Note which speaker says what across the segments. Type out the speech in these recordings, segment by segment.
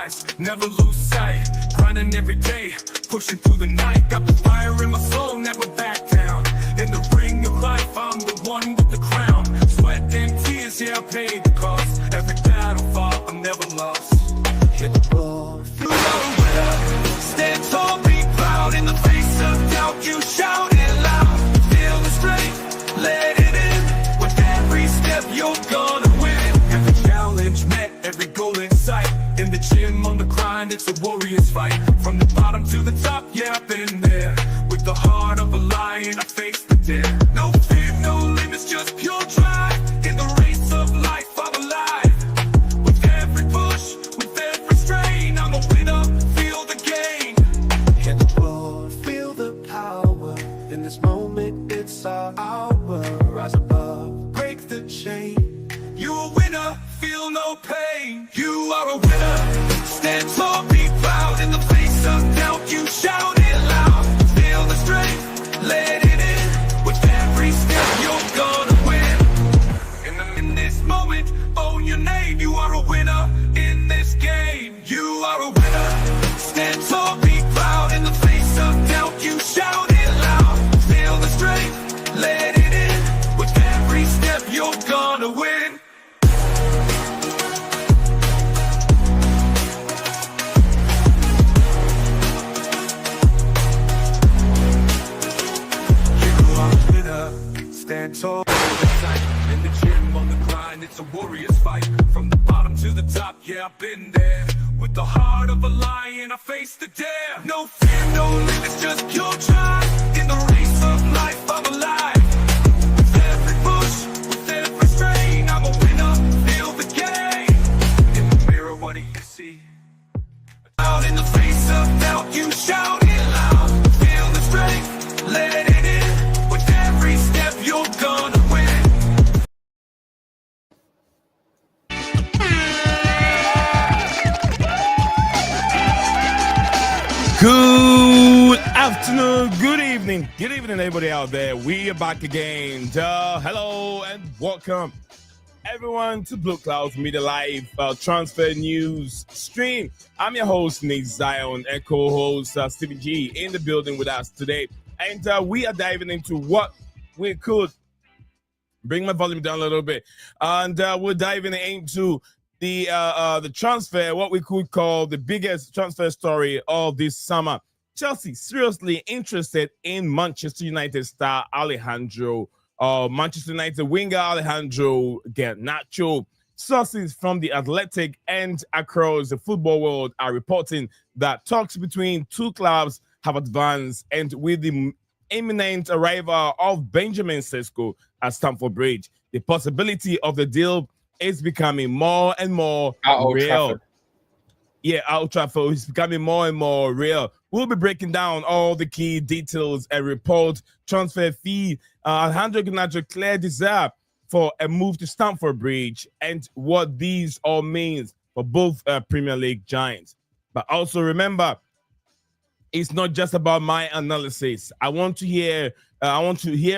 Speaker 1: eyes, never lose sight. Grinding every day, pushing through the night. Got the fire in my soul, never back down. In the ring of life, I'm the one with the crown. Sweat and tears, yeah, I paid the cost. Every battle fought, I'm never lost. Hit the ball, feel the winner. Stand tall, be proud. In the face of doubt, you shout it loud. Feel the strength, let it in. With every step, you're gonna win. Every challenge met, every goal in sight. In the gym, on the grind, it's a warrior's fight. From the bottom to the top, yeah, I've been there. With the heart of a lion, I face the dare. No fear, no limits, just pure drive. In the race of life, I'm alive. With every push, with every strain, I'm a winner, feel the gain. Hit the floor, feel the power. In this moment, it's our hour. Rise above, break the chain. You're a winner, feel no pain. You are a winner, stand tall, be proud. In the face of doubt, you shout it loud. Feel the strength, let it in. With every step, you're gonna win. In this moment, own your name. You are a winner in this game. You are a winner, stand tall, be proud. In the face of doubt, you shout it loud. Feel the strength, let it in. With every step, you're gonna win. Stand tall, in the gym, on the grind, it's a warrior's fight. From the bottom to the top, yeah, I've been there. With the heart of a lion, I face the dare. No fear, no limits, just pure drive. In the race of life, I'm alive. With every push, with every strain, I'm a winner, feel the game. In the mirror, what do you see? Out in the face of doubt, you shout it loud. Feel the strength, let it in. With every step, you're gonna win.
Speaker 2: Good afternoon, good evening, everybody out there. We are back again. Hello and welcome, everyone, to BlueClouds Media Live transfer news stream. I'm your host, Nate Zion, and co-host Stephen G in the building with us today. And we are diving into what we could bring my volume down a little bit, and we're diving into the transfer, what we could call the biggest transfer story of this summer. Chelsea seriously interested in Manchester United star Manchester United winger Alejandro Garnacho. Sources from The Athletic and across the football world are reporting that talks between two clubs have advanced, and with the imminent arrival of Benjamin Sesko at Stamford Bridge, the possibility of the deal is becoming more and more real. Yeah, Old Trafford is becoming more and more real. We'll be breaking down all the key details and report transfer fee, Alejandro Garnacho clear desire for a move to Stamford Bridge, and what these all means for both Premier League giants. But also remember, it's not just about my analysis. I want to hear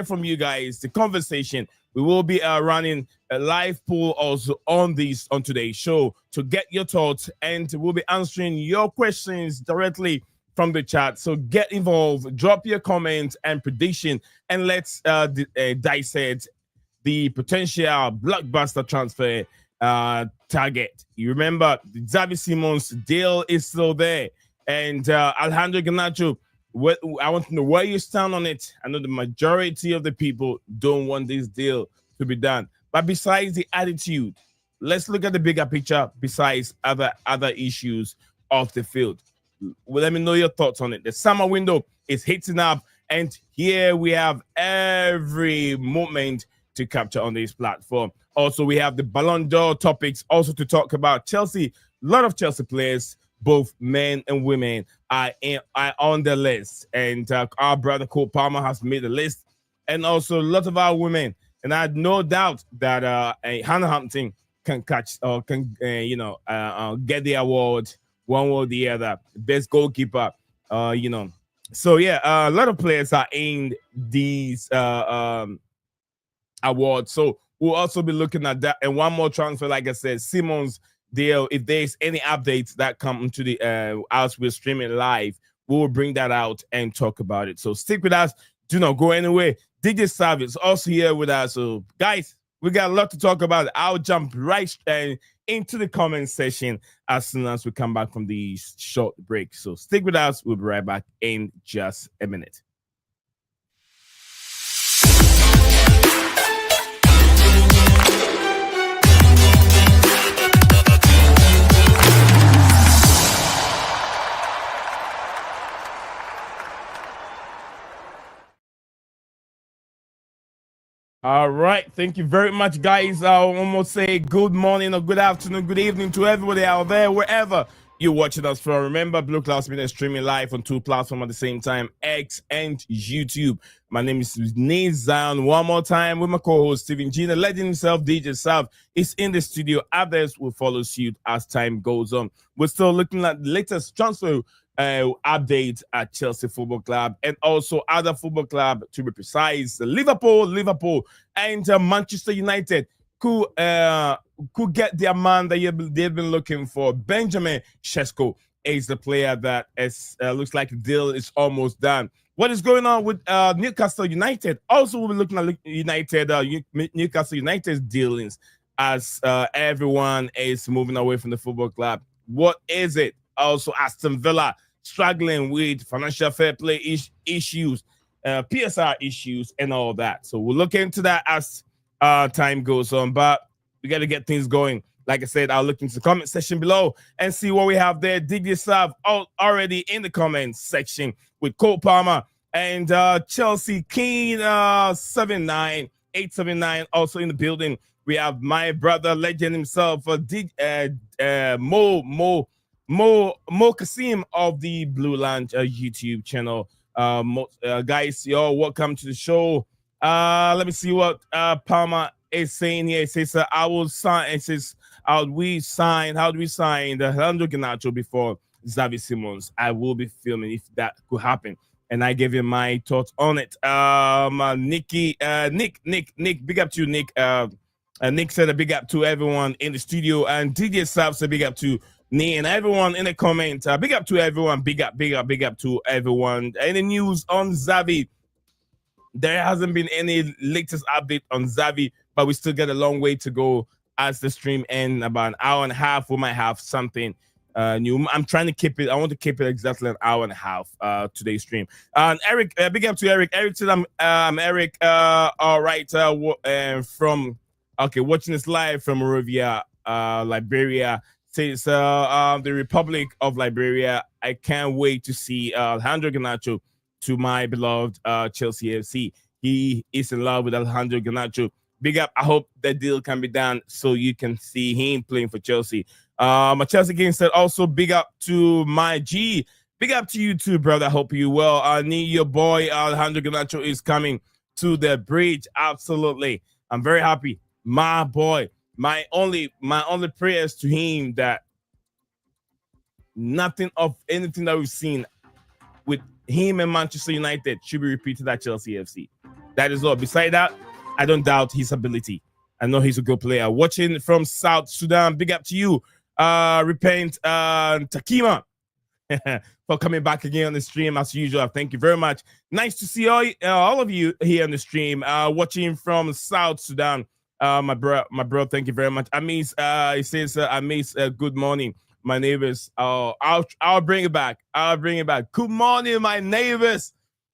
Speaker 2: from you guys, the conversation. We will be running a live poll also on today's show to get your thoughts, and we'll be answering your questions directly from the chat. So get involved, drop your comments and prediction, and let's dissect the potential blockbuster transfer target. You remember, the Xavi Simons deal is still there. And Alejandro Garnacho, I want to know where you stand on it. I know the majority of the people don't want this deal to be done. But besides the attitude, let's look at the bigger picture besides other issues of the field. Well, let me know your thoughts on it. The summer window is hitting up, and here we have every moment to capture on this platform. Also, we have the Ballon d'Or topics also to talk about. Chelsea, a lot of Chelsea players, both men and women, are on the list, and our brother Cole Palmer has made the list, and also a lot of our women. And I had no doubt that Hannah Hampton can catch or can get the award one or the other, best goalkeeper. So yeah, a lot of players are in these awards. So we'll also be looking at that. And one more transfer, like I said, Simons deal. If there's any updates that come into the as we're streaming live, we will bring that out and talk about it. So stick with us. Do not go anywhere. DJ Sav is also here with us. So guys, we got a lot to talk about. I'll jump right into the comment section as soon as we come back from the short break. So stick with us. We'll be right back in just a minute. All right. Thank you very much, guys. I'll almost say good morning or good afternoon, good evening to everybody out there, wherever you're watching us from. Remember, BlueClouds Media is streaming live on 2 platforms at the same time, X and YouTube. My name is Nizan. One more time with my co-host, Steven G. The legend himself, DJ Sav, is in the studio. Others will follow suit as time goes on. We're still looking at the latest transfer update at Chelsea Football Club and also other football club, to be precise. Liverpool and Manchester United could get their man that they've been looking for. Benjamin Sesko is the player that looks like the deal is almost done. What is going on with Newcastle United? Also, we'll be looking at Newcastle United's dealings as everyone is moving away from the football club. What is it? Also, Aston Villa struggling with financial fair play issues, PSR issues, and all that. So we'll look into that as time goes on. But we got to get things going. Like I said, I'll look into the comment section below and see what we have there. Dig yourself already in the comment section with Cole Palmer and Chelsea Keen 879 also in the building. We have my brother, legend himself, Mo Kasim of the Blue Lounge YouTube channel. Guys, yo, welcome to the show. Let me see what Palmer is saying here. It says, I will sign. It says, how do we sign the Alejandro Garnacho before Xavi Simons? I will be filming if that could happen. And I gave you my thoughts on it. Nick, big up to you, Nick. Nick said a big up to everyone in the studio, and DJ Sav said big up to me and everyone in the comments. Big up to everyone. Big up to everyone. Any news on Xavi? There hasn't been any latest update on Xavi, but we still got a long way to go as the stream ends. About an hour and a half, we might have something new. I'm trying to keep it. I want to keep it exactly an hour and a half today's stream. And Eric, big up to Eric. Eric said, I'm Eric. All right. From watching this live from Moravia, Liberia. Says the Republic of Liberia. I can't wait to see Alejandro Garnacho to my beloved Chelsea FC. He is in love with Alejandro Garnacho. Big up. I hope that deal can be done so you can see him playing for Chelsea. My Chelsea game said also big up to my G. Big up to you too, brother. I hope you well. I need your boy Alejandro Garnacho is coming to the bridge. Absolutely. I'm very happy. My boy. My only prayers to him that nothing of anything that we've seen with him and Manchester United should be repeated at Chelsea FC. That is all. Beside that, I don't doubt his ability. I know he's a good player. Watching from South Sudan, big up to you. Repent Takima for coming back again on the stream as usual. Thank you very much. Nice to see all of you here on the stream. Watching from South Sudan. My bro, thank you very much. Amis, he says, Amis, good morning, my neighbors. I'll bring it back. Good morning, my neighbors.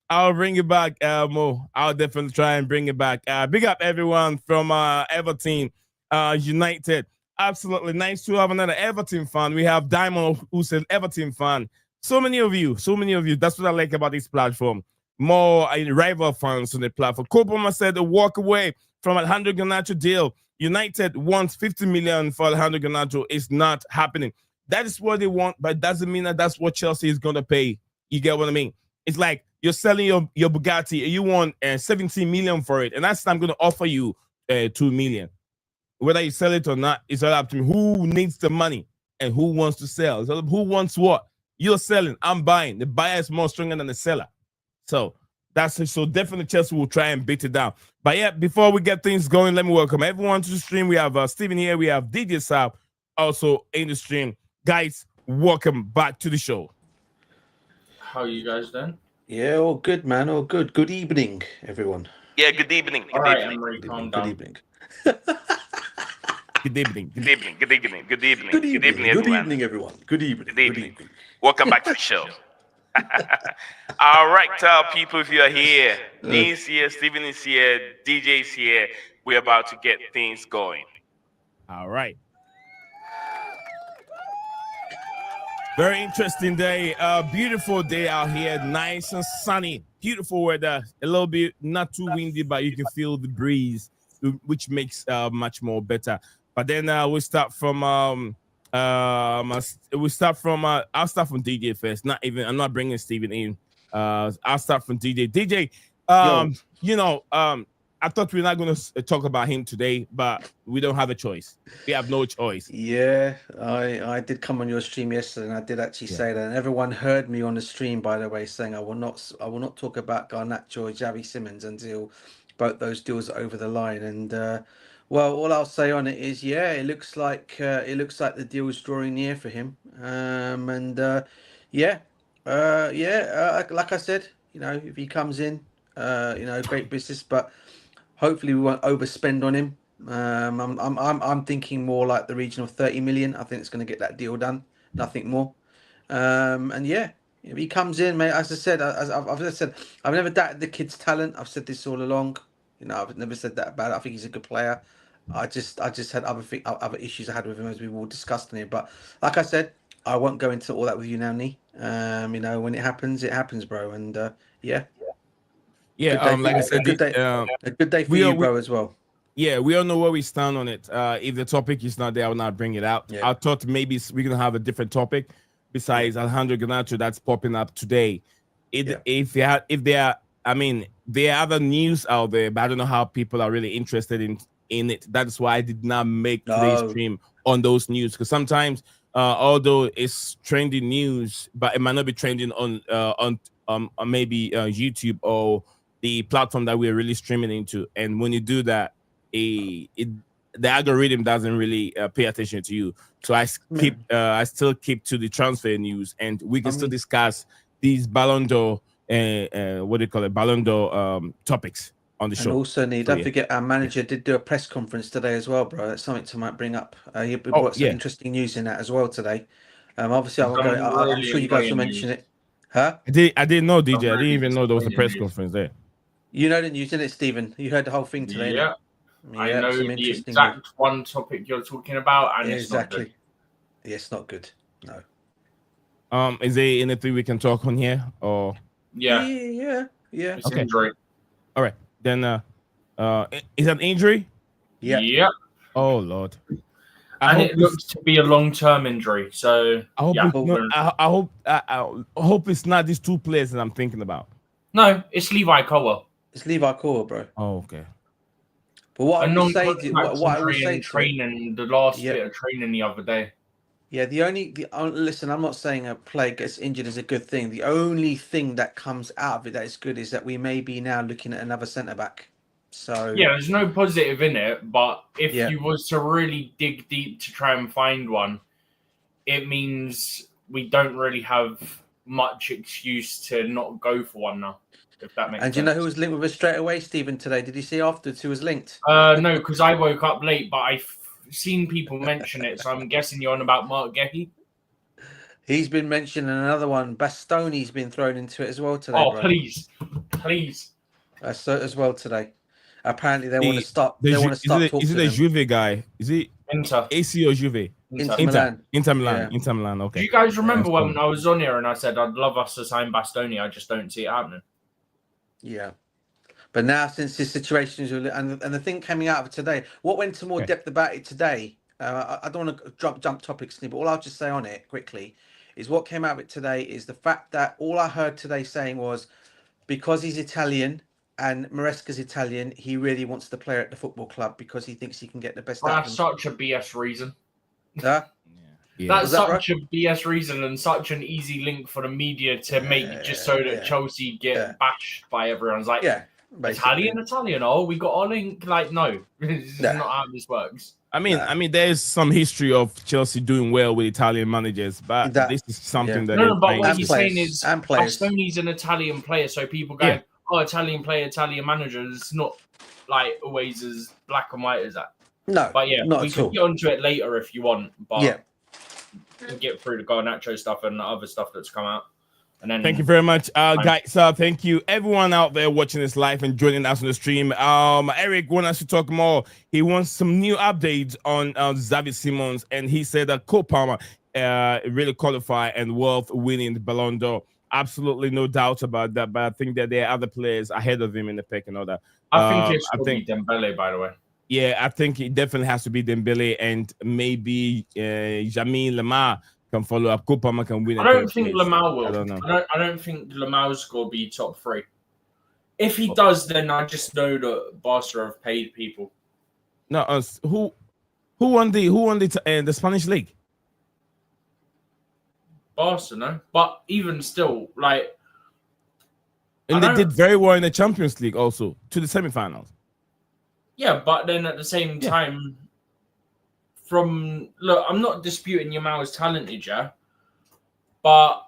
Speaker 2: I'll bring it back, Mo. I'll definitely try and bring it back. Big up everyone from Everton United. Absolutely nice to have another Everton fan. We have Diamond, who's an Everton fan. So many of you. That's what I like about this platform. More rival fans on the platform. Kopoma said, walk away from Alejandro Garnacho deal. United wants 50 million for Alejandro Garnacho. It's not happening. That is what they want, but it doesn't mean that that's what Chelsea is going to pay. You get what I mean? It's like you're selling your Bugatti and you want 17 million for it, and that's I'm going to offer you 2 million. Whether you sell it or not, it's all up to me. Who needs the money and who wants to sell? So who wants what? You're selling. I'm buying. The buyer is more stronger than the seller. So that's it. So definitely Chelsea will try and beat it down. But yeah, before we get things going, let me welcome everyone to the stream. We have Steven here. We have DJ Saab. also in the stream. Guys, welcome back to the show.
Speaker 3: How are you guys doing?
Speaker 4: Yeah, all good, man. All good. Good evening, everyone.
Speaker 5: Yeah, good evening.
Speaker 3: All right, Emery, calm
Speaker 4: Good
Speaker 3: down.
Speaker 4: evening.
Speaker 2: Good evening.
Speaker 5: Good evening. Good evening. Good evening.
Speaker 4: Good evening. Good
Speaker 5: everyone.
Speaker 4: evening, everyone. Good evening.
Speaker 5: Good evening. Welcome back to the show. All right, people, if you are here, Nee's here, Steven is here, DJ's here. We're about to get things going.
Speaker 2: All right. Very interesting day. Beautiful day out here. Nice and sunny. Beautiful weather. A little bit not too windy, but you can feel the breeze, which makes much more better. But then we'll start from I'll start from DJ first. I'm not bringing Steven in. I'll start from DJ. DJ, I thought we were not going to talk about him today, but we don't have a choice. We have no choice.
Speaker 4: Yeah, I did come on your stream yesterday, and I did actually say that. And everyone heard me on the stream, by the way, saying I will not talk about Garnacho or Javi Simmons until both those deals are over the line. And well, all I'll say on it is, yeah, it looks like the deal is drawing near for him. Like I said, if he comes in, great business, but hopefully we won't overspend on him. I'm thinking more like the region of 30 million. I think it's going to get that deal done, nothing more. And yeah, if he comes in, mate, as I said, I've never doubted the kid's talent. I've said this all along. I've never said that about it. I think he's a good player. I just had other issues I had with him, as we've all discussed in here. But like I said, I won't go into all that with you now, Nee. When it happens, bro. And yeah.
Speaker 2: Yeah, like I said,
Speaker 4: a good day for you, bro, as well.
Speaker 2: Yeah, we all know where we stand on it. If the topic is not there, I will not bring it out.
Speaker 4: Yeah.
Speaker 2: I thought maybe we're gonna have a different topic besides Alejandro Garnacho that's popping up today. If there are other news out there, but I don't know how people are really interested in it. That's why I did not make today's stream on those news, because sometimes although it's trending news, but it might not be trending on maybe YouTube or the platform that we're really streaming into. And when you do that, the algorithm doesn't really pay attention to you. So I still keep to the transfer news, and we can still discuss these Ballon d'Or Ballon d'Or topics on the show.
Speaker 4: And also, don't forget, our manager did do a press conference today as well, bro. That's something to might bring up. He brought some interesting news in that as well today. Obviously, I'm sure you guys will mention it. Huh?
Speaker 2: I didn't know, DJ. I didn't even know there was a press conference there.
Speaker 4: You know the news, didn't it, Stephen? You heard the whole thing today.
Speaker 3: Yeah. I know the exact one topic you're talking about, and it's
Speaker 4: exactly.
Speaker 3: Not good.
Speaker 4: Yeah, it's not good. No.
Speaker 2: Is there anything we can talk on here, or?
Speaker 4: Yeah.
Speaker 3: It's injury.
Speaker 2: All right, then. Is that injury?
Speaker 4: Yeah.
Speaker 3: Yep.
Speaker 2: Oh Lord.
Speaker 3: And it looks to be a long-term injury. So
Speaker 2: I hope it's not these two players that I'm thinking about.
Speaker 3: No, it's Levi Colwell.
Speaker 4: It's Levi Colwell, bro.
Speaker 2: Oh, okay.
Speaker 4: But what I would say,
Speaker 3: training, the last bit of training the other day.
Speaker 4: Yeah, listen, I'm not saying a player gets injured is a good thing. The only thing that comes out of it that is good is that we may be now looking at another centre back. So
Speaker 3: yeah, there's no positive in it, but if you was to really dig deep to try and find one, it means we don't really have much excuse to not go for one now. If that makes sense.
Speaker 4: And do you know who was linked with us straight away, Stephen, today? Did you see afterwards who was linked?
Speaker 3: No, because I woke up late, but I've seen people mention it, so I'm guessing you're on about Mark Gehi.
Speaker 4: He's been mentioned, and another one, Bastoni's been thrown into it as well today.
Speaker 3: Oh,
Speaker 4: bro.
Speaker 3: please.
Speaker 4: So as well today. Apparently they want to start. They want to start talking.
Speaker 2: Is it a Juve guy? Is it
Speaker 3: Inter?
Speaker 2: AC or Juve?
Speaker 4: Inter Milan.
Speaker 2: Yeah. Inter Milan. Okay.
Speaker 3: Do you guys remember when I was on here and I said I'd love us to sign Bastoni? I just don't see it happening.
Speaker 4: Yeah. But now, since this situation is, and the thing coming out of it today, what went into more depth about it today, I don't want to jump topics, but all I'll just say on it quickly is what came out of it today is the fact that all I heard today saying was because he's Italian and Maresca's Italian, he really wants to play at the football club because he thinks he can get the best out of him.
Speaker 3: That's such a BS reason.
Speaker 4: Huh?
Speaker 3: Yeah. That's such a BS reason and such an easy link for the media to make just so that Chelsea get bashed by everyone. It's like,
Speaker 4: basically.
Speaker 3: Italian. Oh, we got our link. Like, no, this is not how this works.
Speaker 2: I mean, there's some history of Chelsea doing well with Italian managers, but this is something that.
Speaker 3: No, but what he's saying is,
Speaker 4: players.
Speaker 3: Bastoni's an Italian player, so people go, "Oh, Italian player, Italian manager." It's not like always as black and white as that.
Speaker 4: No,
Speaker 3: but yeah,
Speaker 4: not
Speaker 3: we can get onto it later if you want. But get through the Garnacho stuff and the other stuff that's come out. And then
Speaker 2: thank you very much, guys. Thank you, everyone out there watching this live and joining us on the stream. Eric wants us to talk more. He wants some new updates on Xavi Simons, and he said that Cole Palmer really qualified and worth winning the Ballon d'Or. Absolutely no doubt about that. But I think that there are other players ahead of him in the pick and all that.
Speaker 3: I think it's be Dembele, by the way.
Speaker 2: Yeah, I think it definitely has to be Dembele, and maybe Jamil Lamar can follow up. Cole Palmer can win.
Speaker 3: I don't think Lamar will. I don't know. I don't think Lamar's will be top 3. If he does, then I just know that Barca have paid people.
Speaker 2: No, who won the Spanish league?
Speaker 3: Barca, no. But even still, like,
Speaker 2: and they did very well in the Champions League, also to the semifinals.
Speaker 3: Yeah, but then at the same time, I'm not disputing Yamal's talented, but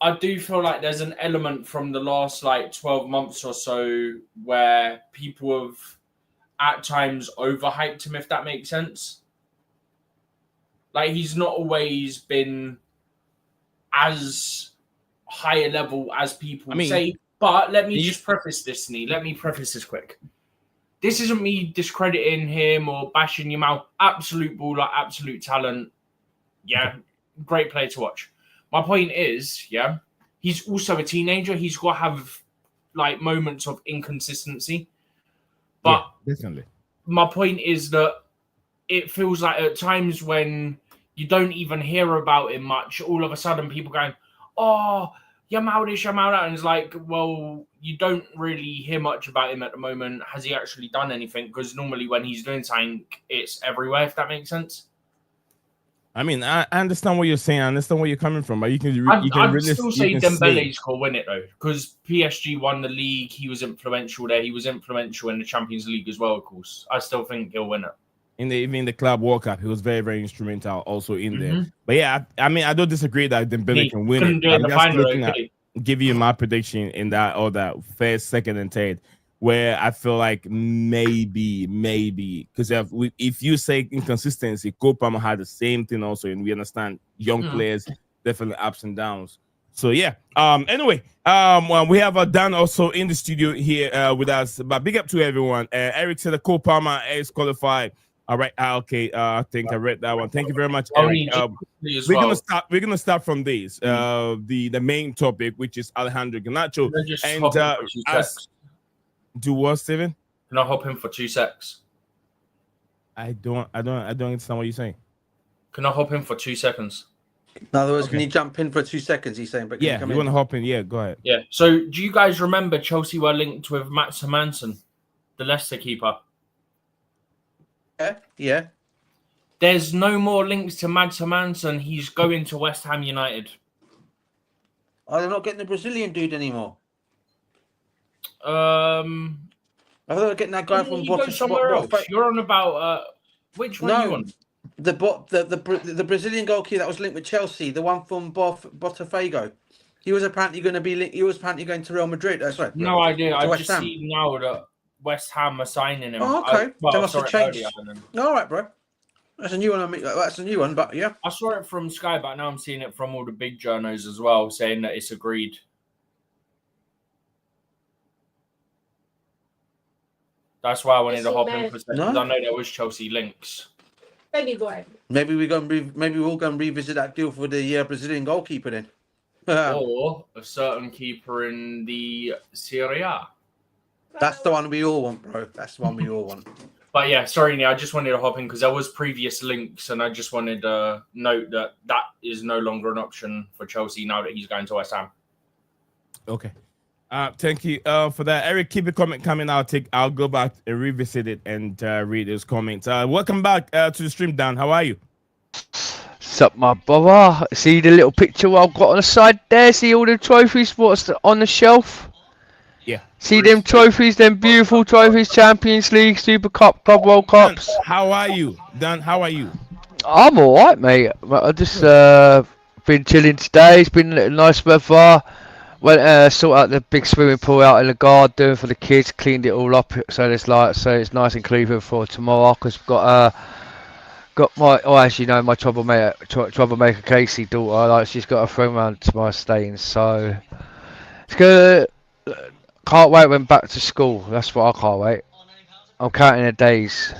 Speaker 3: I do feel like there's an element from the last 12 months or so where people have at times overhyped him, if that makes sense. Like, he's not always been as high a level as people say. But let me just preface this, Nee. Let me preface this quick. This isn't me discrediting him or bashing Yamal. Absolute baller, absolute talent. Yeah, great player to watch. My point is, he's also a teenager. He's got to have moments of inconsistency. But
Speaker 2: definitely. My
Speaker 3: point is that it feels like at times when you don't even hear about him much, all of a sudden people going, "Oh, Yamal this, Yamal that," and it's like, well, you don't really hear much about him at the moment. Has he actually done anything? Because normally when he's doing something, it's everywhere, if that makes sense.
Speaker 2: I mean, I understand what you're saying. I understand where you're coming from, but
Speaker 3: I'd still say Dembele's will win it, though, because PSG won the league. He was influential there. He was influential in the Champions League as well, of course. I still think he'll win it.
Speaker 2: Even the Club World Cup, he was very, very instrumental also in there. But yeah, I mean, I don't disagree that Dembele can win it. I'm just looking at give you my prediction in that first, second, and third, where I feel like maybe, because if you say inconsistency, Cole Palmer had the same thing also, and we understand young players definitely ups and downs. So yeah. Anyway, we have Dan also in the studio here with us. But big up to everyone. Eric said that Cole Palmer is qualified. All right. Okay. I think I read that one. Thank you very much, Eric. We're gonna start from this. The main topic, which is Alejandro Garnacho. And do what, Steven?
Speaker 3: Can I hop in for 2 secs?
Speaker 2: I don't understand what you're saying.
Speaker 3: Can I hop in for 2 seconds?
Speaker 4: In other words, can you jump in for 2 seconds? He's saying, but
Speaker 2: you want to hop in? Yeah, go ahead.
Speaker 3: Yeah. So, do you guys remember Chelsea were linked with Matt Hermansen, the Leicester keeper?
Speaker 4: Yeah.
Speaker 3: There's no more links to Mads Hermansen. He's going to West Ham United.
Speaker 4: Oh, they're not getting the Brazilian dude anymore.
Speaker 3: I
Speaker 4: thought they were getting that guy from
Speaker 3: somewhere else. You're on about which one? You on?
Speaker 4: The Brazilian goalkeeper that was linked with Chelsea, the one from Botafogo. He was apparently going to be. He was apparently going to Real Madrid. That's right.
Speaker 3: No idea. I just see now that West Ham are signing him.
Speaker 4: Oh, okay. They must have changed. All right, bro. That's a new one. That's a new one, but yeah.
Speaker 3: I saw it from Sky, but now I'm seeing it from all the big journos as well, saying that it's agreed. That's why I wanted to hop in for a second, because I know there was Chelsea links.
Speaker 4: Maybe we're going to revisit that deal for the Brazilian goalkeeper then.
Speaker 3: Or a certain keeper in the Serie A.
Speaker 4: That's the one we all want, bro. That's the one we all want.
Speaker 3: But yeah, sorry, Nia, I just wanted to hop in because there was previous links, and I just wanted to note that is no longer an option for Chelsea now that he's going to West Ham.
Speaker 2: Okay. Thank you for that. Eric, keep a comment coming. I'll go back and revisit it and read his comments. Welcome back to the stream, Dan. How are you?
Speaker 6: What's up, my brother? See the little picture I've got on the side there? See all the trophies? What's on the shelf?
Speaker 2: Yeah.
Speaker 6: See them trophies, them beautiful trophies, Champions League, Super Cup, Club World
Speaker 2: Dan,
Speaker 6: Cups.
Speaker 2: how are you? Dan, how are you?
Speaker 6: I'm alright, mate. I just been chilling today. It's been nice weather. Went sort out the big swimming pool out in the garden for the kids. Cleaned it all up so it's nice and clean for tomorrow. Cause we've got my as you know, my troublemaker Casey daughter. Like she's got a friend round to my stains, so it's good. Can't wait when back to school. That's what I can't wait. I'm counting the days.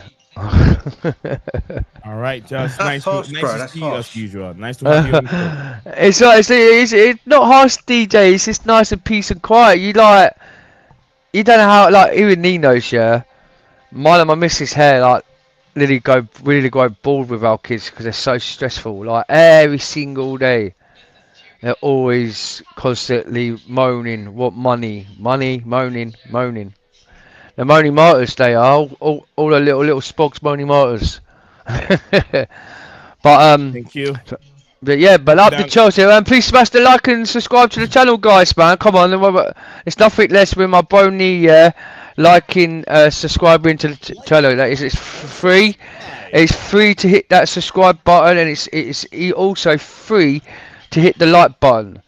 Speaker 2: All right, just
Speaker 4: That's harsh,
Speaker 2: nice
Speaker 4: bro,
Speaker 2: to
Speaker 4: that's
Speaker 2: see you
Speaker 4: harsh.
Speaker 2: as usual. Nice to have you on the show.
Speaker 6: It's not harsh, DJ. It's just nice and peace and quiet. You don't know how, like, even he knows, yeah. Mine and my missus' hair, like, really go bored with our kids because they're so stressful. Like, every single day, they're always constantly moaning, what money, moaning. They're moaning martyrs, they are. All the little spogs moaning martyrs. But,
Speaker 2: Thank you.
Speaker 6: But yeah, but up the
Speaker 2: Dan.
Speaker 6: Chelsea, and please smash the like and subscribe to the channel, guys, man. Come on, it's nothing less with my brony, liking, subscribing to the channel. That is, it's free. It's free to hit that subscribe button, and it's also free to hit the like button.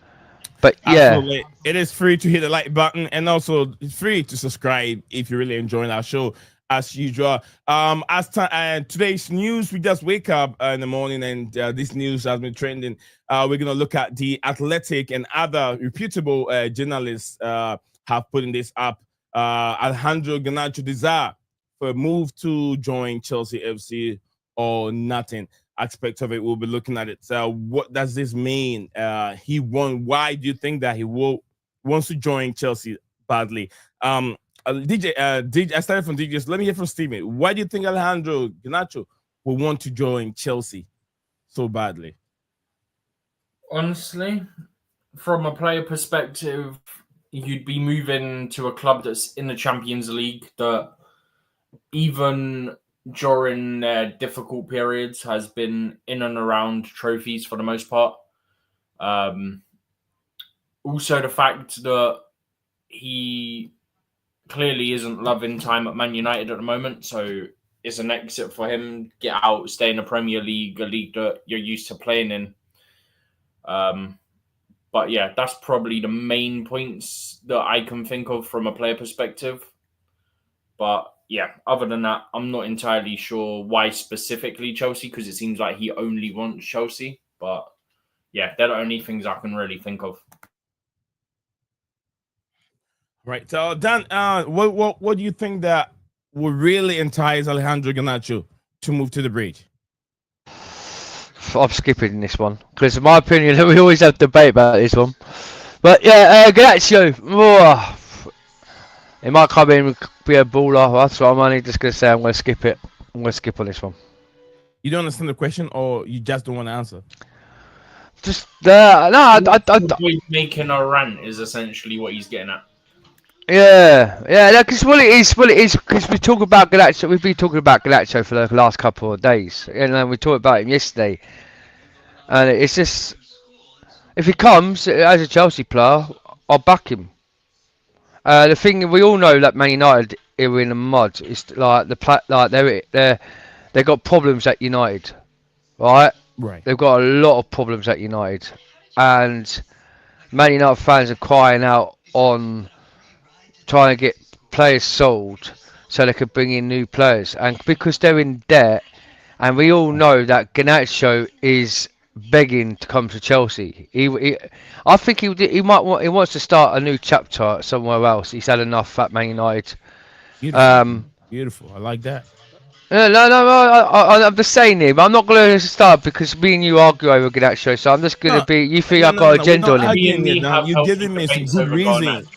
Speaker 6: But yeah,
Speaker 2: Absolutely. It is free to hit the like button, and also it's free to subscribe if you're really enjoying our show. As usual, today's news, we just wake up in the morning and this news has been trending. We're gonna look at the Athletic and other reputable journalists have put in this up. Alejandro Garnacho desire for a move to join Chelsea FC or nothing. Aspect of it, we'll be looking at it. So, what does this mean? He won. Why do you think that he wants to join Chelsea badly? DJ, I started from DJs. Let me hear from Steven. Why do you think Alejandro Garnacho will want to join Chelsea so badly?
Speaker 3: Honestly, from a player perspective, you'd be moving to a club that's in the Champions League that even during their difficult periods has been in and around trophies for the most part. Also, the fact that he clearly isn't loving time at Man United at the moment, so it's an exit for him. Get out, stay in the Premier League, a league that you're used to playing in. But yeah, that's probably the main points that I can think of from a player perspective. But yeah, other than that, I'm not entirely sure why specifically Chelsea, because it seems like he only wants Chelsea. But yeah, they're the only things I can really think of.
Speaker 2: Right. So, Dan, what do you think that will really entice Alejandro Garnacho to move to the Bridge?
Speaker 6: I'm skipping this one because, in my opinion, we always have debate about this one. But yeah, Garnacho, he might come in and be a baller. That's what I'm only just going to say. I'm going to skip it. I'm going to skip on this one.
Speaker 2: You don't understand the question, or you just don't want to answer?
Speaker 6: Just no.
Speaker 3: Making a rant is essentially what he's getting at.
Speaker 6: Yeah, because what it is, because we talk about Garnacho. We've been talking about Garnacho for the last couple of days, and then we talked about him yesterday. And it's just, if he comes as a Chelsea player, I'll back him. The thing we all know that Man United are in the mud. It's like they've got problems at United, right?
Speaker 2: Right.
Speaker 6: They've got a lot of problems at United, and Man United fans are crying out on trying to get players sold so they could bring in new players, and because they're in debt, and we all know that Garnacho is begging to come to Chelsea. I think he wants to start a new chapter somewhere else. He's had enough at Man United.
Speaker 2: Beautiful. I like that.
Speaker 6: No, I'm just saying him. I'm not going to start because me and you argue over Garnacho, so I'm just going to be. You think I've got an agenda on him?
Speaker 2: You're giving me some good reasons.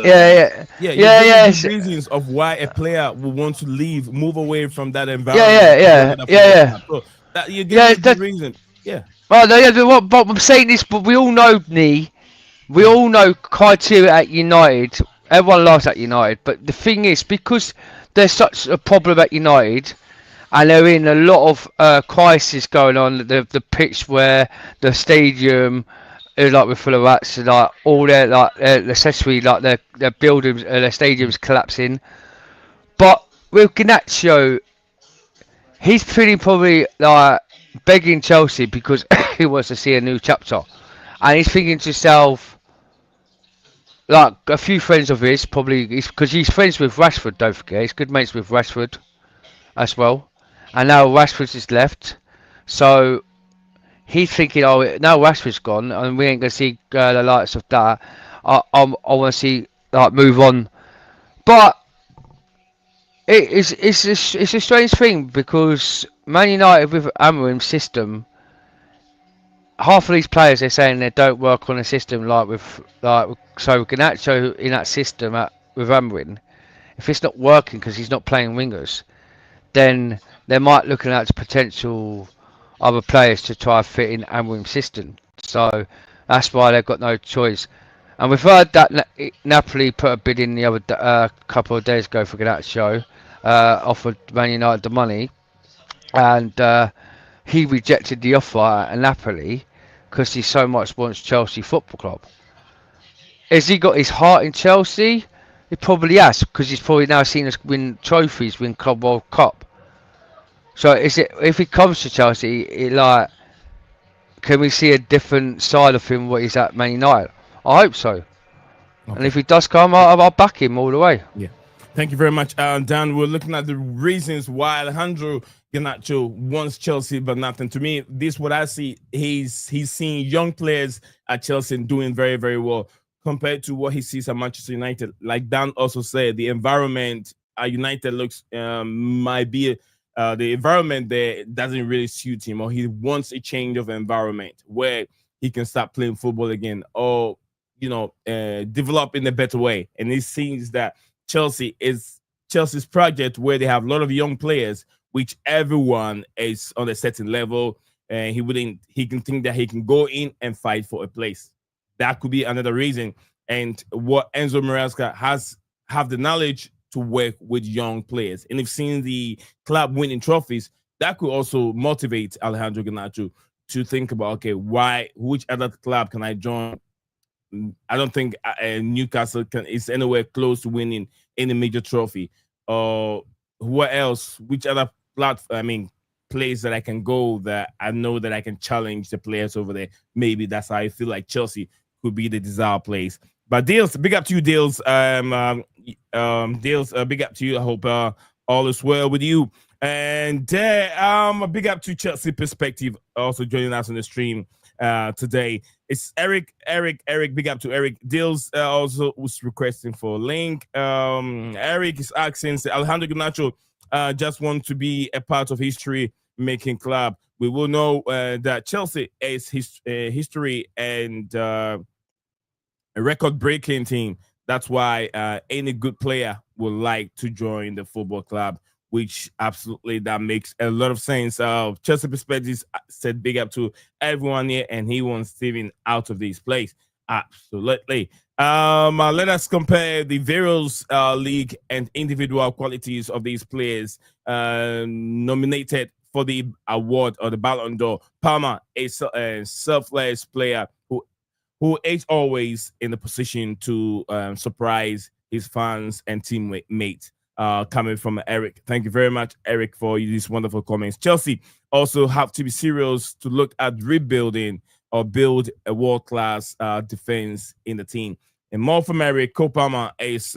Speaker 6: Yeah.
Speaker 2: Good reasons of why a player will want to leave, move away from that environment.
Speaker 6: Yeah.
Speaker 2: So you're giving me good reason. Yeah.
Speaker 6: Well, no, yeah, but I'm saying this, but we all know, we all know criteria at United. Everyone loves at United, but the thing is, because there's such a problem at United, and they're in a lot of crisis going on. The pitch, where the stadium, like with full of rats, and like all their like their accessory, like their buildings, their stadiums collapsing. But with Garnacho, he's pretty probably like begging Chelsea because he wants to see a new chapter, and he's thinking to himself, like a few friends of his probably, because he's friends with Rashford. Don't forget, he's good mates with Rashford as well, and now Rashford's just left, so he's thinking, oh, now Rashford's gone, and we ain't gonna see the likes of that. I want to see like move on, but it's a strange thing because Man United with Amorim's system, half of these players they're saying they don't work on a system so Garnacho in that system with Amorim, if it's not working because he's not playing wingers, then they might looking at potential other players to try to fit in Amorim's system. So that's why they've got no choice. And we've heard that Napoli put a bid in the other couple of days ago for Garnacho, offered Man United the money, and he rejected the offer at Napoli because he so much wants Chelsea Football Club. Has he got his heart in Chelsea? He probably has, because he's probably now seen us win trophies, win Club World Cup. So is it, if he comes to Chelsea, can we see a different side of him what he's at Man United? I hope so. Okay. And if he does come, I'll back him all the way.
Speaker 2: Yeah. Thank you very much, Dan. We're looking at the reasons why Alejandro Garnacho wants Chelsea, but nothing. To me, this what I see. He's seeing young players at Chelsea doing very, very well compared to what he sees at Manchester United. Like Dan also said, the environment at United looks might be the environment there doesn't really suit him, or he wants a change of environment where he can start playing football again, or develop in a better way. And it seems that Chelsea's project where they have a lot of young players, which everyone is on a certain level, and he can think that he can go in and fight for a place. That could be another reason. And what Enzo Maresca have the knowledge to work with young players. And if seeing the club winning trophies, that could also motivate Alejandro Garnacho to think about, okay, which other club can I join? I don't think Newcastle is anywhere close to winning any major trophy. Or what else? Which other place that I can go that I know that I can challenge the players over there? Maybe that's how I feel like Chelsea could be the desired place. But Dales, big up to you, Dales. Dales, big up to you. I hope all is well with you. And a big up to Chelsea Perspective also joining us on the stream today. It's Eric, big up to Eric. Dales also was requesting for a link. Eric is asking, Alejandro Garnacho just want to be a part of history-making club. We will know that Chelsea is history and a record-breaking team. That's why any good player would like to join the football club, which absolutely that makes a lot of sense. Chelsea Perspectives said big up to everyone here, and he wants Steven out of this place. Absolutely. Let us compare the various league and individual qualities of these players nominated for the award or the Ballon d'Or. Palmer is a selfless player who is always in the position to surprise his fans and teammates. Coming from Eric. Thank you very much, Eric, for these wonderful comments. Chelsea also have to be serious to look at rebuilding or build a world-class defense in the team. And more from Eric, Kopama is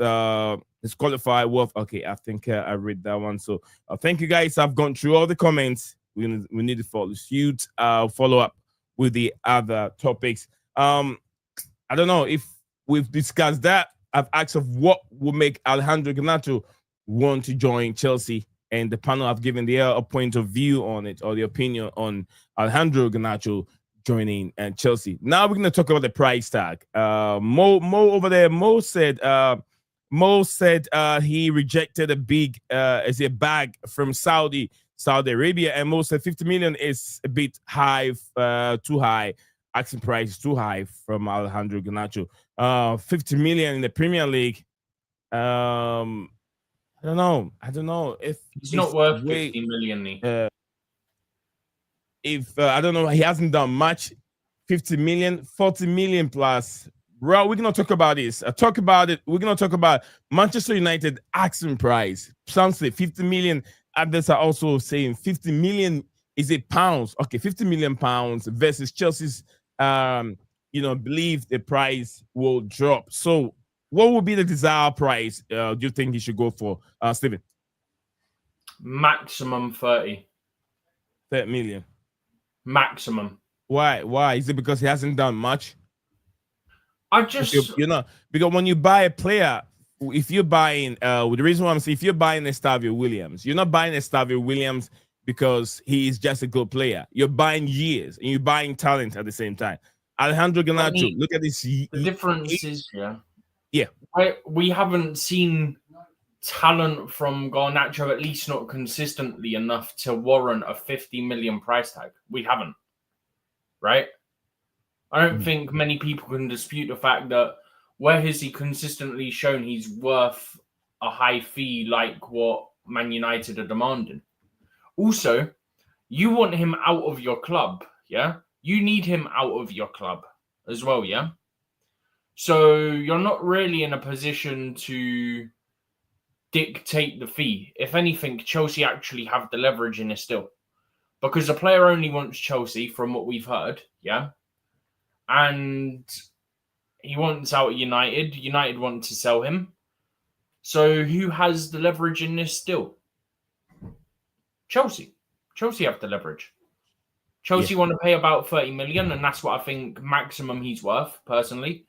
Speaker 2: qualified worth. Okay, I think I read that one. So thank you, guys. I've gone through all the comments. We need to follow up with the other topics. I don't know if we've discussed that. I've asked of what will make Alejandro Garnacho want to join Chelsea, and the panel have given their point of view on it, or the opinion on Alejandro Garnacho joining Chelsea. Now we're going to talk about the price tag. Mo over there, Mo said he rejected a big bag from Saudi Arabia, and Mo said 50 million is a bit high, too high. Asking price is too high from Alejandro Garnacho. 50 million in the Premier League. I don't know if
Speaker 3: it's not worth 50 million.
Speaker 2: If I don't know, he hasn't done much 50 million, 40 million plus. Bro, we're gonna talk about this. Talk about it. We're gonna talk about Manchester United asking price. Some say 50 million. Others are also saying 50 million is it pounds. Okay, 50 million pounds versus Chelsea's believe the price will drop. So what would be the desired price do you think he should go for, Stephen?
Speaker 3: Maximum 30
Speaker 2: million.
Speaker 3: Maximum.
Speaker 2: Why? Is it because he hasn't done much?
Speaker 3: I just
Speaker 2: because when you buy a player, if you're buying the reason why I'm saying if you're buying Estavio Williams, you're not buying Estavio Williams because he is just a good player. You're buying years and you're buying talent at the same time. Alejandro Garnacho, look at this.
Speaker 3: The difference is,
Speaker 2: yeah,
Speaker 3: we haven't seen talent from Garnacho, at least not consistently enough to warrant a 50 million price tag. We haven't, right? I don't think many people can dispute the fact that where has he consistently shown he's worth a high fee like what Man United are demanding. Also, you want him out of your club, yeah? You need him out of your club as well, yeah? So you're not really in a position to dictate the fee. If anything, Chelsea actually have the leverage in it still. Because the player only wants Chelsea, from what we've heard, yeah? And he wants out at United. United want to sell him. So who has the leverage in this still? Chelsea. Chelsea have the leverage. Chelsea want to pay about 30 million, and that's what I think maximum he's worth, personally.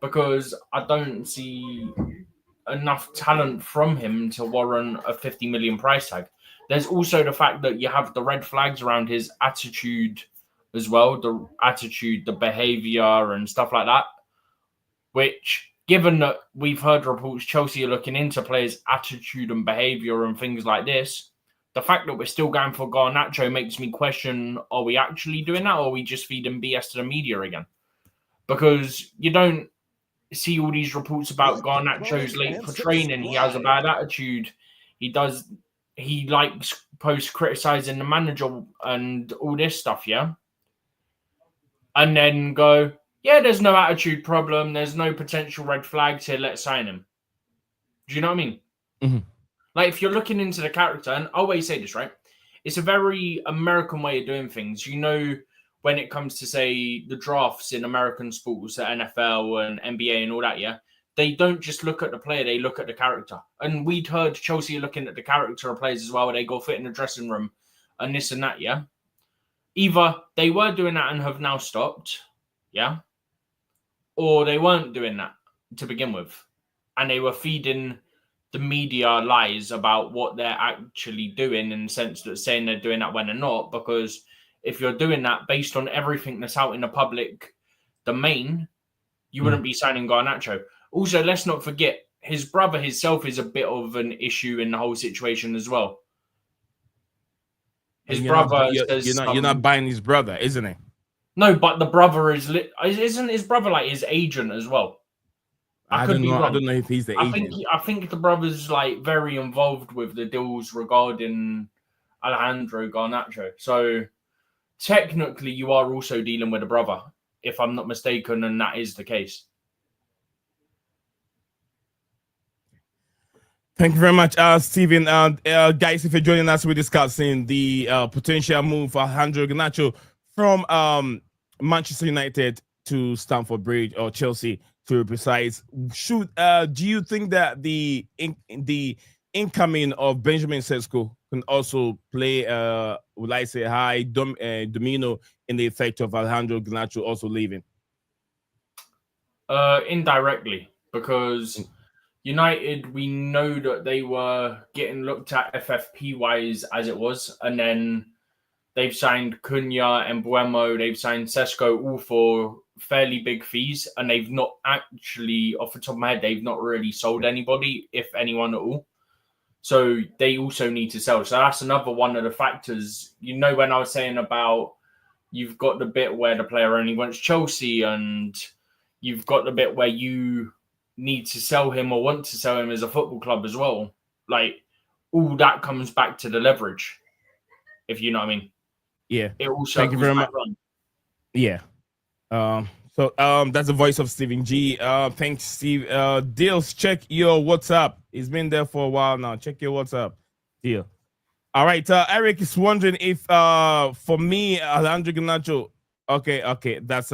Speaker 3: Because I don't see enough talent from him to warrant a 50 million price tag. There's also the fact that you have the red flags around his attitude as well, the attitude, the behavior and stuff like that, which, given that we've heard reports Chelsea are looking into players' attitude and behavior and things like this, the fact that we're still going for Garnacho makes me question, are we actually doing that, or are we just feeding BS to the media again? Because you don't see all these reports about Garnacho's late for training, he has a bad attitude, he likes post-criticizing the manager and all this stuff, yeah? And then go, yeah, there's no attitude problem. There's no potential red flags here. Let's sign him. Do you know what I mean?
Speaker 2: Mm-hmm.
Speaker 3: Like, if you're looking into the character, and I always say this, right? It's a very American way of doing things. You know, when it comes to, say, the drafts in American sports, the NFL and NBA and all that, yeah? They don't just look at the player. They look at the character. And we'd heard Chelsea looking at the character of players as well, where they go fit in the dressing room and this and that, yeah? Either they were doing that and have now stopped, yeah? Or they weren't doing that to begin with. And they were feeding the media lies about what they're actually doing, in the sense that saying they're doing that when they're not. Because if you're doing that based on everything that's out in the public domain, you wouldn't be signing Garnacho. Also, let's not forget, his brother himself is a bit of an issue in the whole situation as well. His brother
Speaker 2: you're not buying his brother, isn't it?
Speaker 3: No, but the brother isn't his brother like his agent as well?
Speaker 2: I don't know. I don't know if he's the agent.
Speaker 3: I think the brother's like very involved with the deals regarding Alejandro Garnacho. So technically, you are also dealing with a brother, if I'm not mistaken, and that is the case.
Speaker 2: Thank you very much, Stephen. Guys, if you're joining us, we're discussing the potential move for Alejandro Garnacho from Manchester United to Stamford Bridge, or Chelsea to be precise. Do you think that the incoming of Benjamin Sesko can also play, would I say, high domino in the effect of Alejandro Garnacho also leaving?
Speaker 3: Indirectly, because United, we know that they were getting looked at FFP-wise as it was, and then they've signed Cunha and Buemo, they've signed Sesko, all for fairly big fees, and they've not actually, off the top of my head, they've not really sold anybody, if anyone at all. So they also need to sell. So that's another one of the factors. You know, when I was saying about you've got the bit where the player only wants Chelsea, and you've got the bit where you need to sell him or want to sell him as a football club as well. Like, all that comes back to the leverage, if you know what I mean.
Speaker 2: Yeah.
Speaker 3: It also
Speaker 2: Thank you very much. Yeah. That's the voice of Stephen G. Thanks, Steve. Deals, check your WhatsApp. He's been there for a while now. Check your WhatsApp. Deal. All right. Eric is wondering if for me, Alejandro Garnacho. Okay. That's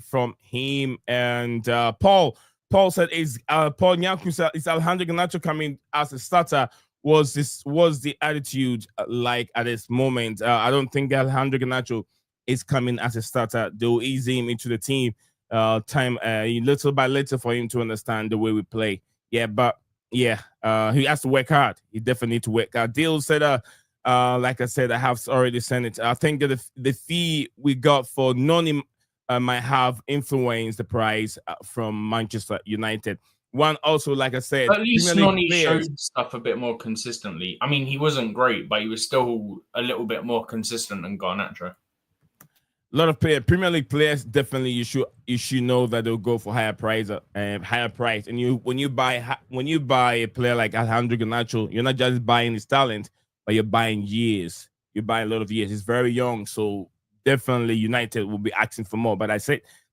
Speaker 2: from him and Paul. Paul said is Paul Nyanku said is Alejandro Garnacho coming as a starter? Was the attitude like at this moment? I don't think Alejandro Garnacho is coming as a starter. They'll ease him into the team time little by little for him to understand the way we play. Yeah, but yeah, he has to work hard. He definitely needs to work hard. Deal said, like I said, I have already sent it. I think that the fee we got for Noni might have influenced the price from Manchester United. One also, like I said,
Speaker 3: at least Noni showed stuff a bit more consistently. I mean, he wasn't great, but he was still a little bit more consistent than Garnacho.
Speaker 2: A lot of Premier League players definitely you should know that they'll go for higher price. And when you buy a player like Alejandro Garnacho, you're not just buying his talent, but you're buying years. You're buying a lot of years. He's very young, so definitely United will be asking for more. But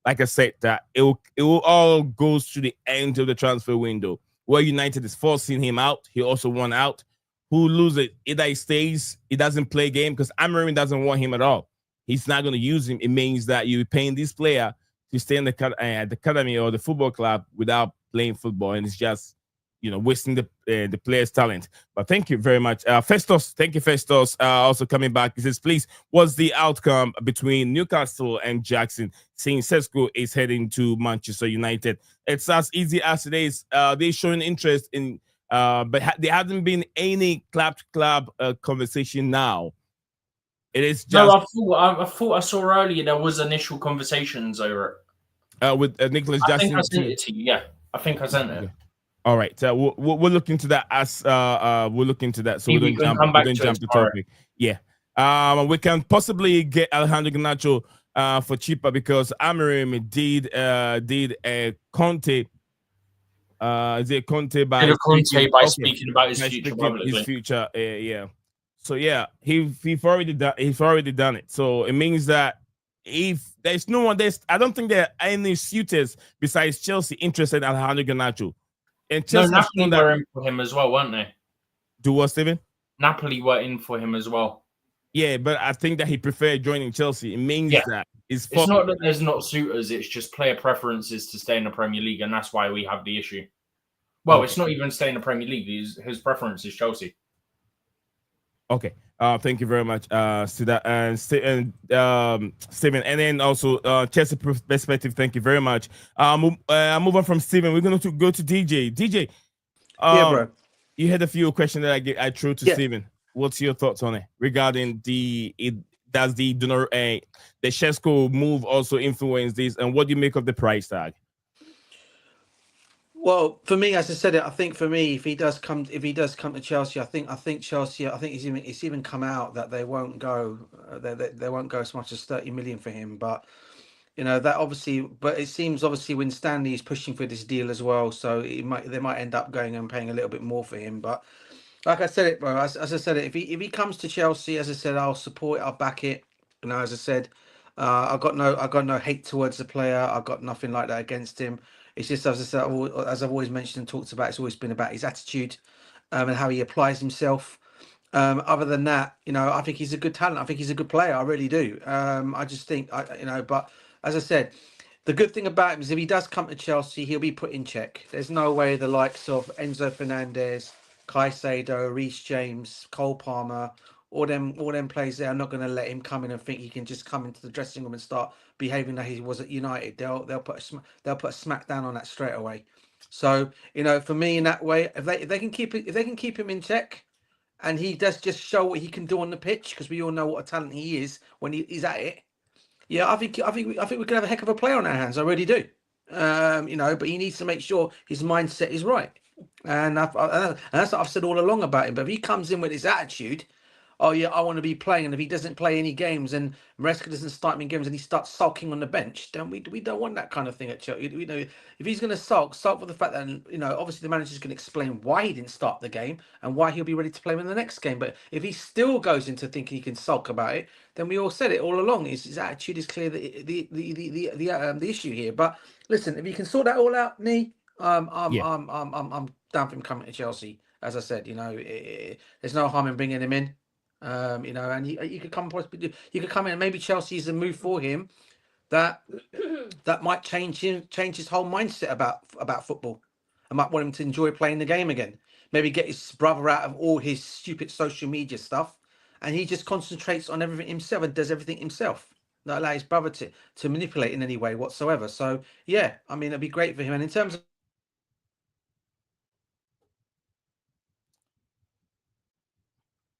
Speaker 2: like I said, that it will all goes to the end of the transfer window where United is forcing him out. He also won out. Who loses? Either he stays, he doesn't play game because Amorim doesn't want him at all. He's not going to use him. It means that you're paying this player to stay in the academy or the football club without playing football, and it's just wasting the player's talent. But thank you very much, Festus. Thank you, Festus. Also coming back, he says, please, what's the outcome between Newcastle and Jackson? Seeing Sesko is heading to Manchester United. It's as easy as it is. They're showing interest in, but there hasn't been any club conversation now. It is just.
Speaker 3: No, I thought I saw earlier there was initial conversations over
Speaker 2: it. With Nicholas Jackson.
Speaker 3: I think I sent it to you. Yeah, I think I sent it.
Speaker 2: All right, we'll look into that as we'll look into that. So we don't jump the topic. Right. Yeah, we can possibly get Alejandro Garnacho for cheaper because Amorim did a Conte. Is it Conte by
Speaker 3: speaking about his future?
Speaker 2: His future, yeah. So yeah, he's already done it. So it means that if there's no one, I don't think there are any suitors besides Chelsea interested in Alejandro Garnacho. And Chelsea
Speaker 3: Napoli were in for him as well, weren't they?
Speaker 2: Do what, Steven?
Speaker 3: Napoli were in for him as well.
Speaker 2: Yeah, but I think that he preferred joining Chelsea. It means that it's
Speaker 3: not that there's not suitors, it's just player preferences to stay in the Premier League, and that's why we have the issue. Well, It's not even staying in the Premier League. His preference is Chelsea.
Speaker 2: Okay. Thank you very much, Steven. And then also Chelsea perspective. Thank you very much. Move on from Steven. We're going to go to DJ. DJ,
Speaker 4: yeah, bro.
Speaker 2: You had a few questions that I threw to Steven. What's your thoughts on it regarding does the Sesko move also influence this, and what do you make of the price tag?
Speaker 4: Well, for me, as I said, I think for me, if he does come to Chelsea, I think Chelsea, it's even come out that they won't go, they won't go as much as 30 million for him. But that obviously, but it seems obviously when Stanley is pushing for this deal as well, so they might end up going and paying a little bit more for him. But like I said, bro, as I said, if he comes to Chelsea, as I said, I'll support it, I'll back it. As I said, I got no hate towards the player. I got nothing like that against him. It's just, as I said, as I've always mentioned and talked about, it's always been about his attitude and how he applies himself. Other than that, I think he's a good talent. I think he's a good player. I really do. I just think, but as I said, the good thing about him is if he does come to Chelsea, he'll be put in check. There's no way the likes of Enzo Fernandez, Caicedo, Reece James, Cole Palmer, all them players there are not going to let him come in and think he can just come into the dressing room and start behaving that he was at United. They'll put a smack down on that straight away. So for me in that way, if they can keep him in check, and he does just show what he can do on the pitch, because we all know what a talent he is when he's at it. Yeah, I think we could have a heck of a player on our hands. I really do. But he needs to make sure his mindset is right, and that's what I've said all along about him. But if he comes in with his attitude, oh yeah, I want to be playing, and if he doesn't play any games and Maresca doesn't start any games and he starts sulking on the bench, then we don't want that kind of thing at Chelsea. You know, if he's going to sulk for the fact that, you know, obviously the manager's going to explain why he didn't start the game and why he'll be ready to play him in the next game. But if he still goes into thinking he can sulk about it, then we all said it all along. His attitude is clear the issue here. But listen, if you can sort that all out, Nee, I'm down for him coming to Chelsea. As I said, you know, there's no harm in bringing him in. You know, and you could come in, and maybe Chelsea's a move for him that might change his whole mindset about football. I might want him to enjoy playing the game again. Maybe get his brother out of all his stupid social media stuff, and he just concentrates on everything himself and does everything himself. Not allow his brother to manipulate in any way whatsoever. So yeah, I mean, it'd be great for him. And in terms of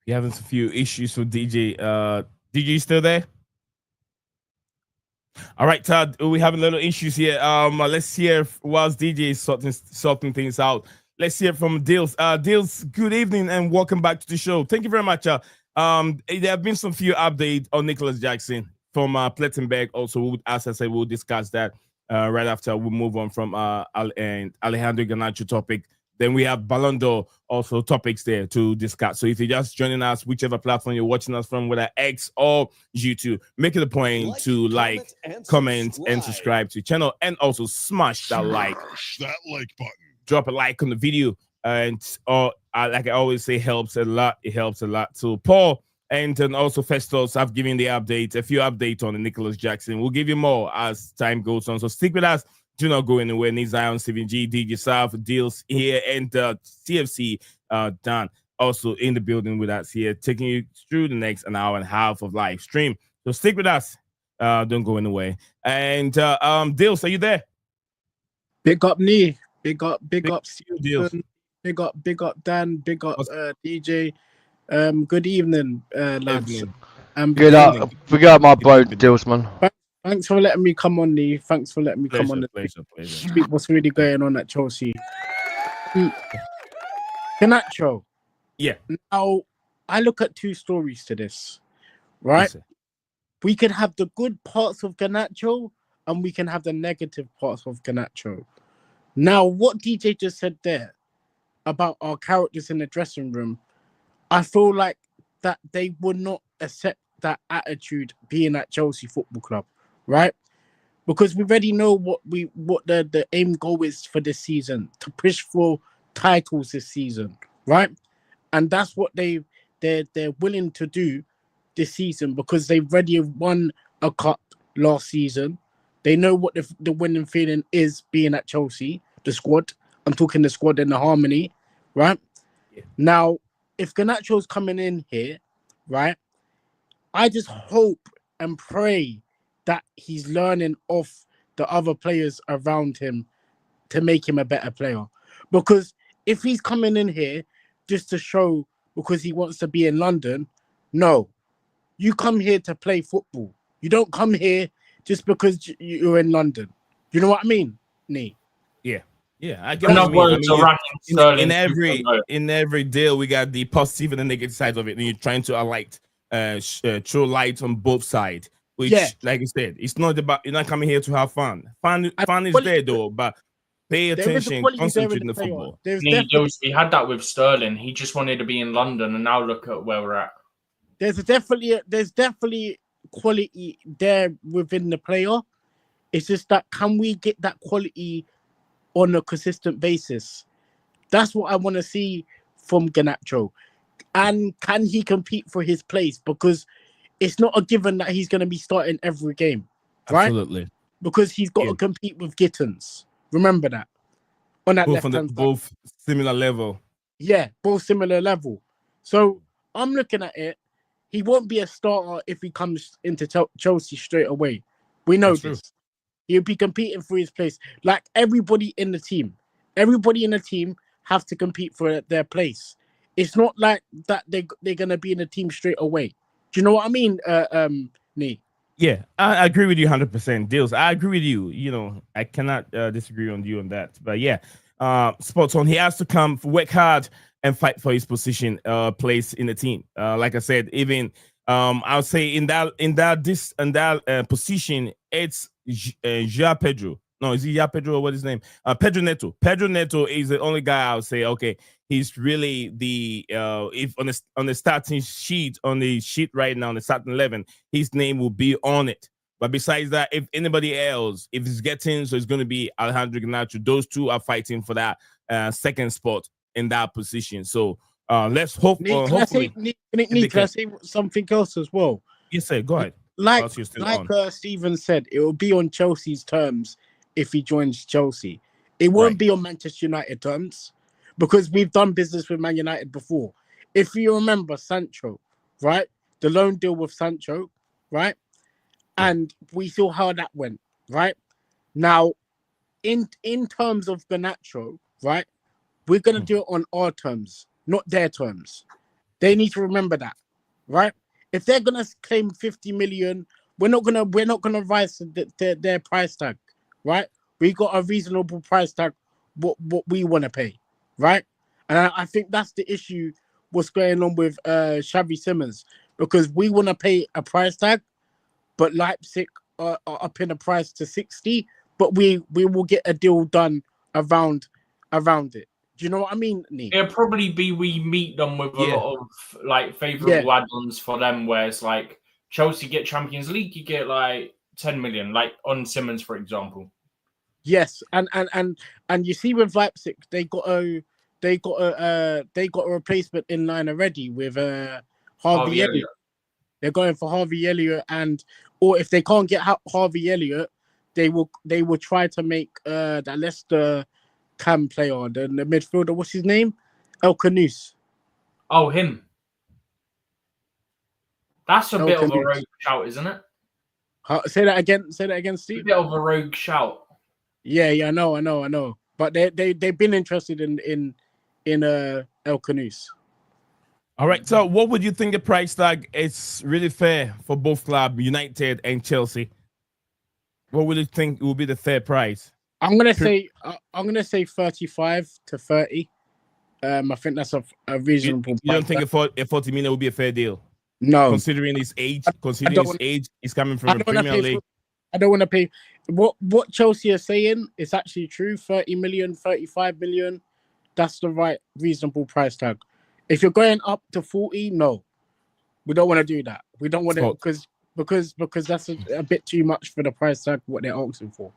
Speaker 2: you having a few issues with DJ. DJ still there? All right, Todd. We having little issues here. Let's hear whilst DJ is sorting things out. Let's hear from Deals. Deals, good evening and welcome back to the show. Thank you very much. There have been some few updates on Nicholas Jackson from Plettenberg. Also, as I said, we'll discuss that right after we move on from Alejandro Garnacho topic. Then we have Ballon d'Or also topics there to discuss. So if you're just joining us, whichever platform you're watching us from, whether X or YouTube, make it a point to comment, and subscribe to the channel, and also smash that like button. Drop a like on the video, and like I always say, helps a lot. It helps a lot. So Paul and then also Festus have given the updates, a few updates on the Nicholas Jackson. We'll give you more as time goes on. So stick with us. Do not go anywhere. Need Zion, Steven G, DJ South, Deals here, and CFC Dan also in the building with us here, taking you through the next an hour and a half of live stream. So stick with us. Don't go anywhere. And Deals, are you there?
Speaker 7: Big up Nee. Big up
Speaker 2: Deals.
Speaker 7: Big up Dan. Big up DJ. Good evening, lads.
Speaker 6: Forget up my bro, Deals, man.
Speaker 7: Thanks for letting me come on, Nee. Thanks for letting me come on.
Speaker 2: Pleasure.
Speaker 7: Speak what's really going on at Chelsea. Garnacho.
Speaker 2: Yeah.
Speaker 7: Now, I look at two stories to this, right?
Speaker 2: Yes,
Speaker 7: we can have the good parts of Garnacho and we can have the negative parts of Garnacho. Now, what DJ just said there about our characters in the dressing room, I feel like that they would not accept that attitude being at Chelsea Football Club, right? Because we already know what the aim goal is for this season, to push for titles this season, right? And that's what they're willing to do this season because they've already won a cup last season. They know what the winning feeling is being at Chelsea, the squad. I'm talking the squad and the harmony, right? Yeah. Now, if Garnacho's coming in here, right, I just hope and pray that he's learning off the other players around him to make him a better player. Because if he's coming in here just to show because he wants to be in London, no. You come here to play football. You don't come here just because you're in London. You know what I mean, Nee?
Speaker 2: Yeah, I get in every deal we got the positive and the negative side of it, and you're trying to throw light on both sides. Which, like I said, it's not about you're not coming here to have fun. Fun is there though, but pay attention, concentrate in the football.
Speaker 3: We had that with Sterling. He just wanted to be in London, and now look at where we're at.
Speaker 7: There's definitely quality there within the player. It's just that can we get that quality on a consistent basis? That's what I want to see from Garnacho. And can he compete for his place? Because it's not a given that he's going to be starting every game, right?
Speaker 2: Absolutely.
Speaker 7: Because he's got to compete with Gittins. Remember that. On that left-hand side.
Speaker 2: Both similar level.
Speaker 7: Yeah, both similar level. So I'm looking at it. He won't be a starter if he comes into Chelsea straight away. We know this. True. He'll be competing for his place. Like everybody in the team. Everybody in the team have to compete for their place. It's not like that they're going to be in the team straight away. Do you know what I mean, Nee?
Speaker 2: Yeah, I agree with you 100%. Deals, I agree with you. You know, I cannot disagree on you on that. But yeah, spot on. He has to come, work hard, and fight for his position, place in the team. Like I said, even I'll say in that position, it's Ja Pedro. No, is he Ja Pedro or what is his name? Pedro Neto. Pedro Neto is the only guy I'll say, okay, he's really the if on the starting sheet, on the sheet right now, on the starting 11, his name will be on it. But besides that, if anybody else, if it's getting, so it's going to be Alejandro Garnacho. Those two are fighting for that second spot in that position. So let's hope.
Speaker 7: Can I say something else as well?
Speaker 2: Yes, sir. Go ahead.
Speaker 7: Like Steven said, it will be on Chelsea's terms if he joins Chelsea. It won't be on Manchester United terms because we've done business with Man United before. If you remember Sancho, right? The loan deal with Sancho, right? And we saw how that went, right? Now, in terms of Garnacho, right? We're gonna do it on our terms, not their terms. They need to remember that, right? If they're gonna claim 50 million, we're not gonna rise to their price tag, right? We got a reasonable price tag, what we want to pay, right? And I think that's the issue. What's going on with Xavi Simons, because we want to pay a price tag, but Leipzig are up in the price to 60, but we will get a deal done around it. Do you know what I mean, Nee?
Speaker 3: It'll probably be we meet them with a lot of like favourable add-ons for them, where it's like Chelsea get Champions League, you get like 10 million, like on Simmons, for example.
Speaker 7: Yes, and you see with Leipzig, they got a replacement in line already with Harvey Elliott. They're going for Harvey Elliott, or if they can't get Harvey Elliott, they will try to make that Leicester Cam player, the midfielder. What's his name? El Canus.
Speaker 3: Oh, him. That's a bit of a rogue shout, isn't it?
Speaker 7: Say that again, Steve.
Speaker 3: A bit of a rogue shout.
Speaker 7: Yeah, I know. But they've been interested in El Canus.
Speaker 2: All right. So, what would you think the price tag is really fair for both clubs, United and Chelsea? What would you think will be the fair price?
Speaker 7: I'm gonna say 35 to 30. I think that's a reasonable.
Speaker 2: You don't think a 40 million would be a fair deal?
Speaker 7: No,
Speaker 2: considering his age. He's coming from a Premier League.
Speaker 7: I don't want to pay. What Chelsea are saying is actually true. 30 million, 35 million. That's the right reasonable price tag. If you're going up to 40, no, we don't want to do that. We don't want to because that's a bit too much for the price tag what they're asking for.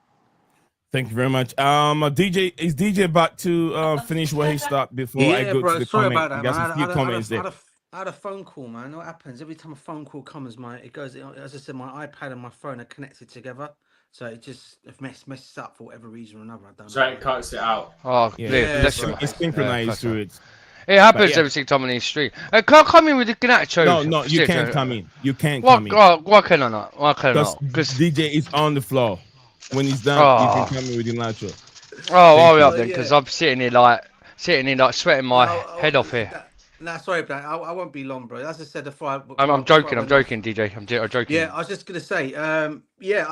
Speaker 2: Thank you very much. Is DJ back to finish what he started before I go to the
Speaker 4: sorry
Speaker 2: comment?
Speaker 4: About that,
Speaker 2: I got some comments there.
Speaker 4: I had a phone call, man. What happens every time a phone call comes, as I said, my iPad and my phone are connected together, so it just messes up for whatever reason or another. I don't know.
Speaker 3: So it cuts it out.
Speaker 6: Oh,
Speaker 2: it's synchronized through it.
Speaker 6: It happens every single time on the street. Can't come in with the Garnacho.
Speaker 2: No, you can't come in. You can't
Speaker 6: come
Speaker 2: in.
Speaker 6: Why can I not?
Speaker 2: Because DJ is on the floor. When he's done, you can come in with your nacho.
Speaker 6: Oh, hurry up then, because I'm sitting here like sweating my head off here.
Speaker 4: Sorry, but I won't be long, bro. As I said before,
Speaker 6: I'm joking, DJ. I'm joking.
Speaker 4: Yeah, I was just gonna say, I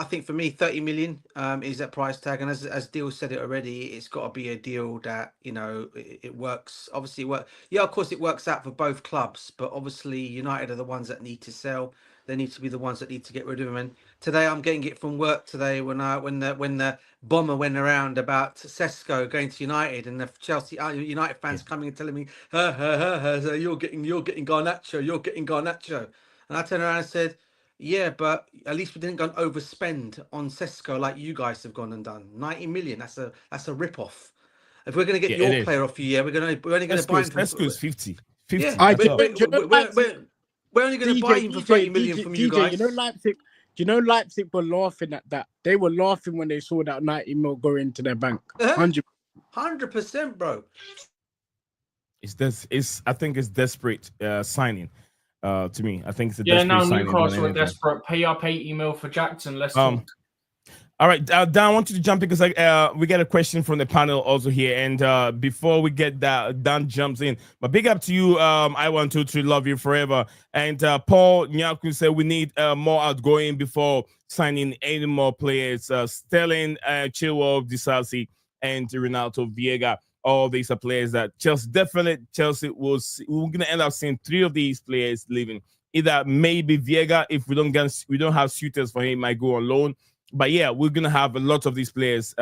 Speaker 4: think for me, 30 million is that price tag, and as Deal said it already, it's got to be a deal that it works. Obviously, of course, it works out for both clubs, but obviously, United are the ones that need to sell. They need to be the ones that need to get rid of him. And today, I'm getting it from work today when the bomber went around about Sesko going to United, and the Chelsea United fans coming and telling me, so you're getting Garnacho, and I turned around and said, yeah, but at least we didn't go and overspend on Sesko like you guys have gone and done. 90 million. That's a rip-off. If we're going to get your player off you, we're only going to buy him for
Speaker 2: Sesko's 50.
Speaker 4: Yeah, we're only going to buy him for 30 million from you guys.
Speaker 7: You know Leipzig were laughing at that. They were laughing when they saw that 90 mil go into their bank.
Speaker 4: 100%, bro.
Speaker 2: I think it's desperate signing. To me, I think it's a desperate signing.
Speaker 3: Newcastle are desperate. Pay up 80 mil for Jackson. Let's talk.
Speaker 2: All right, Dan, I want you to jump in because we get a question from the panel also here. And before we get that, Dan jumps in. But big up to you. I want to love you forever. And Paul Nyaku said we need more outgoing before signing any more players. Sterling, Chilwell, Disasi, and Renato Viega. all these are players that Chelsea we're gonna end up seeing 3 of these players leaving. Either maybe Viega, if we don't have suitors for him, might go on loan. But yeah, we're gonna have a lot of these players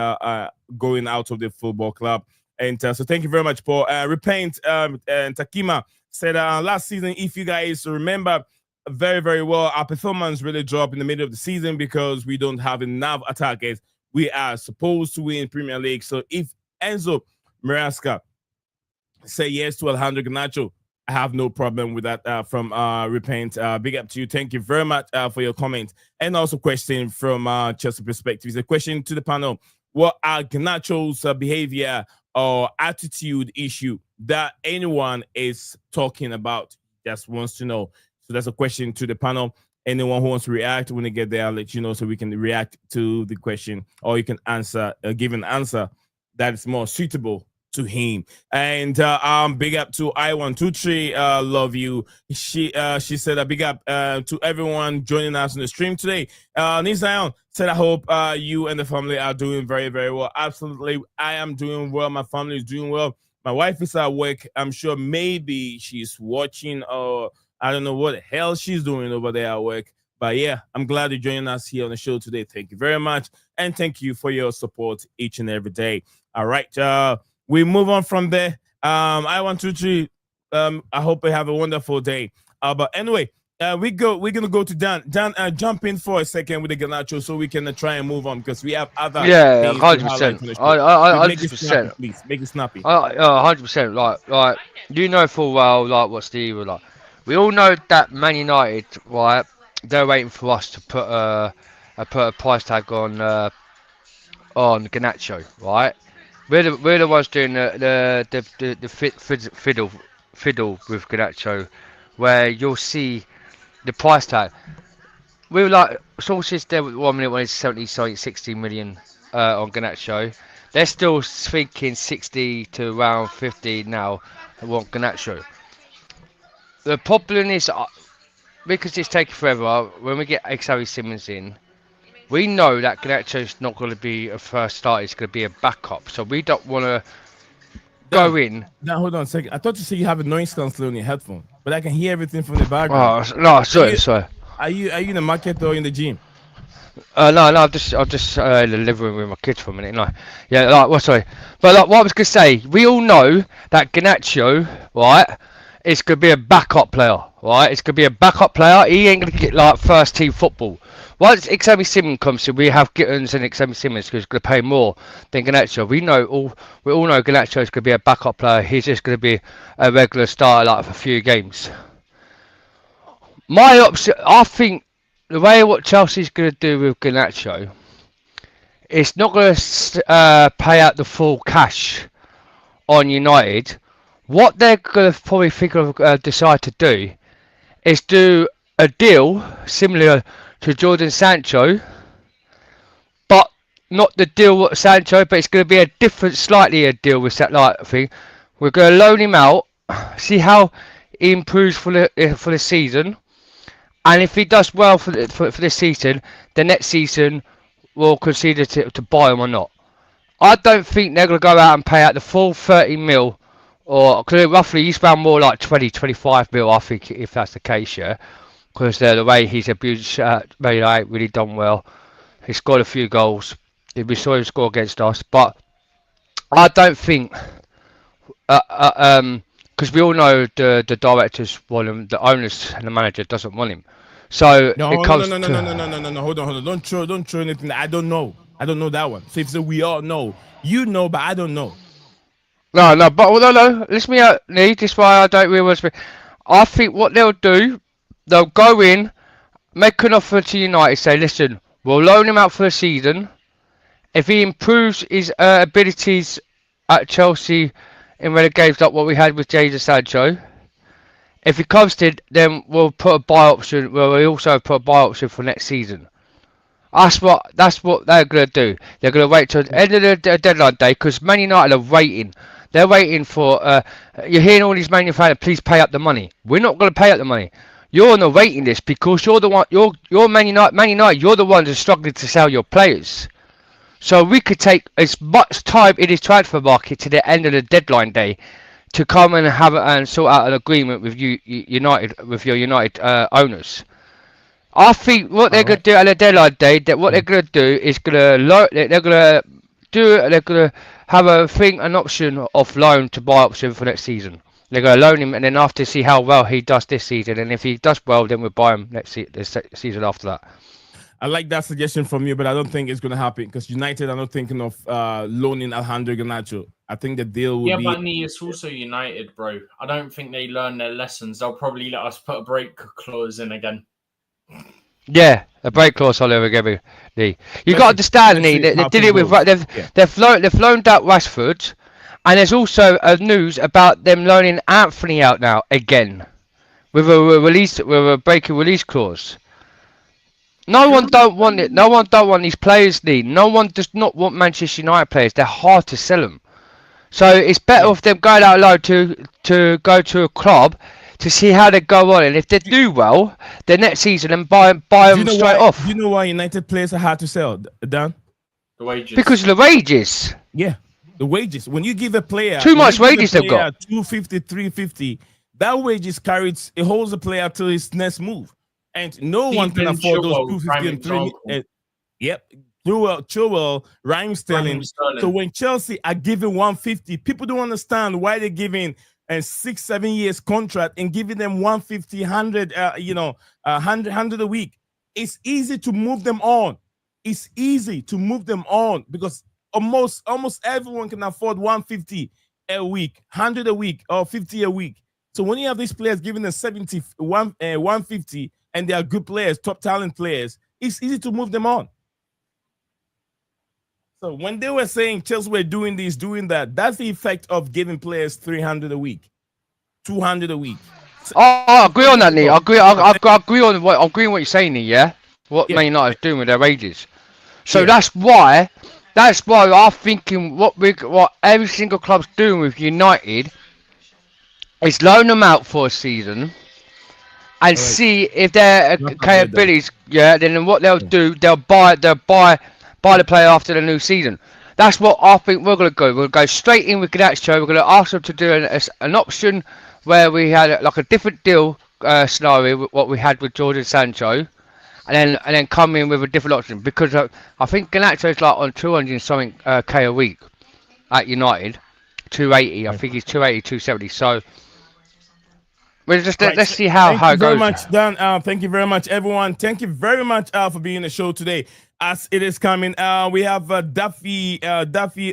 Speaker 2: going out of the football club. And so thank you very much, Paul. Repent and Takima said last season, if you guys remember very, very well, our performance really dropped in the middle of the season because we don't have enough attackers. We are supposed to win Premier League. So if Enzo Maresca say yes to Alejandro Garnacho, I have no problem with that. From Repent, big up to you. Thank you very much for your comment. And also question from Chelsea perspective. It's a question to the panel. What are Garnacho's behavior or attitude issue that anyone is talking about? Just wants to know. So that's a question to the panel. Anyone who wants to react, when they get there, I'll let you know so we can react to the question, or you can answer, give an answer that is more suitable to him. And big up to I123, love you. She said a big up to everyone joining us on the stream today. Nisayon said, I hope you and the family are doing very, very well. Absolutely, I am doing well. My family is doing well. My wife is at work. I'm sure maybe she's watching, or I don't know what the hell she's doing over there at work. But yeah, I'm glad you're joining us here on the show today. Thank you very much. And thank you for your support each and every day. All right. We move on from there. I want to I hope you have a wonderful day. But anyway, we're gonna go to Dan. Dan, jump in for a second with the Garnacho so we can try and move on, because we have other
Speaker 6: 100%. 100%.
Speaker 2: Please make it snappy.
Speaker 6: 100%. Like you know full well, like what Steve was like. We all know that Man United, right? They're waiting for us to put a price tag on Garnacho, right? We're the ones doing the fiddle with Garnacho, where you'll see the price tag. We were like sources there with 1 minute when it's 60 million on Garnacho. They're still thinking 60 to around 50 now. They want Garnacho. The problem is because it's taking forever. When we get Xavi Simons in, we know that Garnacho's not going to be a first start. It's going to be a backup. So we don't want to go in.
Speaker 2: Now, hold on a second. I thought you said you have a noise canceller on your headphone, but I can hear everything from the background.
Speaker 6: Oh, no, sorry.
Speaker 2: Are you in the market or in the gym?
Speaker 6: No, I'm just in the living room with my kids for a minute. No, yeah, sorry. But what I was going to say, we all know that Garnacho, right, is going to be a backup player, right? It's going to be a backup player. He ain't going to get like first team football. Once Xavi Simons comes in, we have Gittins and Xavi Simons who's going to pay more than Garnacho. We all know Garnacho is going to be a backup player. He's just going to be a regular starter like for a few games. My option, I think, the way what Chelsea's going to do with Garnacho, it's not going to pay out the full cash on United. What they're going to probably think of decide to do is do a deal similar to Jordan Sancho, but not the deal with Sancho, but it's going to be a different, slightly a deal with that like thing. We're going to loan him out, see how he improves for the season, and if he does well for this season, the next season we'll consider to buy him or not. I don't think they're going to go out and pay out the full 30 mil, or roughly he's around more like 20-25 mil, I think, if that's the case, yeah. Because the way he's abused, really done well. He scored a few goals. We saw him score against us, but I don't think, because we all know the directors want him, the owners and the manager doesn't want him. So
Speaker 2: no,
Speaker 6: it comes
Speaker 2: no. Hold on. Don't throw anything. I don't know that one. So if we all know, you know, but I don't know.
Speaker 6: No. Listen me out, Need. This is why I don't really want to speak. I think what they'll do, they'll go in, make an offer to United, say, listen, we'll loan him out for the season. If he improves his abilities at Chelsea in relegations like what we had with Jadon Sancho, if he comes to, then we'll put a buy option. Well, we also put a buy option for next season. That's what they're going to do. They're going to wait till the end of the deadline day, because Man United are waiting. They're waiting for. You're hearing all these Man United fans, please pay up the money. We're not going to pay up the money. You're on the waiting list because you're the one. You're Man United. Man United. You're the ones who are struggling to sell your players. So we could take as much time in his transfer market to the end of the deadline day to come and have and sort out an agreement with your United owners. I think what they're going to do at the deadline day, they're going to do is they're going to have an option of loan to buy option for next season. They're going to loan him, and then after see how well he does this season, and if he does well, then we'll buy him the season after that.
Speaker 2: I like that suggestion from you, but I don't think it's going to happen because United are not thinking of loaning Alejandro Garnacho. I think the deal will be...
Speaker 3: Yeah, but it's also United, bro. I don't think they learn their lessons. They'll probably let us put a break clause in again.
Speaker 6: Yeah, a break clause, Oliver. You got to understand, they're dealing with they've flown out Rashford, and there's also news about them loaning Anthony out now again, with a breaking release clause. No one don't want it. No one don't want these players. No one does not want Manchester United players. They're hard to sell them. So it's better off them going out low to go to a club to see how they go on, and if they do well, the next season and buy them straight off.
Speaker 2: Do you know why United players are hard to sell, Dan?
Speaker 3: The wages.
Speaker 6: Because of the wages.
Speaker 2: Yeah, the wages. When you give a player
Speaker 6: too much wages they've got.
Speaker 2: 250, 350. That wages carries. It holds the player till his next move. And no one can afford those 250 and 3. Yep. Chilwell, Raheem Sterling. So when Chelsea are giving 150, people don't understand why they're giving a 6-7 years contract and giving them 150, 100, 100 a week. It's easy to move them on. It's easy to move them on because almost everyone can afford 150 a week, 100 a week, or 50 a week. So when you have these players giving them 150, and they are good players, top talent players, it's easy to move them on. So when they were saying Chelsea were doing this, doing that, that's the effect of giving players 300 a week, 200 a week.
Speaker 6: So, I agree on that, Lee. I agree on what you're saying, Lee. Yeah, what Man United is doing with their wages. So that's why I'm thinking what every single club's doing with United is loan them out for a season. And see if their capabilities, then what they'll do, they'll buy the player after the new season. That's what I think we're going to go. We'll go straight in with Garnacho. We're going to ask them to do an option where we had like a different deal scenario with what we had with Jordan Sancho, and then come in with a different option because I think Garnacho is like on 200 something K a week at United, 280. I think he's 280, 270. So. Let's see how it goes.
Speaker 2: Thank you very much, Dan. Thank you very much, everyone. Thank you very much for being on the show today. As it is coming, we have Duffy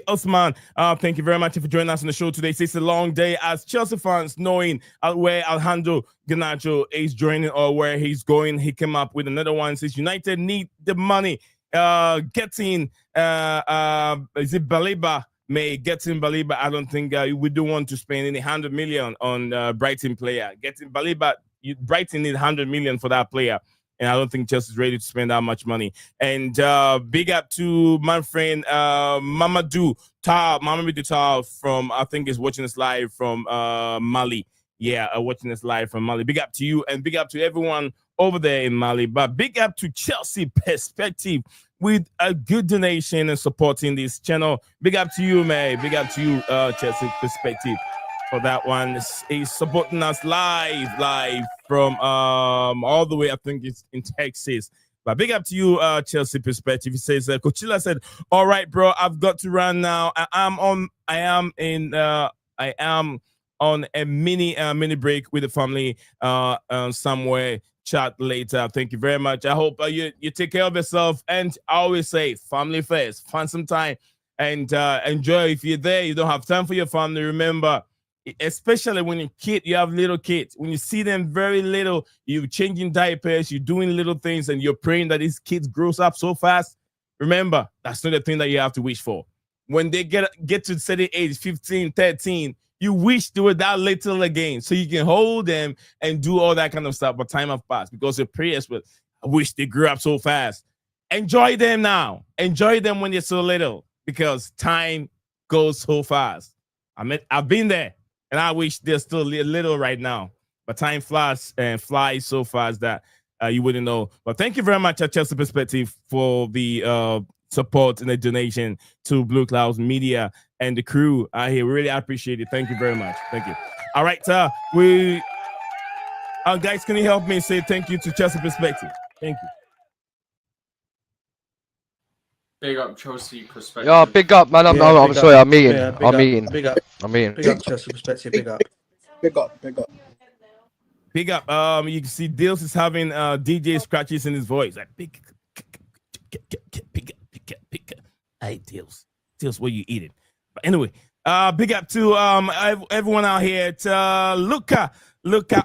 Speaker 2: Osman. Thank you very much for joining us on the show today. It's a long day as Chelsea fans knowing where Alejandro Garnacho is joining or where he's going. He came up with another one. Says United need the money. Getting is it Baliba? Getting Baliba, I don't think we do want to spend any 100 million on Brighton player. Getting Baliba, Brighton need 100 million for that player, and I don't think Chelsea's ready to spend that much money. And big up to my friend Mamadou Tao from, I think is watching us live from Mali. Yeah, watching us live from Mali. Big up to you, and big up to everyone over there in Mali. But big up to Chelsea Perspective with a good donation and supporting this channel. Big up to you, man. Big up to you, Chelsea Perspective, for that one. He's supporting us live from all the way, I think it's in Texas. But big up to you, Chelsea Perspective. He says, Coachella said, all right, bro, I've got to run now. I am on a mini break with the family somewhere. Chat later. Thank you very much. I hope you take care of yourself, and I always say family first. Find some time and enjoy. If you're there, you don't have time for your family, remember, especially when you have little kids, when you see them very little, you're changing diapers, you're doing little things, and you're praying that these kids grows up so fast. Remember, that's not the thing that you have to wish for. When they get to a certain age, 15, 13, you wish they were that little again, so you can hold them and do all that kind of stuff. But time has passed because your prayers were, I wish they grew up so fast. Enjoy them now. Enjoy them when they're so little because time goes so fast. I've been there, and I wish they're still little right now. But time flies so fast that you wouldn't know. But thank you very much at Chelsea Perspective for the support and a donation to BlueClouds Media and the crew here. Really appreciate it. Thank you very much. Thank you. All right, guys, can you help me say thank you to Chelsea Perspective? Thank you.
Speaker 3: Big up Chelsea Perspective.
Speaker 6: Yeah, big up, man. I'm sorry. I'm eating. I'm eating.
Speaker 4: Big up.
Speaker 6: I'm eating.
Speaker 4: Big up Chelsea Perspective. Big up.
Speaker 7: Big up. Big up.
Speaker 2: Big up. You can see Dils is having DJ scratches in his voice. Like big up. Hey, Dils, what you eating? But anyway, big up to everyone out here. To Luca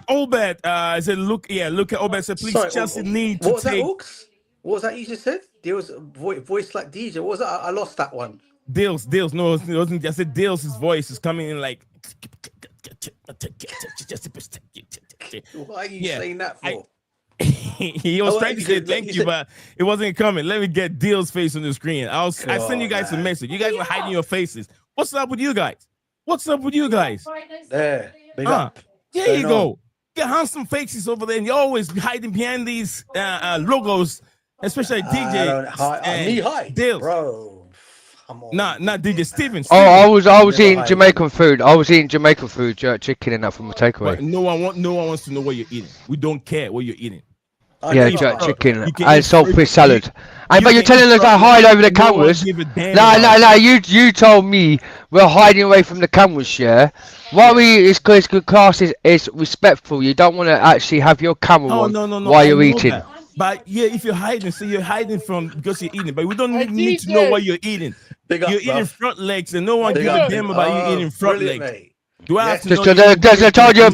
Speaker 2: Obed. Is it Luca? Yeah, Luca Obed said, please,
Speaker 4: Sorry,
Speaker 2: Chelsea need to
Speaker 4: what was
Speaker 2: take.
Speaker 4: That, Hawks? What was that you just said? Dils voice like DJ. What was that? I lost that one.
Speaker 2: Dils. No, it wasn't. I said Dils' voice is coming in like.
Speaker 4: Why are you saying that for?
Speaker 2: He was trying to say thank you, but it wasn't coming. Let me get Dils' face on the screen. I sent you guys a message. You guys were hiding your faces. What's up with you guys?
Speaker 4: There, big up.
Speaker 2: There you go. Get handsome faces over there, and you're always hiding behind these logos, especially DJ.
Speaker 4: Knee-high,
Speaker 2: Dils.
Speaker 4: bro. Come on.
Speaker 2: Not DJ Steven.
Speaker 6: Oh, I was eating Jamaican food. I was eating Jamaican food, jerk chicken and that from a takeaway.
Speaker 2: But no one wants to know what you're eating. We don't care what you're eating.
Speaker 6: Yeah, jerk chicken and saltfish salad. But you're telling us I hide over the cameras. No. You told me we're hiding away from the cameras, yeah. Why it's because good class is respectful. You don't want to actually have your camera on while you're eating.
Speaker 2: That. But yeah, if you're hiding, so you're hiding from because you're eating. But we don't need to know what you're eating. You're eating front legs, and no one gives a damn about you eating front legs.
Speaker 4: Mate.
Speaker 2: Do I have to know?
Speaker 6: I told you I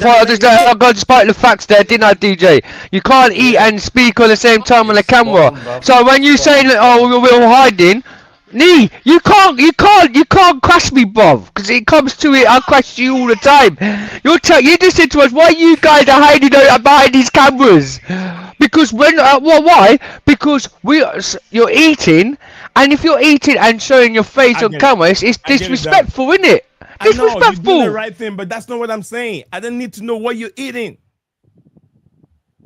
Speaker 6: got despite the facts there, didn't I, DJ? You can't eat and speak at the same time on the camera. So when you say we're hiding, you can't crash me, bruv. Because it comes to it, I'll crash you all the time. You just said to us, why you guys are hiding behind these cameras? Because why? Because you're eating, and if you're eating and showing your face on camera, it's disrespectful, isn't it?
Speaker 2: Disrespectful. You're doing the right thing, but that's not what I'm saying. I don't need to know what you're eating.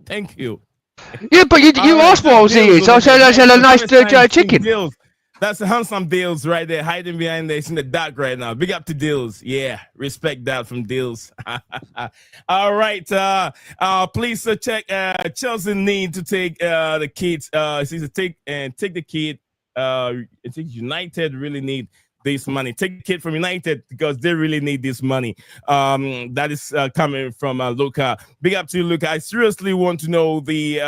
Speaker 2: Thank you.
Speaker 6: Yeah, but you asked what I was eating, so I said a nice chicken.
Speaker 2: Deals. That's the handsome Deals right there, hiding behind there. It's in the dark right now. Big up to Deals. Yeah, respect that from Deals. All right. Please check. Chelsea need to take the kids. Take the kid. I think United really need this money. Take the kid from United because they really need this money. That is coming from Luca. Big up to Luca. I seriously want to know the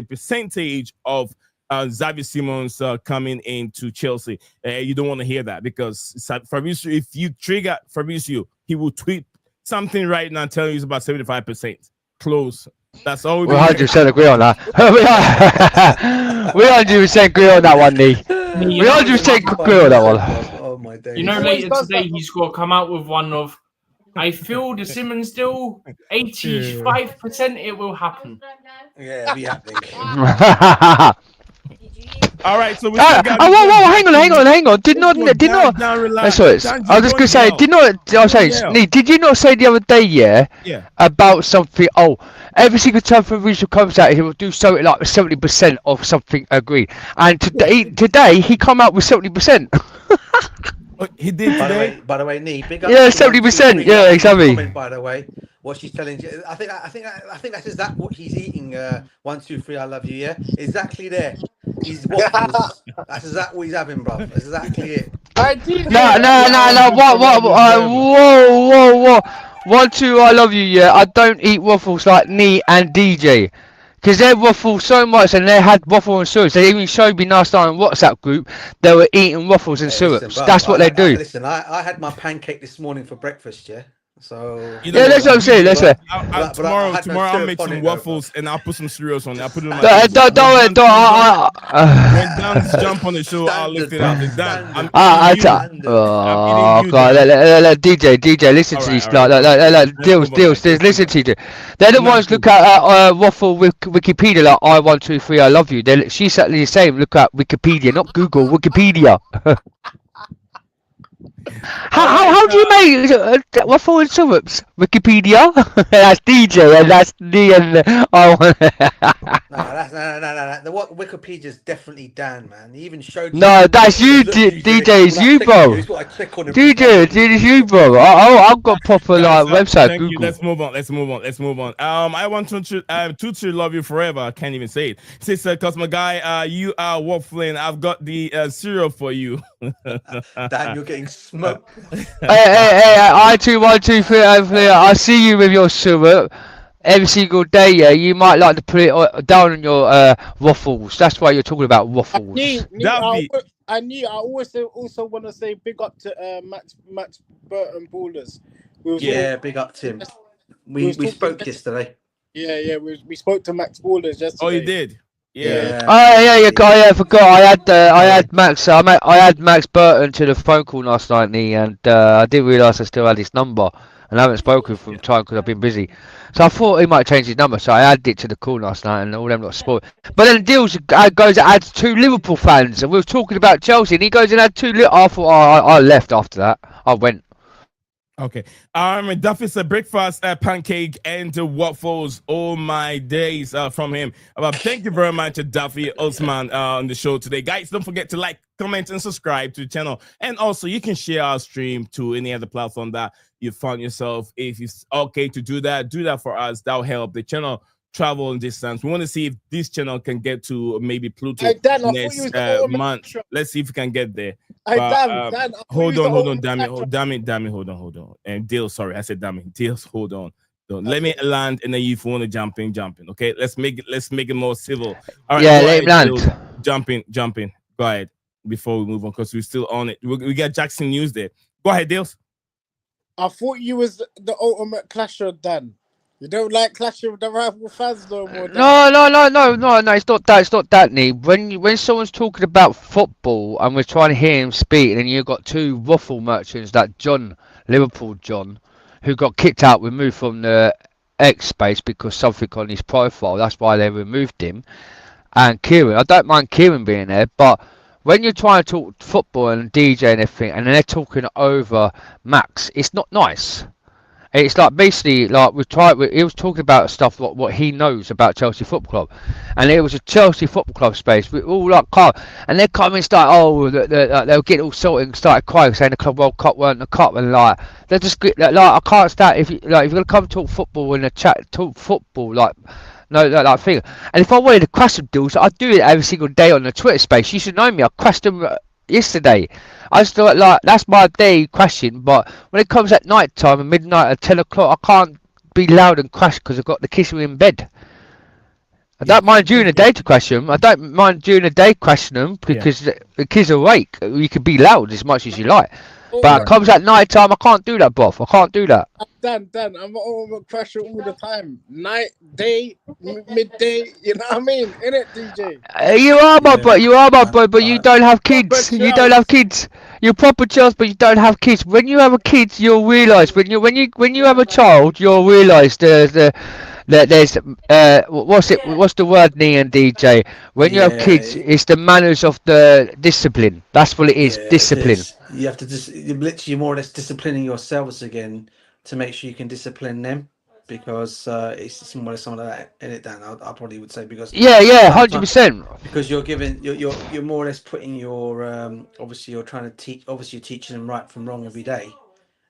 Speaker 2: percentage of Xavi Simons coming into Chelsea. You don't want to hear that because Fabrizio, if you trigger Fabrizio, he will tweet something right now telling you it's about 75%. Close. That's all we
Speaker 6: 100% agree on that. We 100% agree on that one, Nee. We 100% agree on that one.
Speaker 4: Oh my days.
Speaker 3: You know, later today he's got to come out with one of, I feel the Simmons deal, 85% it will happen.
Speaker 4: Yeah, be happening.
Speaker 2: All right, so we
Speaker 6: hang on. Did not. Sorry, I was just gonna say, did you not say the other day, about something? Oh, every single time Fabrizio comes out, he will do something like 70% of something agreed. And today he come out with 70%.
Speaker 2: He did today.
Speaker 4: By the way, Nee, big up.
Speaker 6: Yeah, 70%. Yeah, exactly.
Speaker 4: By the way, what she's telling you, I think that's exactly what he's eating. 1, 2, 3, I love you. Yeah, exactly there. He's waffles. That's exactly what he's having, bro. That's exactly it.
Speaker 6: No. Whoa. 1, 2, I love you. Yeah, I don't eat waffles like Nee and DJ. Because they waffle so much and they had waffle and syrups. They even showed me last night on WhatsApp group they were eating waffles and syrups.
Speaker 4: Listen,
Speaker 6: that's what they do.
Speaker 4: Listen, I had my pancake this morning for breakfast, yeah? So
Speaker 6: yeah, that's what I'm saying. That's it.
Speaker 2: Tomorrow I'll make some waffles and I'll put some cereals on it. I'll put it on my when Dan's jump on the show, I'll lift it out. Dan,
Speaker 6: DJ, listen to these. Deals. Listen to you. They're the ones look at waffle with Wikipedia like I 1, 2, 3, I love you. She's certainly the same. Look at Wikipedia, not Google. Wikipedia. How do you make waffle and syrups? Wikipedia. That's DJ and that's me and I want.
Speaker 4: No. The what Wikipedia's definitely Dan, man. He even showed me.
Speaker 6: No, that's you,
Speaker 4: Look,
Speaker 6: DJ. It's
Speaker 4: all
Speaker 6: you,
Speaker 4: that
Speaker 6: bro.
Speaker 4: pictures, what I click on
Speaker 6: DJ, it's you, bro. I've got proper like website.
Speaker 2: Thank you.
Speaker 6: Google.
Speaker 2: Let's move on. I want to love you forever. I can't even say it. Says cause my guy, you are waffling. I've got the cereal for you.
Speaker 4: Dan, you're getting smoked.
Speaker 6: Hey, I 2123. I see you with your syrup every single day. Yeah, you might like to put it down on your waffles. That's why you're talking about waffles.
Speaker 7: I also want to say big up to Max Burton Ballers.
Speaker 4: Big up to him. We spoke yesterday.
Speaker 7: Yeah, we spoke to Max Ballers yesterday.
Speaker 2: Oh, you did? Yeah.
Speaker 6: I forgot. I had Max. I had Max Burton to the phone call last night, and I didn't realise I still had his number, and I haven't spoken from time because I've been busy. So I thought he might change his number, so I added it to the call last night, and all them got spoiled. But then Deals goes and adds 2 Liverpool fans, and we were talking about Chelsea, and he goes and had 2. I thought I left after that. I went.
Speaker 2: Okay. Duffy said breakfast, pancake, and waffles all my days from him. Thank you very much, Duffy Osman, on the show today. Guys, don't forget to like, comment, and subscribe to the channel. And also, you can share our stream to any other platform that you found yourself. If it's okay to do that for us. That'll help the channel travel in distance. We want to see if this channel can get to maybe Pluto next month. Let's see if we can get there. Dan, hold on, damn it, hold on. And Deal, sorry, I said damn it. Deals, hold on. Let me land, and then if you want to jump in. Okay, let's make it more civil. All right,
Speaker 6: yeah, let him land.
Speaker 2: Deals, jump in. Go ahead before we move on because we're still on it. We got Jackson News there. Go ahead, Deals.
Speaker 7: I thought you was the ultimate clasher, Dan. You don't like clashing with the rival fans no more.
Speaker 6: No. It's not that. It's not that, Nee. When someone's talking about football and we're trying to hear him speak, and then you've got 2 waffle merchants, that Liverpool John, who got kicked out, removed from the X space because something on his profile. That's why they removed him. And Kieran, I don't mind Kieran being there, but when you're trying to talk football and DJ and everything, and then they're talking over Max, it's not nice. It's like basically like he was talking about stuff what he knows about Chelsea Football Club, and it was a Chelsea Football Club space. We all like and they come and start they'll get all salty and start crying saying the Club World Cup weren't the cup, and like they're just like I can't stand if you're gonna come talk football in a chat talk football like. No, that thing. And if I wanted to crash some deals, I'd do it every single day on the Twitter space. You should know me. I crashed them yesterday. I just thought like that's my day crashing. But when it comes at night time and midnight at 10 o'clock, I can't be loud and crash because I've got the kids in bed. I don't mind during the day to crash them. I don't mind during the day crashing them because the kids are awake. You can be loud as much as you like. But it comes at night time, I can't do that, Boff. I can't do that.
Speaker 7: Dan, I'm an ultimate crasher all the time. Night, day, midday, you know what I mean? Innit, DJ?
Speaker 6: You are my boy, but you don't have kids. You don't have kids. You're proper Charles, but you don't have kids. When you have a kid, you'll realise when you have a child, you'll realise there's what's the word, Nee and DJ? When you have kids, it's the manners of the discipline. That's what it is, discipline.
Speaker 4: You have to you're literally more or less disciplining yourselves again to make sure you can discipline them, because it's more or less some of that in it, Dan. I probably would say because
Speaker 6: 100%.
Speaker 4: because you're giving you're more or less putting your obviously you're trying to teach, obviously you're teaching them right from wrong every day.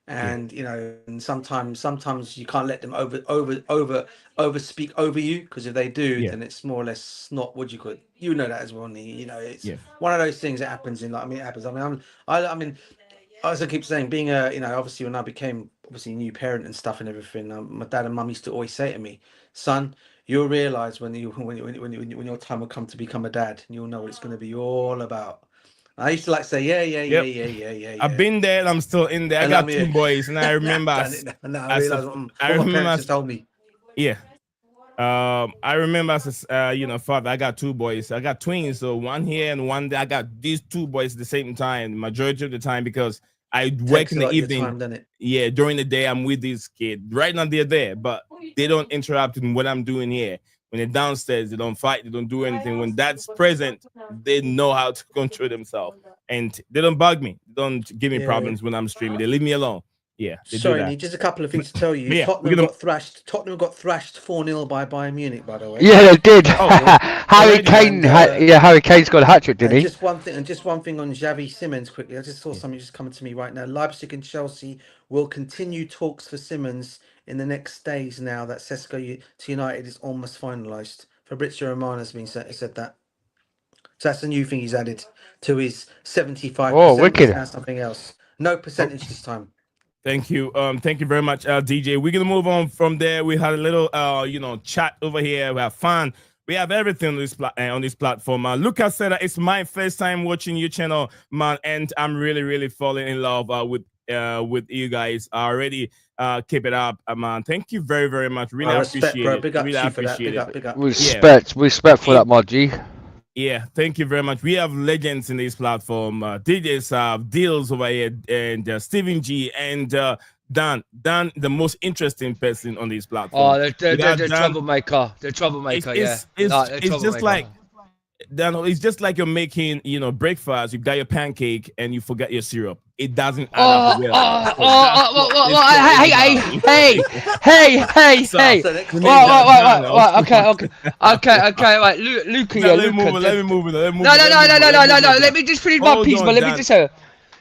Speaker 4: And you know, and sometimes you can't let them over speak over you, because if they do, then it's more or less not what you could. You know that as well, Nee. You know, it's one of those things that happens in it happens. I mean, as I keep saying, being obviously when I became a new parent and stuff and everything, my dad and mum used to always say to me, son, you'll realize when your time will come to become a dad, and you'll know what it's going to be all about. I used to like say, yeah.
Speaker 2: I've been there and I'm still in there. I got 2 boys, and I remember.
Speaker 4: I realized what my parents told me.
Speaker 2: Yeah. I remember as father, I got 2 boys. I got twins, so one here and one there. I got these 2 boys at the same time, majority of the time, because I work in the evening. During the day I'm with these kids. Right now they're there, but they don't interrupt in what I'm doing here. When they're downstairs, they don't fight, they don't do anything. When dad's present, they know how to control themselves. and they don't bug me. They don't give me problems when I'm streaming. They leave me alone. Yeah.
Speaker 4: Sorry, Nick, just a couple of things to tell you. Tottenham got thrashed 4-0 by Bayern Munich, by the way.
Speaker 6: Yeah, they did. Harry Kane, Harry Kane's got a hat trick, didn't he?
Speaker 4: Just one thing on Xavi Simons quickly. I just saw something just coming to me right now. Leipzig and Chelsea will continue talks for Simons in the next days. Now that Sesko to United is almost finalised. Fabrizio Romano has been said that. So that's a new thing he's added to his 75%.
Speaker 6: Oh, wicked!
Speaker 4: Now something else. No percentage this time.
Speaker 2: Thank you. Thank you very much, DJ. We're gonna move on from there. We had a little, chat over here. We have fun. We have everything on this platform. Lucas said that it's my first time watching your channel, man, and I'm really, really falling in love with you guys already. Keep it up, man. Thank you very, very much. Really appreciate it.
Speaker 4: Big up
Speaker 2: really appreciate it.
Speaker 4: Big up.
Speaker 6: Respect for that, my G.
Speaker 2: Yeah, thank you very much. We have legends in this platform. DJs, Deals over here, and Stephen G, and Dan, the most interesting person on this platform.
Speaker 6: Oh, they're troublemaker. They're troublemaker.
Speaker 2: It's just like Dan. It's just like you're making, breakfast. You got your pancake and you forget your syrup. It doesn't add up well.
Speaker 6: Hey. Okay. Right, Luca.
Speaker 2: Let me move it.
Speaker 6: No. Let me just finish my piece, but let me just say.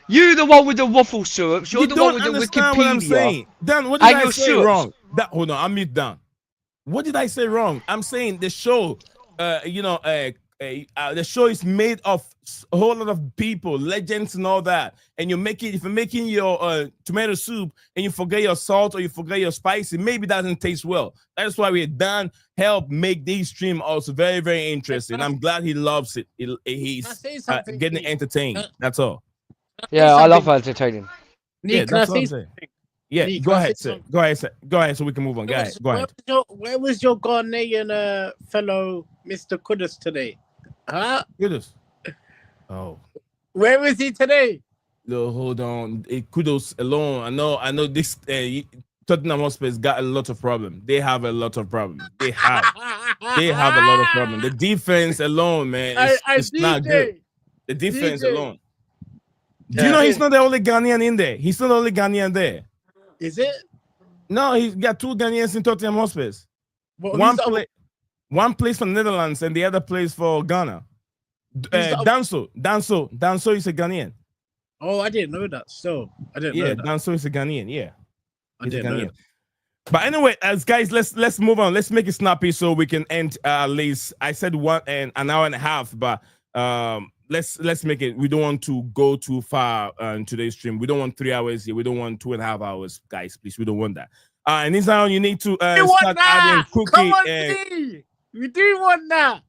Speaker 6: You the one with the waffle syrup. You're the one with the Wikipedia.
Speaker 2: What I'm saying. Dan, what did I say wrong? Hold on, I'm mute down. What did I say wrong? I'm saying the show, the show is made of a whole lot of people, legends and all that. And if you're making your tomato soup and you forget your salt or you forget your spicy, maybe it doesn't taste well. That's why we're done. Help make this stream also very, very interesting. I'm glad he loves it. He's getting entertained. That's all.
Speaker 6: Yeah, I love entertaining.
Speaker 2: Nick, that's what I'm saying. Yeah, Nick, go ahead, sir. Go ahead, so we can move on. Go ahead.
Speaker 7: Where was your Ghanaian fellow Mr. Kudus today? Huh?
Speaker 2: Kudus. Oh.
Speaker 7: Where is he today?
Speaker 2: No, hold on. Kudus alone. I know this Tottenham Hotspur's got a lot of problems. They have a lot of problems. They have a lot of problems. The defense alone, man, it's not good. The defense alone. Do you know he's not the only Ghanaian in there? He's not the only Ghanaian there.
Speaker 7: Is it?
Speaker 2: No, he's got two Ghanaians in Tottenham Hotspur. One plays for the Netherlands and the other plays for Ghana. Danso is a Ghanaian.
Speaker 7: Oh, I didn't know that. So I didn't know that.
Speaker 2: Danso is a Ghanaian. Yeah,
Speaker 7: I didn't know that.
Speaker 2: But anyway, guys, let's move on. Let's make it snappy so we can end at least. I said an hour and a half, but let's make it. We don't want to go too far in today's stream. We don't want 3 hours here. We don't want 2.5 hours, guys. Please, we don't want that. And this now you need to start adding cookie.
Speaker 7: Come on, we do want that.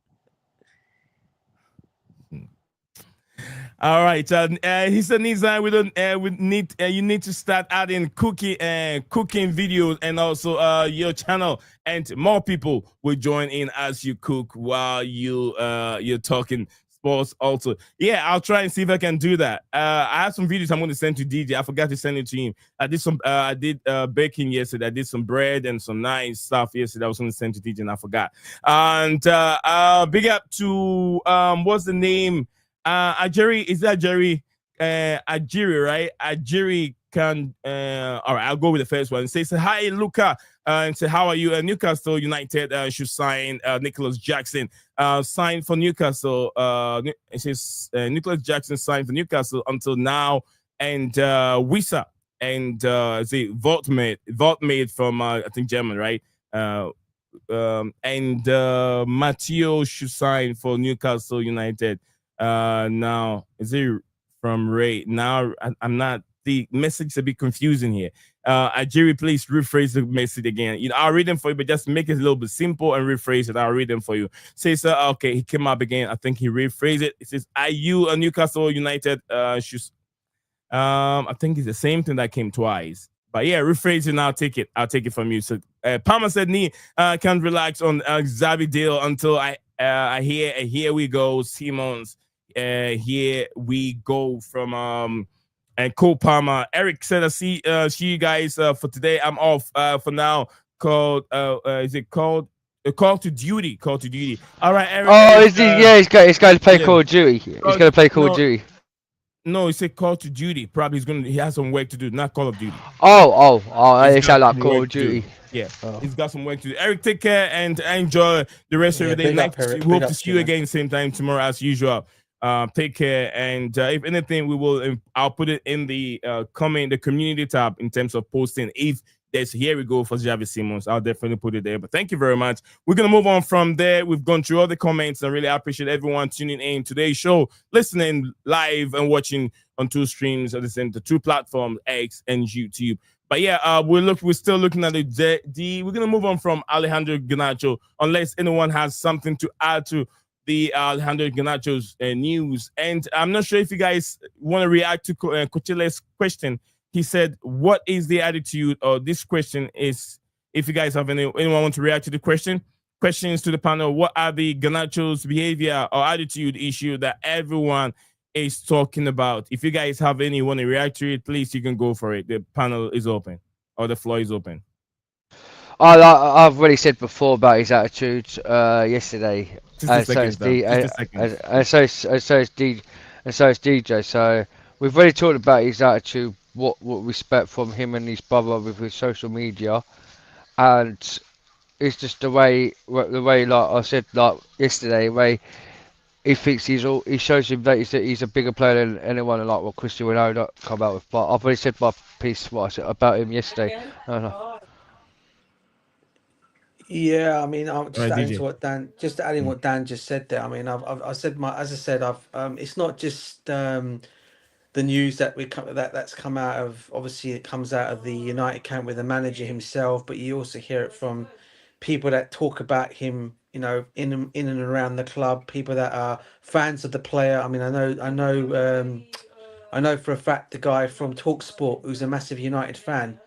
Speaker 2: All right. He said, Nizam, you need to start adding cooking videos and also your channel, and more people will join in as you cook while you're talking sports also. Yeah, I'll try and see if I can do that. I have some videos I'm going to send to DJ. I forgot to send it to him. I did baking yesterday. I did some bread and some nice stuff yesterday. I was going to send to DJ and I forgot. And big up to what's the name? Ajiri, is that Jerry? Ajiri, right? Ajiri can. All right, I'll go with the first one. It says, "Hi, Luca," and say, "How are you?" Newcastle United should sign Nicholas Jackson. Signed for Newcastle. It says Nicholas Jackson signed for Newcastle until now, and Wisa and Voltmade from I think German, right? And Matteo should sign for Newcastle United. Now is it from Ray? Now I'm not. The message is a bit confusing here. Ajiri, please rephrase the message again. I'll read them for you, but just make it a little bit simple and rephrase it. I'll read them for you. Says, okay, he came up again. I think he rephrased it. It says, "Are you a Newcastle United?" I think it's the same thing that came twice. But yeah, rephrase it and I'll take it. I'll take it from you. So Palmer said, can't relax on Xavi deal until I hear. Here we go, Simons. Here we go from and Cole Palmer. Eric said, "I see you guys for today. I'm off for now." Is it called Call to Duty? Call to Duty. All right, Eric.
Speaker 6: Oh, he's going to play Call of Duty. He's going to play Call of Duty.
Speaker 2: No, he said Call to Duty. Probably he has some work to do, not Call of Duty.
Speaker 6: Oh,
Speaker 2: He's
Speaker 6: it sound
Speaker 2: got
Speaker 6: like
Speaker 2: some
Speaker 6: Call
Speaker 2: work
Speaker 6: of
Speaker 2: to do.
Speaker 6: Duty.
Speaker 2: Yeah,
Speaker 6: Oh.
Speaker 2: he's got some work to do. Eric, take care and enjoy the rest of
Speaker 4: Yeah,
Speaker 2: the day.
Speaker 4: big up,
Speaker 2: Next,
Speaker 4: Eric.
Speaker 2: we
Speaker 4: Big
Speaker 2: hope to
Speaker 4: up
Speaker 2: see
Speaker 4: to
Speaker 2: you
Speaker 4: you, man.
Speaker 2: again same time tomorrow as usual. Take care, and if anything, we will. I'll put it in the the community tab in terms of posting. If there's here we go for Javi Simmons, I'll definitely put it there. But thank you very much. We're gonna move on from there. We've gone through all the comments. I really appreciate everyone tuning in today's show, listening live and watching on two streams at the two platforms, X and YouTube. But yeah, we're still looking at the we're gonna move on from Alejandro Garnacho unless anyone has something to add to the Alejandro Garnacho's news. And I'm not sure if you guys want to react to Coachele's question. He said, "What is the attitude?" Or this question is, if you guys have anyone want to react to the questions to the panel. What are the Garnacho's behavior or attitude issue that everyone is talking about? If you guys have any want to react to it, please you can go for it. The panel is open or the floor is open.
Speaker 6: I've already said before about his attitude yesterday.
Speaker 2: Just a second,
Speaker 6: And so is DJ. So we've already talked about his attitude, what respect from him and his brother with his social media, and it's just the way like I said like yesterday, the way he thinks he shows him that he's a bigger player than anyone, and like what Cristiano Ronaldo come out with. But I've already said my piece what I said about him yesterday.
Speaker 4: Yeah, I mean, I'm just adding
Speaker 2: DJ.
Speaker 4: to what Dan, what Dan just said there. I mean, I said as I said, it's not just the news that's come out of. Obviously, it comes out of the United camp with the manager himself, but you also hear it from people that talk about him, in and around the club. People that are fans of the player. I mean, I know for a fact the guy from Talksport who's a massive United fan.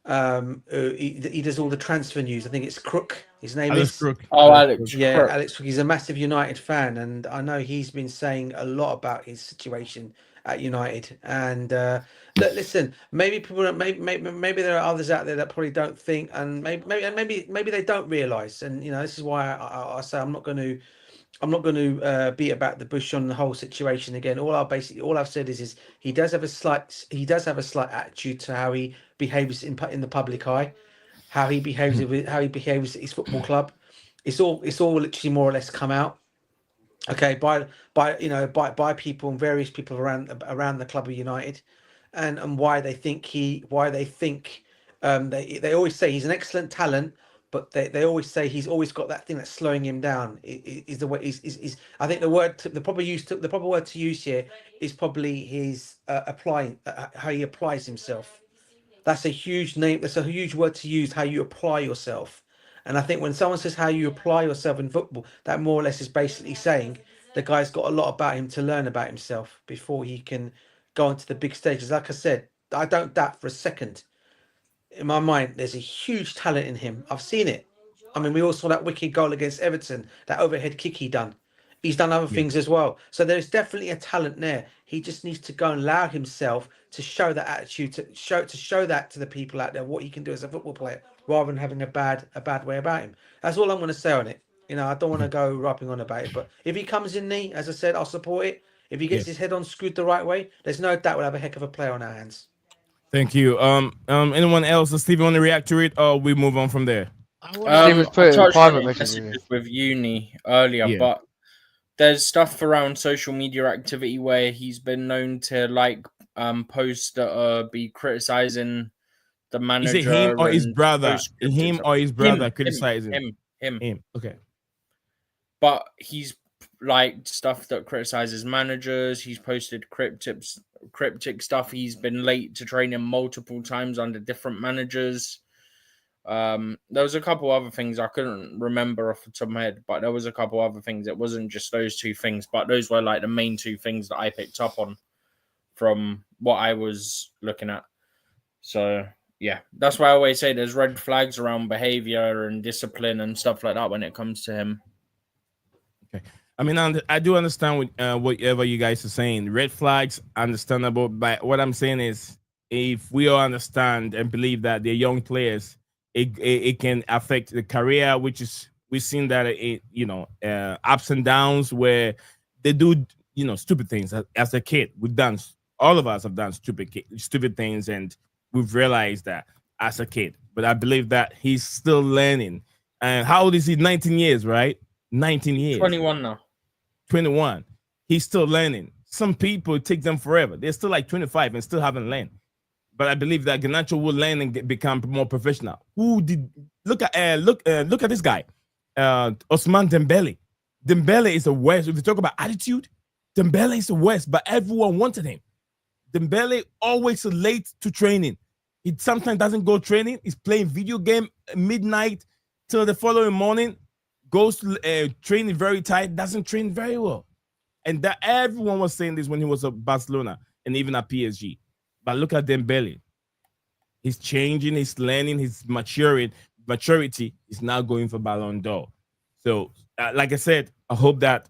Speaker 4: He does all the transfer news. I think it's Crook. His name
Speaker 2: Alex
Speaker 4: is.
Speaker 2: Crook.
Speaker 3: Oh, Alex.
Speaker 4: Yeah,
Speaker 3: Crook.
Speaker 4: Alex. He's a massive United fan, and I know he's been saying a lot about his situation at United. And look, listen, maybe people don't. Maybe there are others out there that probably don't think, and maybe they don't realise. And this is why I say I'm not going to beat about the bush on the whole situation again. All I've said is he does have a slight attitude to how he behaves in the public eye, how he behaves at his football club. It's all literally more or less come out. Okay, by people and various people around the club of United, and why they think they always say he's an excellent talent, but they always say he's always got that thing that's slowing him down. Is the way is I think the proper word to use here is probably his applying how he applies himself. That's a huge name. That's a huge word to use. How you apply yourself. And I think when someone says how you apply yourself in football, that more or less is basically saying the guy's got a lot about him to learn about himself before he can go onto the big stages. Like I said, I don't doubt for a second. In my mind, there's a huge talent in him. I've seen it. I mean, we all saw that wicked goal against Everton, that overhead kick he done. He's done other things as well. So there's definitely a talent there. He just needs to go and allow himself to show that attitude, to show that to the people out there what he can do as a football player, rather than having a bad way about him. That's all I'm going to say on it. I don't want to go rapping on about it, but if he comes in, as I said, I'll support it. If he gets his head on screwed the right way, there's no doubt we'll have a heck of a player on our hands.
Speaker 2: Thank you. Anyone else? Does Steve want to react to it, or we move on from there?
Speaker 3: I touched on messages with Uni earlier,
Speaker 2: Yeah.
Speaker 3: but there's stuff around social media activity where he's been known to posts that be criticizing the manager.
Speaker 2: Is it him or his brother? Criticizing
Speaker 3: him.
Speaker 2: Okay.
Speaker 3: But he's stuff that criticizes managers. He's posted cryptic stuff. He's been late to training multiple times under different managers. There was a couple other things I couldn't remember off the top of my head, but there was a couple other things. It wasn't just those two things, but those were the main two things that I picked up on from what I was looking at. So yeah, that's why I always say there's red flags around behavior and discipline and stuff like that when it comes to him.
Speaker 2: Okay. I mean, I do understand whatever you guys are saying. Red flags, understandable. But what I'm saying is, if we all understand and believe that they're young players, it can affect the career, which is we've seen that ups and downs where they do stupid things as a kid. We've done all of us have done stupid things, and we've realized that as a kid. But I believe that he's still learning. And how old is he? 19 years, right? 19 years.
Speaker 3: 21 now.
Speaker 2: 21. He's still learning. Some people, it takes them forever. They're still like 25 and still haven't learned. But I believe that Garnacho will learn and become more professional. Look at this guy, Ousmane Dembele. Dembele is the worst. If you talk about attitude, Dembele is the worst, but everyone wanted him. Dembele always late to training. He sometimes doesn't go training. He's playing video game midnight till the following morning. Goes to training very tight. Doesn't train very well, and that everyone was saying this when he was at Barcelona and even at PSG. But look at Dembele. He's changing. He's learning. He's maturing. Maturity is now going for Ballon d'Or. So, like I said, I hope that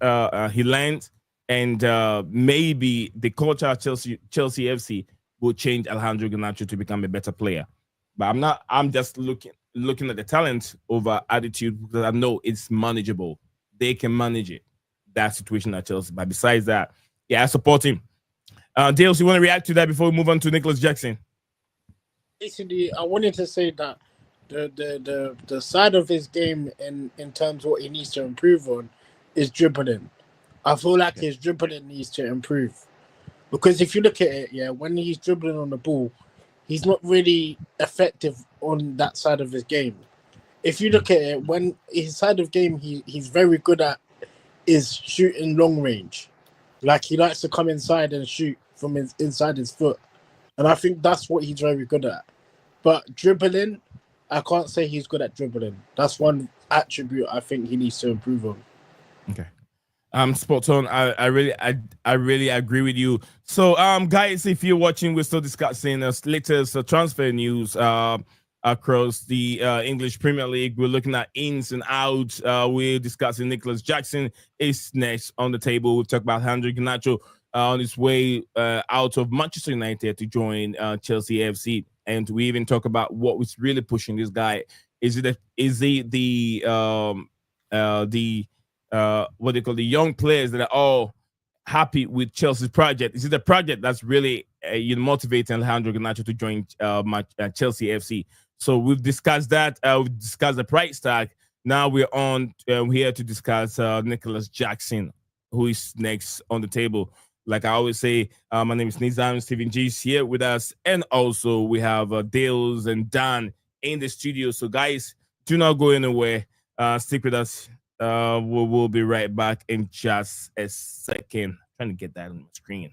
Speaker 2: he learns. And maybe the culture of Chelsea FC will change Alejandro Garnacho to become a better player. But I'm just looking at the talent over attitude, because I know it's manageable. They can manage it, that situation at Chelsea. But besides that, yeah, I support him. Dales, you want to react to that before we move on to Nicholas Jackson?
Speaker 7: Basically, I wanted to say that the side of his game in terms of what he needs to improve on is dribbling. I feel like his dribbling needs to improve, because if you look at it, when he's dribbling on the ball, he's not really effective on that side of his game. If you look at it, when his side of game he's very good at is shooting long range. Like, he likes to come inside and shoot from inside his foot, and I think that's what he's very good at. But dribbling, I can't say he's good at dribbling. That's one attribute I think he needs to improve on.
Speaker 2: Okay. Spot on. I really agree with you. So, guys, if you're watching, we're still discussing latest transfer news across the English Premier League. We're looking at ins and outs. We're discussing Nicholas Jackson is next on the table. We'll talk about Alejandro Garnacho on his way out of Manchester United to join Chelsea FC, and we even talk about what was really pushing this guy. Is he the what they call the young players that are all happy with Chelsea's project? Is it the project that's really motivating Alejandro Garnacho to join Chelsea FC? So we've discussed that. We've discussed the price tag. Now we're on here to discuss Nicholas Jackson, who is next on the table. Like I always say, my name is Nizam. Stephen G is here with us, and also we have Dales and Dan in the studio. So guys, do not go anywhere. Stick with us. We'll be right back in just a second. I'm trying to get that on the screen.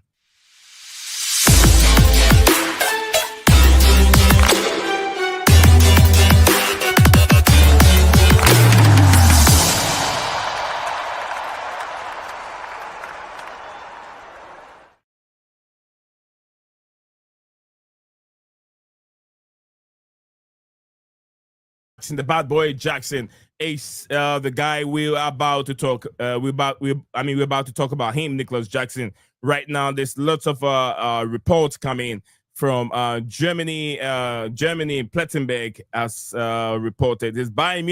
Speaker 2: The bad boy Jackson is the guy we're about to talk. We're about to talk about him, Nicholas Jackson. Right now, there's lots of reports coming from Germany. Plettenberg has reported this. Bayern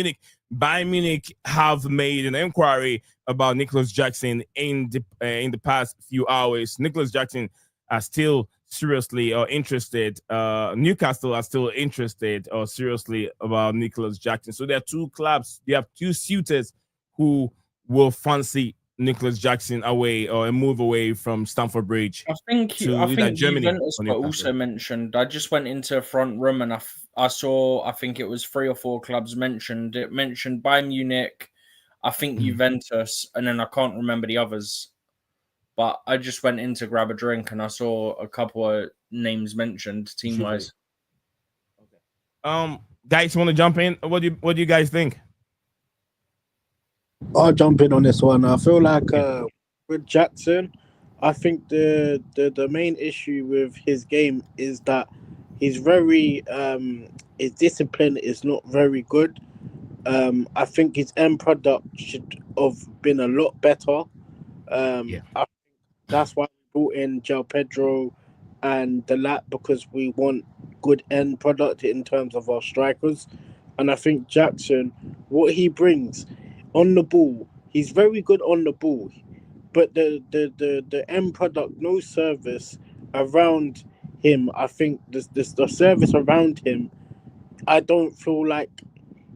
Speaker 2: Munich have made an inquiry about Nicholas Jackson in the past few hours. Nicholas Jackson are still seriously or interested. Newcastle are still interested or seriously about Nicholas Jackson. So there are two clubs. You have two suitors who will fancy Nicholas Jackson away or move away from Stamford Bridge.
Speaker 3: I think Germany Juventus were also mentioned. I just went into front room and I saw, I think it was 3 or 4 clubs mentioned. It mentioned Bayern Munich, I think Juventus, and then I can't remember the others. But I just went in to grab a drink and I saw a couple of names mentioned team-wise.
Speaker 2: Okay. Guys, you want to jump in? What do you guys think?
Speaker 7: I'll jump in on this one. I feel like with Jackson, I think the main issue with his game is that he's very his discipline is not very good. I think his end product should have been a lot better. I think that's why we brought in João Pedro and the Lat, because we want good end product in terms of our strikers. And I think Jackson, what he brings on the ball, he's very good on the ball, but the end product, no service, around him, I think the service around him, I don't feel like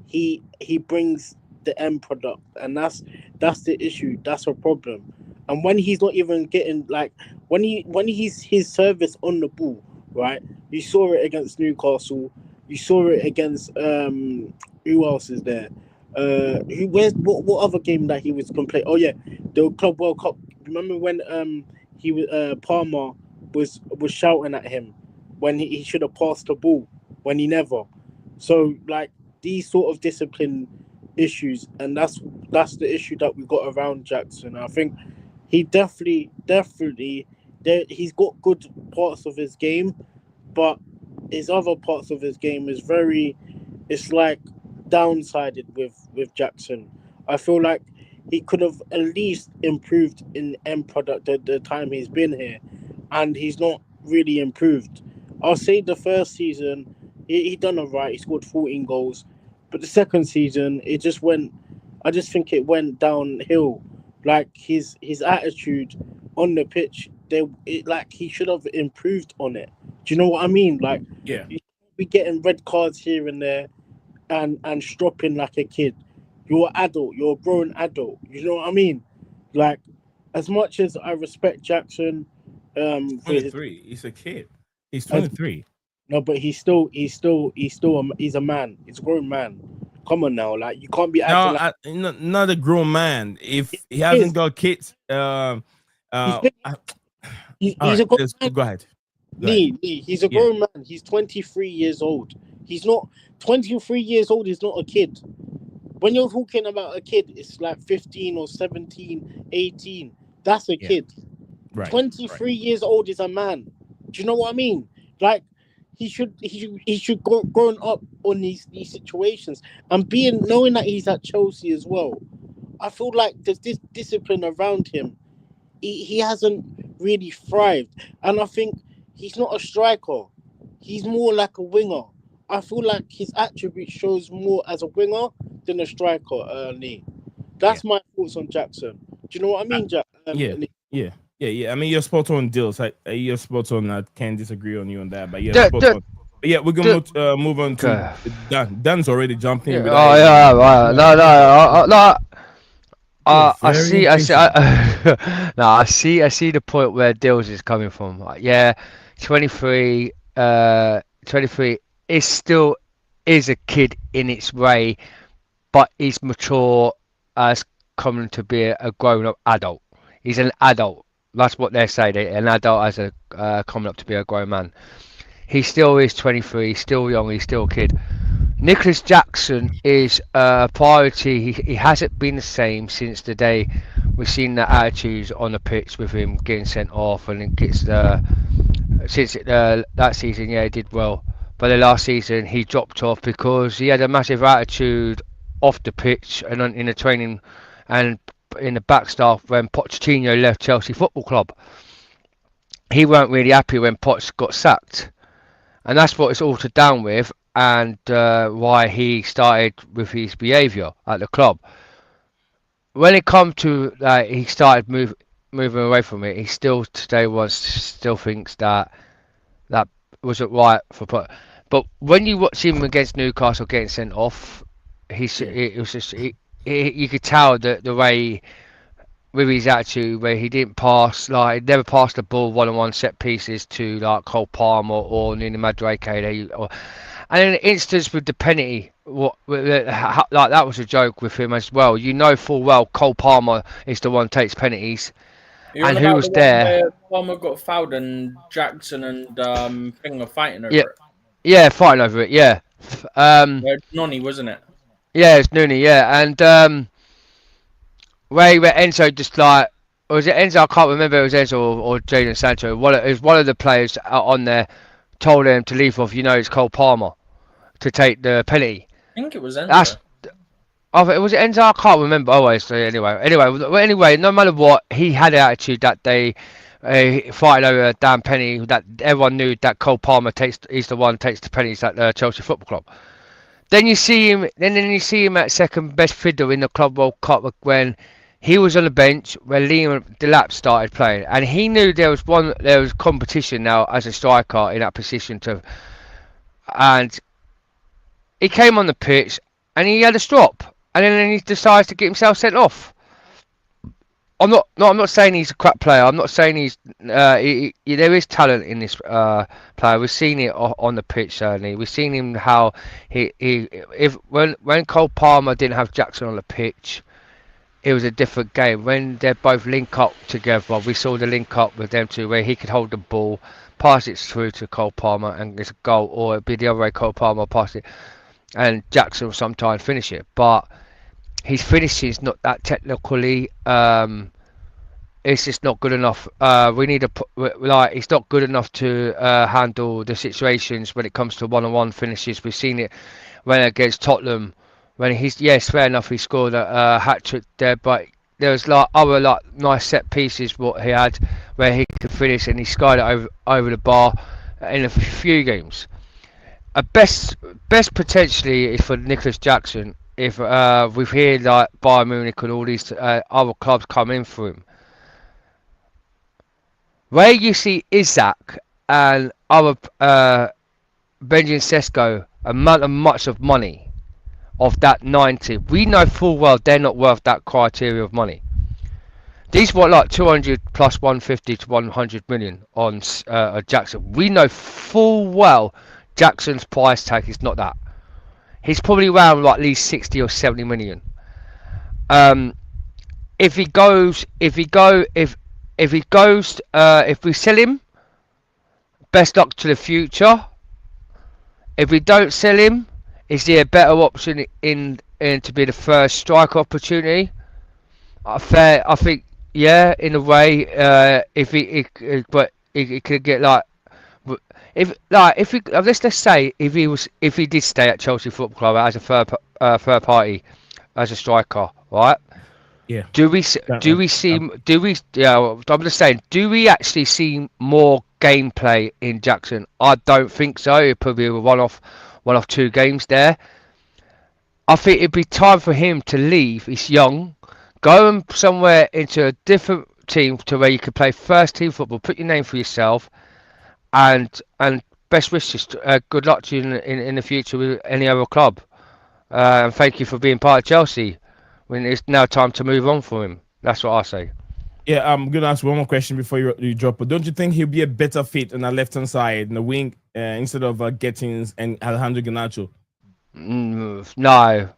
Speaker 7: he brings the end product, and that's the issue. That's a problem. And when he's not even getting like when he's his service on the ball, right? You saw it against Newcastle. You saw it against who else is there? What other game that he was complaining? Oh yeah, the Club World Cup. Remember when he was Palmer was shouting at him when he should have passed the ball when he never. So like these sort of discipline issues, and that's the issue that we got around Jackson. I think he definitely he's got good parts of his game, but his other parts of his game is it's like downsided with Jackson. I feel like he could have at least improved in end product the time he's been here, and he's not really improved. I'll say the first season he done all right. He scored 14 goals, but the second season I just think it went downhill. Like his attitude on the pitch, he should have improved on it. Do you know what I mean? Like,
Speaker 2: Yeah,
Speaker 7: you be getting red cards here and there, and stropping like a kid. You're an adult. You're a grown adult. You know what I mean? Like, as much as I respect Jackson, for his,
Speaker 2: 23. He's a kid. He's 23.
Speaker 7: no, but he's a man. He's a grown man. Come on now, like you can't be acting
Speaker 2: Not a grown man. If he hasn't got kids,
Speaker 7: he's a
Speaker 2: right,
Speaker 7: grown man.
Speaker 2: go ahead.
Speaker 7: Lee, he's a grown man. He's 23 years old. He's not 23 years old. He's not a kid. When you're talking about a kid, it's like 15 or 17, 18. That's a kid.
Speaker 2: Right.
Speaker 7: 23 years old is a man. Do you know what I mean? Like he should go growing up on these situations and knowing that he's at Chelsea as well. I feel like there's this discipline around him. He hasn't really thrived, and I think he's not a striker. He's more like a winger. I feel like his attribute shows more as a winger than a striker. Lee. That's my thoughts on Jackson. Do you know what I mean, Jack?
Speaker 2: Yeah. I mean, you're spot on, Dills. You're spot on. I can't disagree on you on that, but yeah, spot on. But yeah, we're gonna move on to Dan. Dan's already jumping.
Speaker 6: Yeah. Oh yeah, right. No. I see the point where Dills is coming from. Like, yeah, 23 is still a kid in its way, but he's mature as coming to be a grown-up adult. He's an adult. That's what they're saying. An adult as a coming up to be a grown man. He still is 23. He's still young. He's still a kid. Nicholas Jackson is a priority. He hasn't been the same since the day we've seen the attitudes on the pitch with him getting sent off, and it gets that season. Yeah, he did well, but the last season he dropped off because he had a massive attitude off the pitch and in the training and in the back staff when Pochettino left Chelsea Football Club. He weren't really happy when Poch got sacked, and that's what it's all to down with, and why he started with his behaviour at the club. When it comes to he started moving away from it, he still thinks that wasn't right for Poch. But when you watch him against Newcastle getting sent off, you could tell that the way with his attitude, where he didn't pass, like never passed the ball one-on-one set pieces to like Cole Palmer or Nina Madueke, and in the instance with the penalty, like that was a joke with him as well. You know full well Cole Palmer is the one who takes penalties, and who was there?
Speaker 3: Palmer got fouled and Jackson and Thing were fighting over it.
Speaker 6: Yeah, fighting over it. Yeah,
Speaker 3: Nonny, wasn't it?
Speaker 6: Yeah, it's Noonie, yeah. And where Enzo just like, or was it Enzo? I can't remember if it was Enzo or Jadon Sancho. It was one of the players on there told him to leave off, it's Cole Palmer to take the penalty.
Speaker 3: I think it was Enzo.
Speaker 6: Was it Enzo? I can't remember. Always. Anyway, no matter what, he had an attitude that day. Fighting over a damn penny that everyone knew that Cole Palmer he's the one who takes the pennies at Chelsea Football Club. Then you see him at second best fiddle in the Club World Cup when He was on the bench when Liam Delap started playing, and he knew there was competition now as a striker in that position and he came on the pitch and he had a strop, and then he decides to get himself sent off. I'm not saying he's a crap player. I'm not saying he's there is talent in this player. We've seen it on the pitch certainly. We've seen him how when Cole Palmer didn't have Jackson on the pitch, it was a different game. When they both link up together, we saw the link up with them two where he could hold the ball, pass it through to Cole Palmer and it's a goal, or it'd be the other way, Cole Palmer pass it and Jackson will sometimes finish it. But his finishing is not that technically. It's just not good enough. We need he's not good enough to handle the situations when it comes to one-on-one finishes. We've seen it when against Tottenham, when fair enough, he scored a hat trick there, but there was other nice set pieces what he had where he could finish, and he skied it over the bar in a few games. Best potentially is for Nicholas Jackson if we've heard like Bayern Munich and all these other clubs come in for him. Where you see Isaac and other Benjamin Sesko amount of much of money of that 90, we know full well they're not worth that criteria of money. These were like 200 plus 150 to 100 million on Jackson. We know full well Jackson's price tag is not that. He's probably around like at least 60 or 70 million. If we sell him, best luck to the future. If we don't sell him, is there a better option in to be the first strike opportunity? I think yeah, in a way. If he could get let's say if he did stay at Chelsea Football Club as a third party as a striker, right?
Speaker 2: Yeah.
Speaker 6: I'm just saying, do we actually see more gameplay in Jackson? I don't think so. It'd probably be one off 2 games there. I think it'd be time for him to leave. He's young. Go somewhere into a different team to where you can play first team football. Put your name for yourself, and best wishes. Good luck to you in the future with any other club. And thank you for being part of Chelsea. When it's now time to move on for him. That's what I say.
Speaker 2: Yeah, I'm gonna ask one more question before you drop. But don't you think he'll be a better fit on the left hand side in the wing instead of Gettins and Alejandro Garnacho?
Speaker 6: No.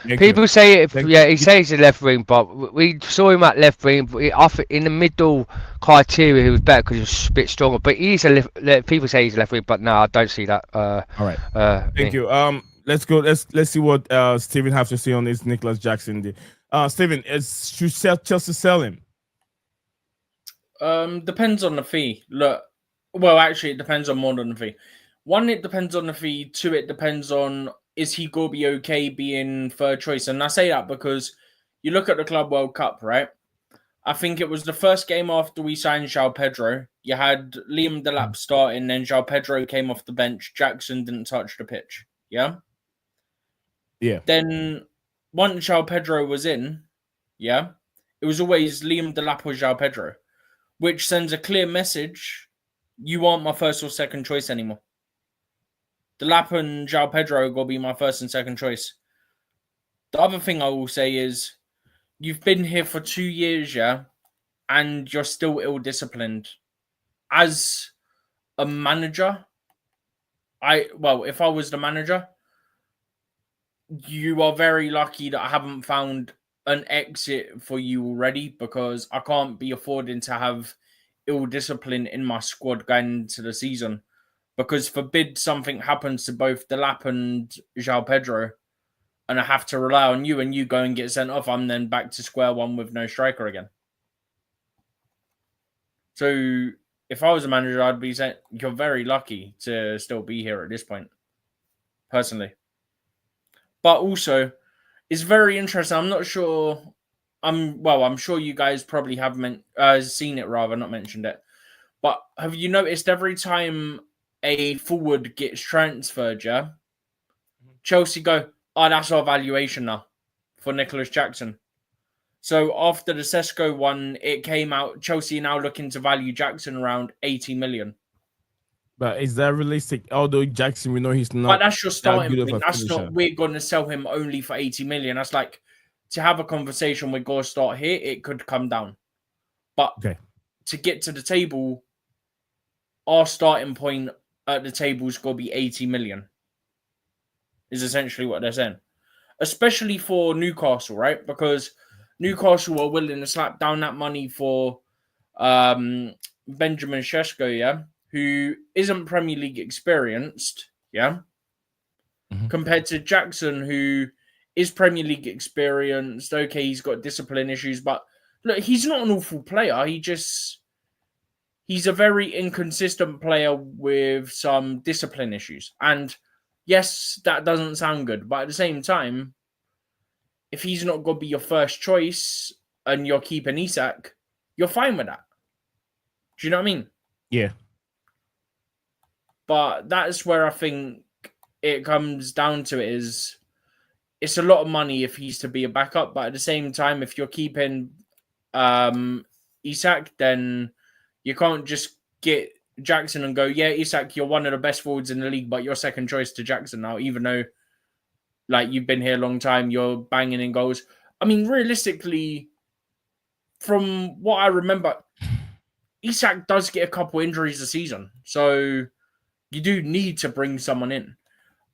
Speaker 2: Thank
Speaker 6: People
Speaker 2: you.
Speaker 6: say
Speaker 2: Thank
Speaker 6: he says he's a left wing, but we saw him at left wing. I think in the middle criteria, he was better because he was a bit stronger. But he's a people say he's a left wing, but no, I don't see that.
Speaker 2: All right. Thank you. Let's go. Let's see what Stephen has to say on this Nicholas Jackson. Stephen, should Chelsea sell him?
Speaker 3: Depends on the fee. Look, well, actually, it depends on more than the fee. 1, it depends on the fee. 2, it depends on is he gonna be okay being third choice. And I say that because you look at the Club World Cup, right? I think it was the first game after we signed João Pedro. You had Liam Delap starting, then João Pedro came off the bench. Jackson didn't touch the pitch. Yeah.
Speaker 2: Yeah.
Speaker 3: Then once João Pedro was in, yeah, it was always Liam Delap or João Pedro, which sends a clear message: you aren't my first or second choice anymore. Delap and João Pedro are going to be my first and second choice. The other thing I will say is, you've been here for 2 years, yeah, and you're still ill-disciplined. As a manager, if I was the manager, you are very lucky that I haven't found an exit for you already, because I can't be affording to have ill discipline in my squad going into the season. Because forbid something happens to both Delap and João Pedro, and I have to rely on you, and you go and get sent off, I'm then back to square one with no striker again. So if I was a manager, I'd be saying you're very lucky to still be here at this point, personally. But also, it's very interesting. I'm not sure. I'm sure you guys probably have seen it, rather, not mentioned it. But have you noticed every time a forward gets transferred, yeah, Chelsea go, oh, that's our valuation now for Nicholas Jackson. So after the Sesko one, it came out. Chelsea are now looking to value Jackson around 80 million.
Speaker 2: But is that realistic? Although Jackson, we know he's not.
Speaker 3: But that's your starting
Speaker 2: good of
Speaker 3: point.
Speaker 2: a
Speaker 3: That's
Speaker 2: finisher.
Speaker 3: not. We're going to sell him only for 80 million. That's like to have a conversation. We're going to start here. It could come down, but to get to the table, our starting point at the table is going to be 80 million. Is essentially what they're saying, especially for Newcastle, right? Because Newcastle are willing to slap down that money for Benjamin Sesko, yeah, who isn't Premier League experienced, yeah, compared to Jackson, who is Premier League experienced. Okay, he's got discipline issues, but look, he's not an awful player. He's a very inconsistent player with some discipline issues. And yes, that doesn't sound good, but at the same time, if he's not going to be your first choice and you're keeping Isak, you're fine with that. Do you know what I mean?
Speaker 2: Yeah.
Speaker 3: But that's where I think it comes down to is it's a lot of money if he's to be a backup, but at the same time, if you're keeping Isak, then you can't just get Jackson and go, yeah, Isak, you're one of the best forwards in the league, but you're second choice to Jackson now, even though like you've been here a long time, you're banging in goals. I mean, realistically, from what I remember, Isak does get a couple injuries a season. So you do need to bring someone in.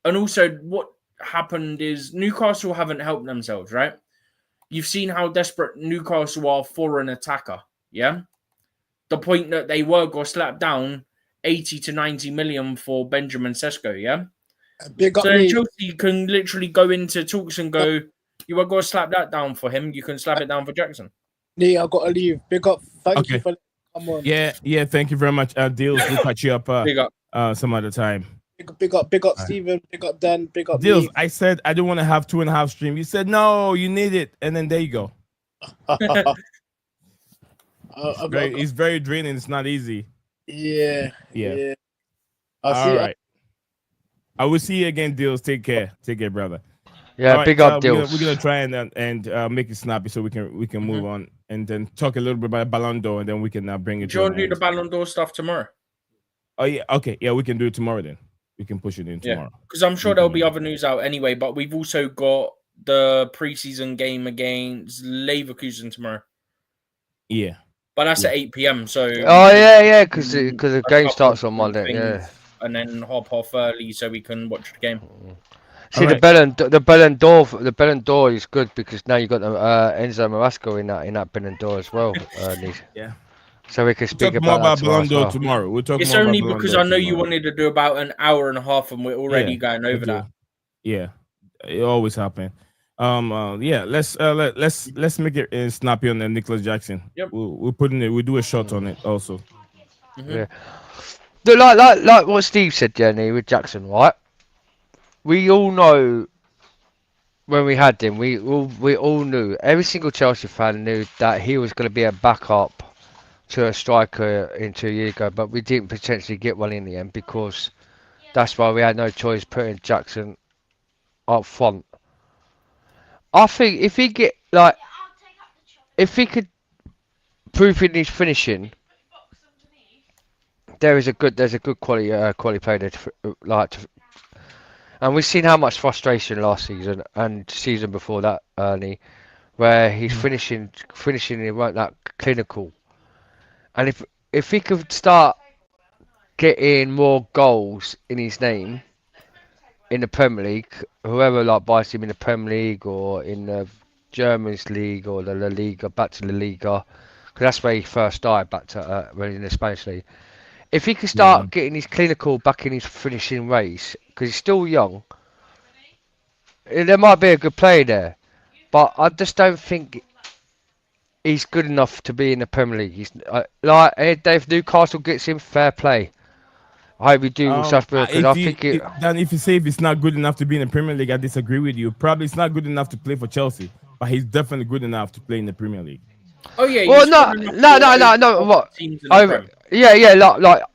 Speaker 3: And also what happened is Newcastle haven't helped themselves, right? You've seen how desperate Newcastle are for an attacker, yeah? The point that they were going to slap down 80 to 90 million for Benjamin Sesko, yeah? So then Chelsea can literally go into talks and go, you are going to slap that down for him. You can slap it down for Jackson.
Speaker 7: Yeah, I've got to leave. Big up. Thank you for come on.
Speaker 2: Yeah. Thank you very much. Deals, we'll catch you up
Speaker 3: Big up.
Speaker 2: some other time.
Speaker 7: Big up Steven. Big up Dan. Big up
Speaker 2: Deals.
Speaker 7: me.
Speaker 2: I said I don't want to have 2.5 streams. You said no, you need it, and then there you go. It's very draining. It's not easy.
Speaker 7: Yeah.
Speaker 2: All right. I will see you again, Deals. Take care, brother.
Speaker 6: Yeah,
Speaker 2: right,
Speaker 6: big up, Deals.
Speaker 2: We're gonna try and make it snappy so we can move on and then talk a little bit about Ballon d'Or and then we can bring it.
Speaker 3: Do you want to do the Ballon d'Or stuff tomorrow?
Speaker 2: Oh yeah, okay, yeah, we can do it tomorrow then. We can push it in tomorrow.
Speaker 3: Because I'm sure there'll be other news out anyway. But we've also got the preseason game against Leverkusen tomorrow.
Speaker 2: Yeah.
Speaker 3: But that's at 8 p.m. So
Speaker 6: because the game starts on Monday. Yeah,
Speaker 3: and then hop off early so we can watch the game.
Speaker 6: See the Ballon d'Or is good because now you got Enzo Marasco in that Ballon d'Or as well.
Speaker 2: Yeah.
Speaker 6: So we can speak
Speaker 2: more about Ballon d'Or
Speaker 6: well.
Speaker 2: tomorrow. We'll talk.
Speaker 3: It's
Speaker 2: more
Speaker 3: only
Speaker 2: about
Speaker 3: because
Speaker 2: Ballon
Speaker 3: I know
Speaker 2: d'Or
Speaker 3: you
Speaker 2: tomorrow.
Speaker 3: wanted to do about an hour and a half, and we're already going over that.
Speaker 2: Yeah, it always happens. Let's make it snappy on Nicholas Jackson.
Speaker 3: Yep.
Speaker 2: We'll put in it. We'll do a shot on it also.
Speaker 6: Yeah. Like what Steve said, Jenny, with Jackson, right? We all know when we had him, we all knew, every single Chelsea fan knew that he was going to be a backup to a striker in 2 years ago, but we didn't potentially get one in the end because that's why we had no choice putting Jackson up front. I think if he could prove in his finishing, there's a good quality player there and we've seen how much frustration last season and season before that, Ernie, where his finishing it weren't that clinical. And if he could start getting more goals in his name in the Premier League, whoever buys him in the Premier League or in the Germans League or the La Liga, back to La Liga, because that's where he first started, back to when in the Spanish League. If he could start getting his clinical back in his finishing race, because he's still young, there might be a good player there, but I just don't think he's good enough to be in the Premier League. He's if Newcastle gets him, fair play. I hope we do with Strasbourg, because I think
Speaker 2: if you say if it's not good enough to be in the Premier League, I disagree with you. Probably it's not good enough to play for Chelsea, but he's definitely good enough to play in the Premier League.
Speaker 3: Oh yeah.
Speaker 6: Well, no. What?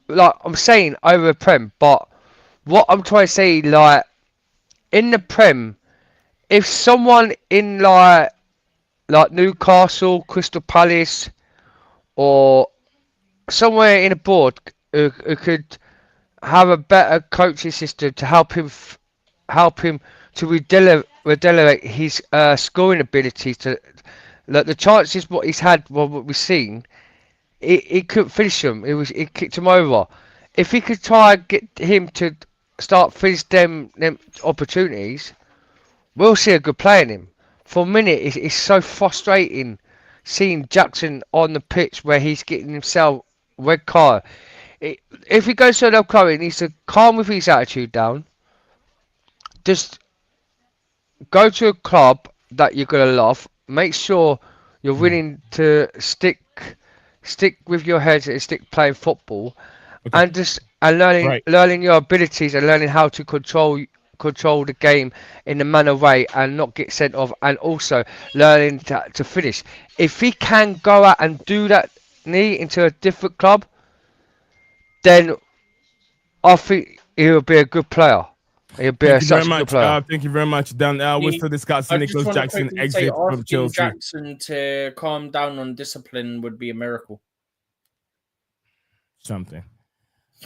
Speaker 6: Like I'm saying over the Prem, but what I'm trying to say, like in the Prem, if someone in like Newcastle, Crystal Palace, or somewhere in a board who could have a better coaching system to help him to regenerate his scoring abilities. To like the chances what he's had, what we've seen, he couldn't finish them. It kicked him over. If he could try and get him to start finish them opportunities, we'll see a good player in him. For a minute, it's so frustrating seeing Jackson on the pitch where he's getting himself red card. If he goes to another club, he needs to calm with his attitude down. Just go to a club that you're gonna love. Make sure you're willing to stick with your head and stick playing football,
Speaker 2: Okay.
Speaker 6: and just and learning your abilities and learning how to control the game in a manner way and not get sent off, and also learning to finish. If he can go out and do that knee into a different club, then I think he'll be a good player. He'll be such a good player.
Speaker 2: Thank you very much, Dan. We're still discussing
Speaker 3: I just
Speaker 2: Nicholas
Speaker 3: want to
Speaker 2: Jackson
Speaker 3: quickly say
Speaker 2: exit from
Speaker 3: asking
Speaker 2: Chelsea.
Speaker 3: Jackson to calm down on discipline would be a miracle.
Speaker 2: Something.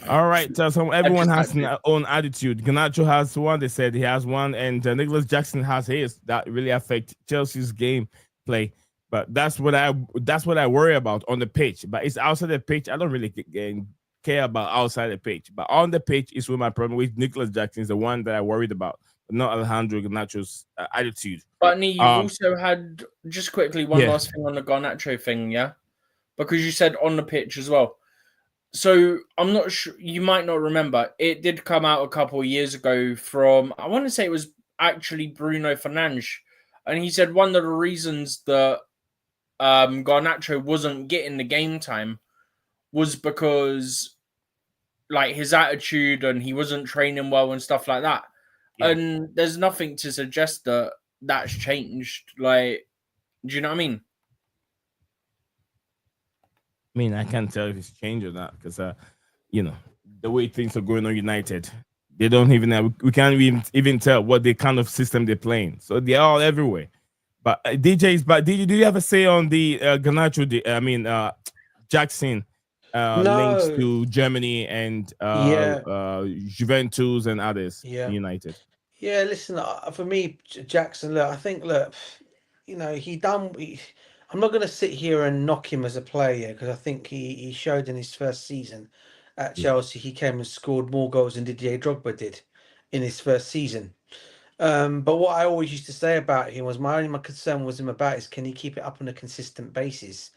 Speaker 2: All right. So everyone has their own attitude. Garnacho has one. They said he has one, and Nicholas Jackson has his. That really affect Chelsea's game play. But that's what I worry about on the pitch. But it's outside the pitch. I don't really care about outside the pitch. But on the pitch is where my problem with Nicholas Jackson is the one that I worried about, but not Alejandro Garnacho's attitude.
Speaker 3: But you've also had, just quickly, one last thing on the Garnacho thing, yeah? Because you said on the pitch as well. So I'm not sure, you might not remember, it did come out a couple of years ago from, I want to say it was actually Bruno Fernandes, and he said one of the reasons that Garnacho wasn't getting the game time was because like his attitude and he wasn't training well and stuff like that. Yeah. And there's nothing to suggest that that's changed. Like, do you know what I mean?
Speaker 2: I mean, I can't tell if it's changed or not because, the way things are going on United, they don't even have, we can't even tell what the kind of system they're playing. So they're all everywhere. But do you have a say on the Garnacho? Jackson links to Germany and Juventus and others. United.
Speaker 4: Yeah, listen, for me, Jackson, look, I think, I'm not going to sit here and knock him as a player because I think he showed in his first season at Chelsea, he came and scored more goals than Didier Drogba did in his first season. But what I always used to say about him was my concern was him about is can he keep it up on a consistent basis?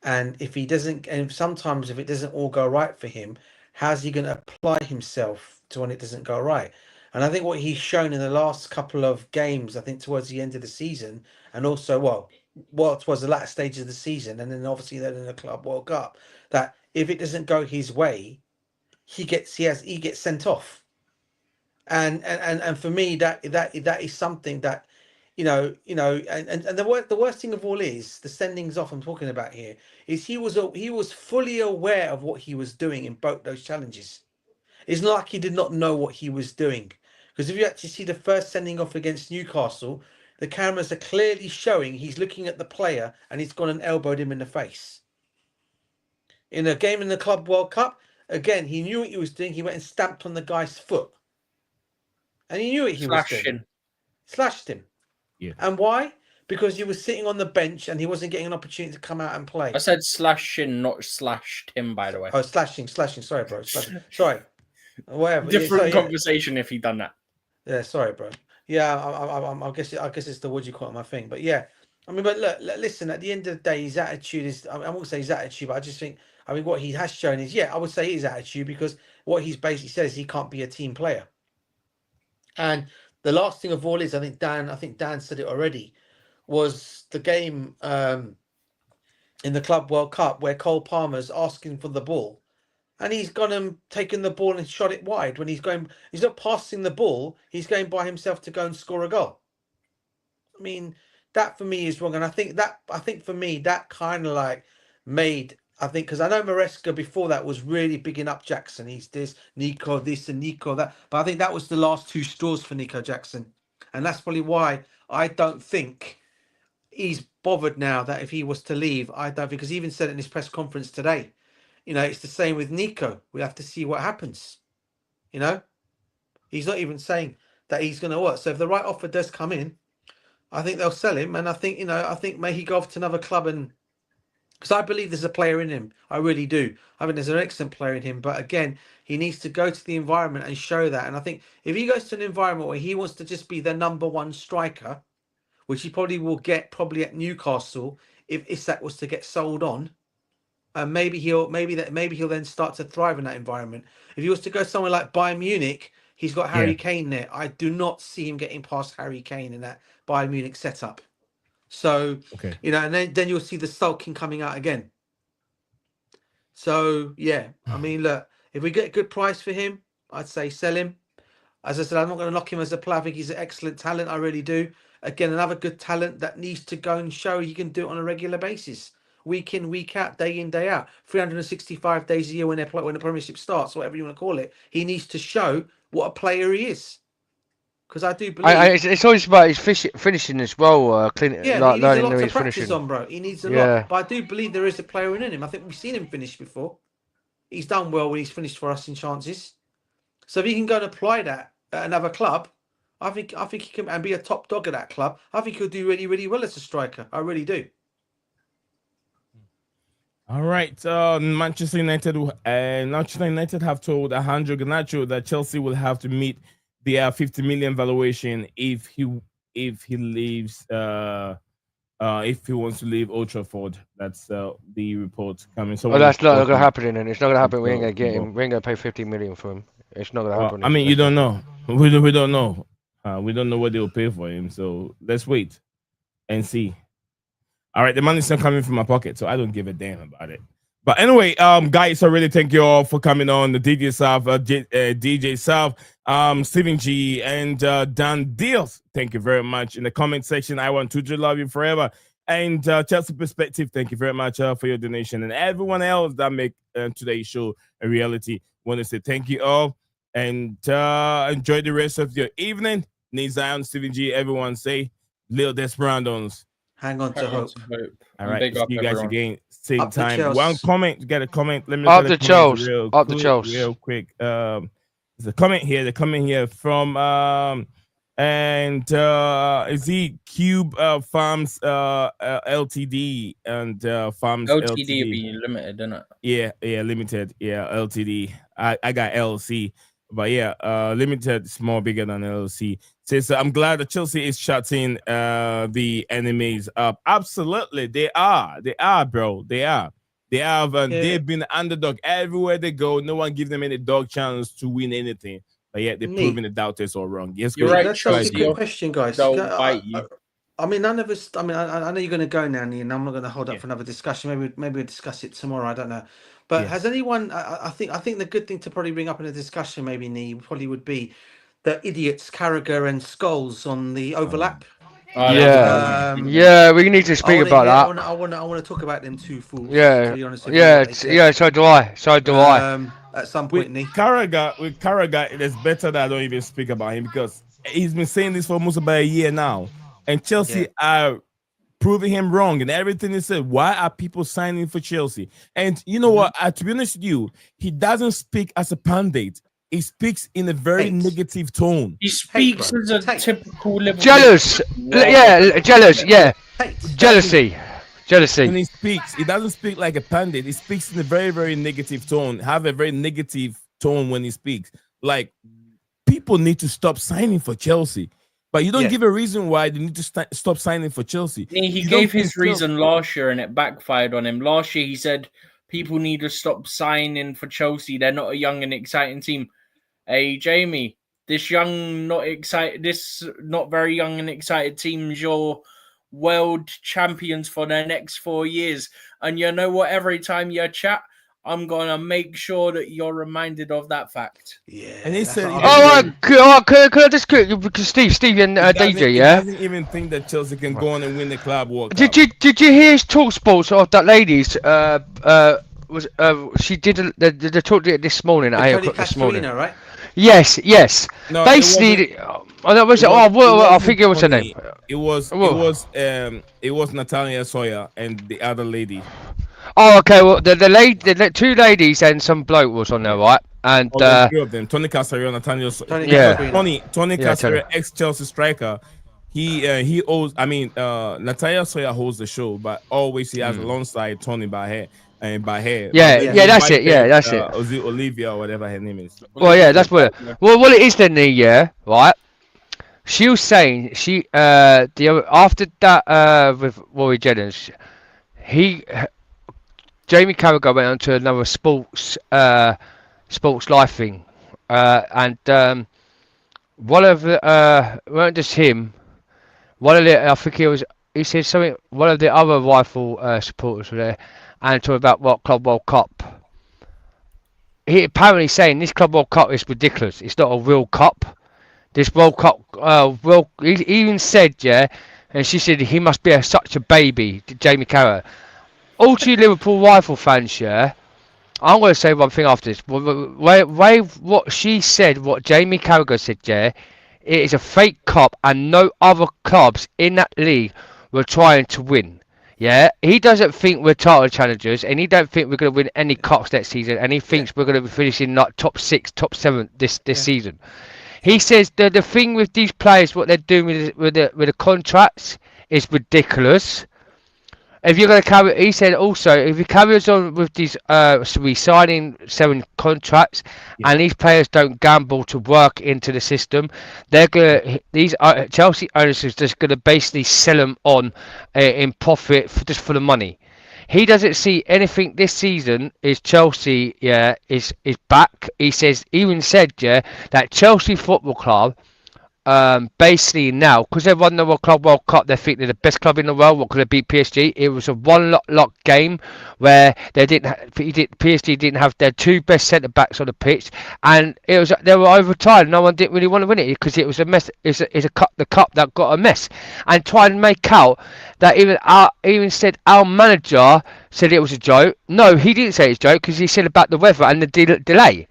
Speaker 4: And if he doesn't, and sometimes if it doesn't all go right for him, how's he going to apply himself to when it doesn't go right? And I think what he's shown in the last couple of games, I think towards the end of the season, and also, towards the latter stage of the season, and then obviously then in the Club World Cup, that if it doesn't go his way, he gets sent off. And for me, that is something that, and the worst thing of all is the sendings off I'm talking about here is he was fully aware of what he was doing in both those challenges. It's not like he did not know what he was doing, because if you actually see the first sending off against Newcastle, the cameras are clearly showing he's looking at the player and he's gone and elbowed him in the face. In a game in the Club World Cup, again, he knew what he was doing. He went and stamped on the guy's foot. And he knew what he was doing. Slashed him.
Speaker 2: Yeah.
Speaker 4: And why? Because he was sitting on the bench and he wasn't getting an opportunity to come out and play.
Speaker 3: I said slashing, not slashed him, by the way.
Speaker 4: Oh, slashing. Sorry, bro. Sorry. Whatever.
Speaker 3: Different conversation if he'd done that.
Speaker 4: Yeah, sorry, bro. Yeah, I guess it's the what you call it, my thing. But yeah, I mean, but look, listen. At the end of the day, his attitude is. I won't say his attitude, but I just think. I mean, what he has shown is, I would say his attitude, because what he's basically said is he can't be a team player. And the last thing of all is, I think Dan said it already, was the game in the Club World Cup where Cole Palmer's asking for the ball. And he's gone and taken the ball and shot it wide when he's not passing the ball, he's going by himself to go and score a goal. I mean, that for me is wrong. And I think for me, that kind of like made, because I know Maresca before that was really bigging up Jackson. He's Nico this and Nico that. But I think that was the last two straws for Nico Jackson. And that's probably why I don't think he's bothered now that if he was to leave, I don't, because he even said it in his press conference today. You know, it's the same with Nico. We have to see what happens. You know, he's not even saying that he's going to work. So if the right offer does come in, I think they'll sell him. And I think, you know, I think may he go off to another club, and because I believe there's a player in him. I really do. I mean, there's an excellent player in him. But again, he needs to go to the environment and show that. And I think if he goes to an environment where he wants to just be the #1 striker, which he probably will get probably at Newcastle if Isak was to get sold on, maybe he'll then start to thrive in that environment. If he was to go somewhere like Bayern Munich, he's got Harry Kane there. I do not see him getting past Harry Kane in that Bayern Munich setup. So, you know, and then you'll see the sulking coming out again. So, yeah, I mean, look, if we get a good price for him, I'd say sell him. As I said, I'm not going to knock him as a player. I think he's an excellent talent. I really do. Again, another good talent that needs to go and show he can do it on a regular basis. Week in, week out, day in, day out. 365 days a year when the Premiership starts, whatever you want to call it. He needs to show what a player he is. Because I do believe
Speaker 6: it's always about his finishing as well.
Speaker 4: he needs a lot to practice on, bro. He needs a lot. But I do believe there is a player in him. I think we've seen him finish before. He's done well when he's finished for us in chances. So if he can go and apply that at another club, I think he can, and be a top dog at that club. I think he'll do really, really well as a striker. I really do.
Speaker 2: All right, Manchester United have told Alejandro Garnacho that Chelsea will have to meet the 50 million valuation if he leaves, if he wants to leave Old Trafford. That's the report coming. So
Speaker 6: that's not going to happen, and it's not going to happen. We ain't going to get him. We ain't going to pay 50 million for him. It's not going to happen.
Speaker 2: I mean, you don't know. We don't know. We don't know what they'll pay for him. So let's wait and see. All right, the money's not coming from my pocket, so I don't give a damn about it. But anyway, guys, I really thank you all for coming on. The DJ South, DJ South, Stephen G, and Dan Deals. Thank you very much. In the comment section, I want to love you forever. And Chelsea Perspective, thank you very much for your donation. And everyone else that make today's show a reality, want to say thank you all. And enjoy the rest of your evening. Nate Zion, Stephen G, everyone say, Lil Desperados.
Speaker 4: Hang on to hope.
Speaker 2: All right, see you guys again. Same
Speaker 4: Up the
Speaker 2: time.
Speaker 4: Chelsea.
Speaker 2: One comment, get a comment. Let me
Speaker 6: Up the Chelsea. Up the Chelsea.
Speaker 2: Real quick. There's a comment here. They're coming here from is he Cube Farms Ltd and Farms
Speaker 8: LTD will be limited, isn't it?
Speaker 2: Yeah, limited. Yeah, Ltd. I got LC. But yeah, limited is more bigger than LLC. Says, I'm glad that Chelsea is shutting the enemies up. Absolutely, they are. They are, bro. They are. They have. They've been underdog everywhere they go. No one gives them any dog chance to win anything. But yet they're proving the doubters all wrong. Yes,
Speaker 8: you're right.
Speaker 4: That's a good question, guys. I mean, none of us. I mean, I know you're going to go now, Ian. I'm not going to hold up for another discussion. Maybe we'll discuss it tomorrow. I don't know. But has anyone? I think the good thing to probably bring up in a discussion, maybe Nee, probably would be the idiots Carragher and Scholes on the overlap.
Speaker 6: Yeah, we need to speak about that.
Speaker 4: I want to talk about them two fools.
Speaker 6: Yeah,
Speaker 4: to be honest with
Speaker 6: yeah. So do I.
Speaker 4: At some point,
Speaker 2: with Carragher, it is better that I don't even speak about him because he's been saying this for almost about a year now, and Chelsea are proving him wrong and everything he said. Why are people signing for Chelsea? And you know what? To be honest with you, he doesn't speak as a pundit. He speaks in a very negative tone.
Speaker 8: He speaks as a typical Liverpool.
Speaker 6: Jealous. Jealous. Yeah. Jealousy.
Speaker 2: When he speaks, he doesn't speak like a pundit. He speaks in a very, very negative tone. Have a very negative tone when he speaks. Like, people need to stop signing for Chelsea. But you don't give a reason why they need to stop signing for Chelsea.
Speaker 8: He gave his reason last year and it backfired on him. Last year he said people need to stop signing for Chelsea. They're not a young and exciting team. Hey, Jamie, this not very young and excited team's your world champions for the next 4 years. And you know what? Every time you chat, I'm going to make sure that you're reminded of that fact.
Speaker 2: Yeah. And he said...
Speaker 6: could I just... Because Steve and DJ, yeah?
Speaker 2: He doesn't even think that Chelsea can go on and win the club World
Speaker 6: Cup. Did you hear his talk sports of that lady's... she did the talk this morning at 8 o'clock this morning.
Speaker 4: Right?
Speaker 6: Yes.
Speaker 2: No,
Speaker 6: Basically, I think it was her name.
Speaker 2: It was Natalia Sawyer and the other lady.
Speaker 6: Oh, okay. Well, the two ladies and some bloke was on there, right? And
Speaker 2: Three of them: Tony Casario, Natalia. Tony
Speaker 6: Yeah,
Speaker 2: Casario, ex-Chelsea striker. He owes. I mean, Natalia Sawyer holds the show, but always he has alongside Tony by hair.
Speaker 6: Yeah,
Speaker 2: But
Speaker 6: that's it. Yeah, that's it.
Speaker 2: Olivia or whatever her name is.
Speaker 6: Well, yeah, that's what. What it is then, right? She was saying after that with Rory Jennings, Jamie Carragher went on to another sports life thing, and one of the weren't just him. One of the I think he said something. One of the other rifle supporters were there, and talking about what Club World Cup. He apparently saying this Club World Cup is ridiculous. It's not a real cup. This World Cup, he even said, and she said he must be such a baby, Jamie Carragher. All to you Liverpool rifle fans, I'm going to say one thing after this. What she said, what Jamie Carragher said, it is a fake cup, and no other clubs in that league were trying to win. Yeah, he doesn't think we're title challengers, and he don't think we're going to win any cups next season, and he thinks we're going to be finishing like top 6, top 7 this season. He says the thing with these players, what they're doing with the contracts is ridiculous. If you're going to carry, he said also, if he carries on with these signing 7 contracts, and these players don't gamble to work into the system, these Chelsea owners is just going to basically sell them on in profit just for the money. He doesn't see anything this season. Is Chelsea is back. He even said that Chelsea Football Club. Basically now, because they've won the Club World Cup, they think they're the best club in the world. What could they beat PSG? It was a one-lock game where PSG didn't have their 2 best centre backs on the pitch, and they were overtired. No one didn't really want to win it because it was a mess. It's a cup, the cup that got a mess, and try and make out that even said our manager said it was a joke. No, he didn't say it's a joke because he said about the weather and the delay.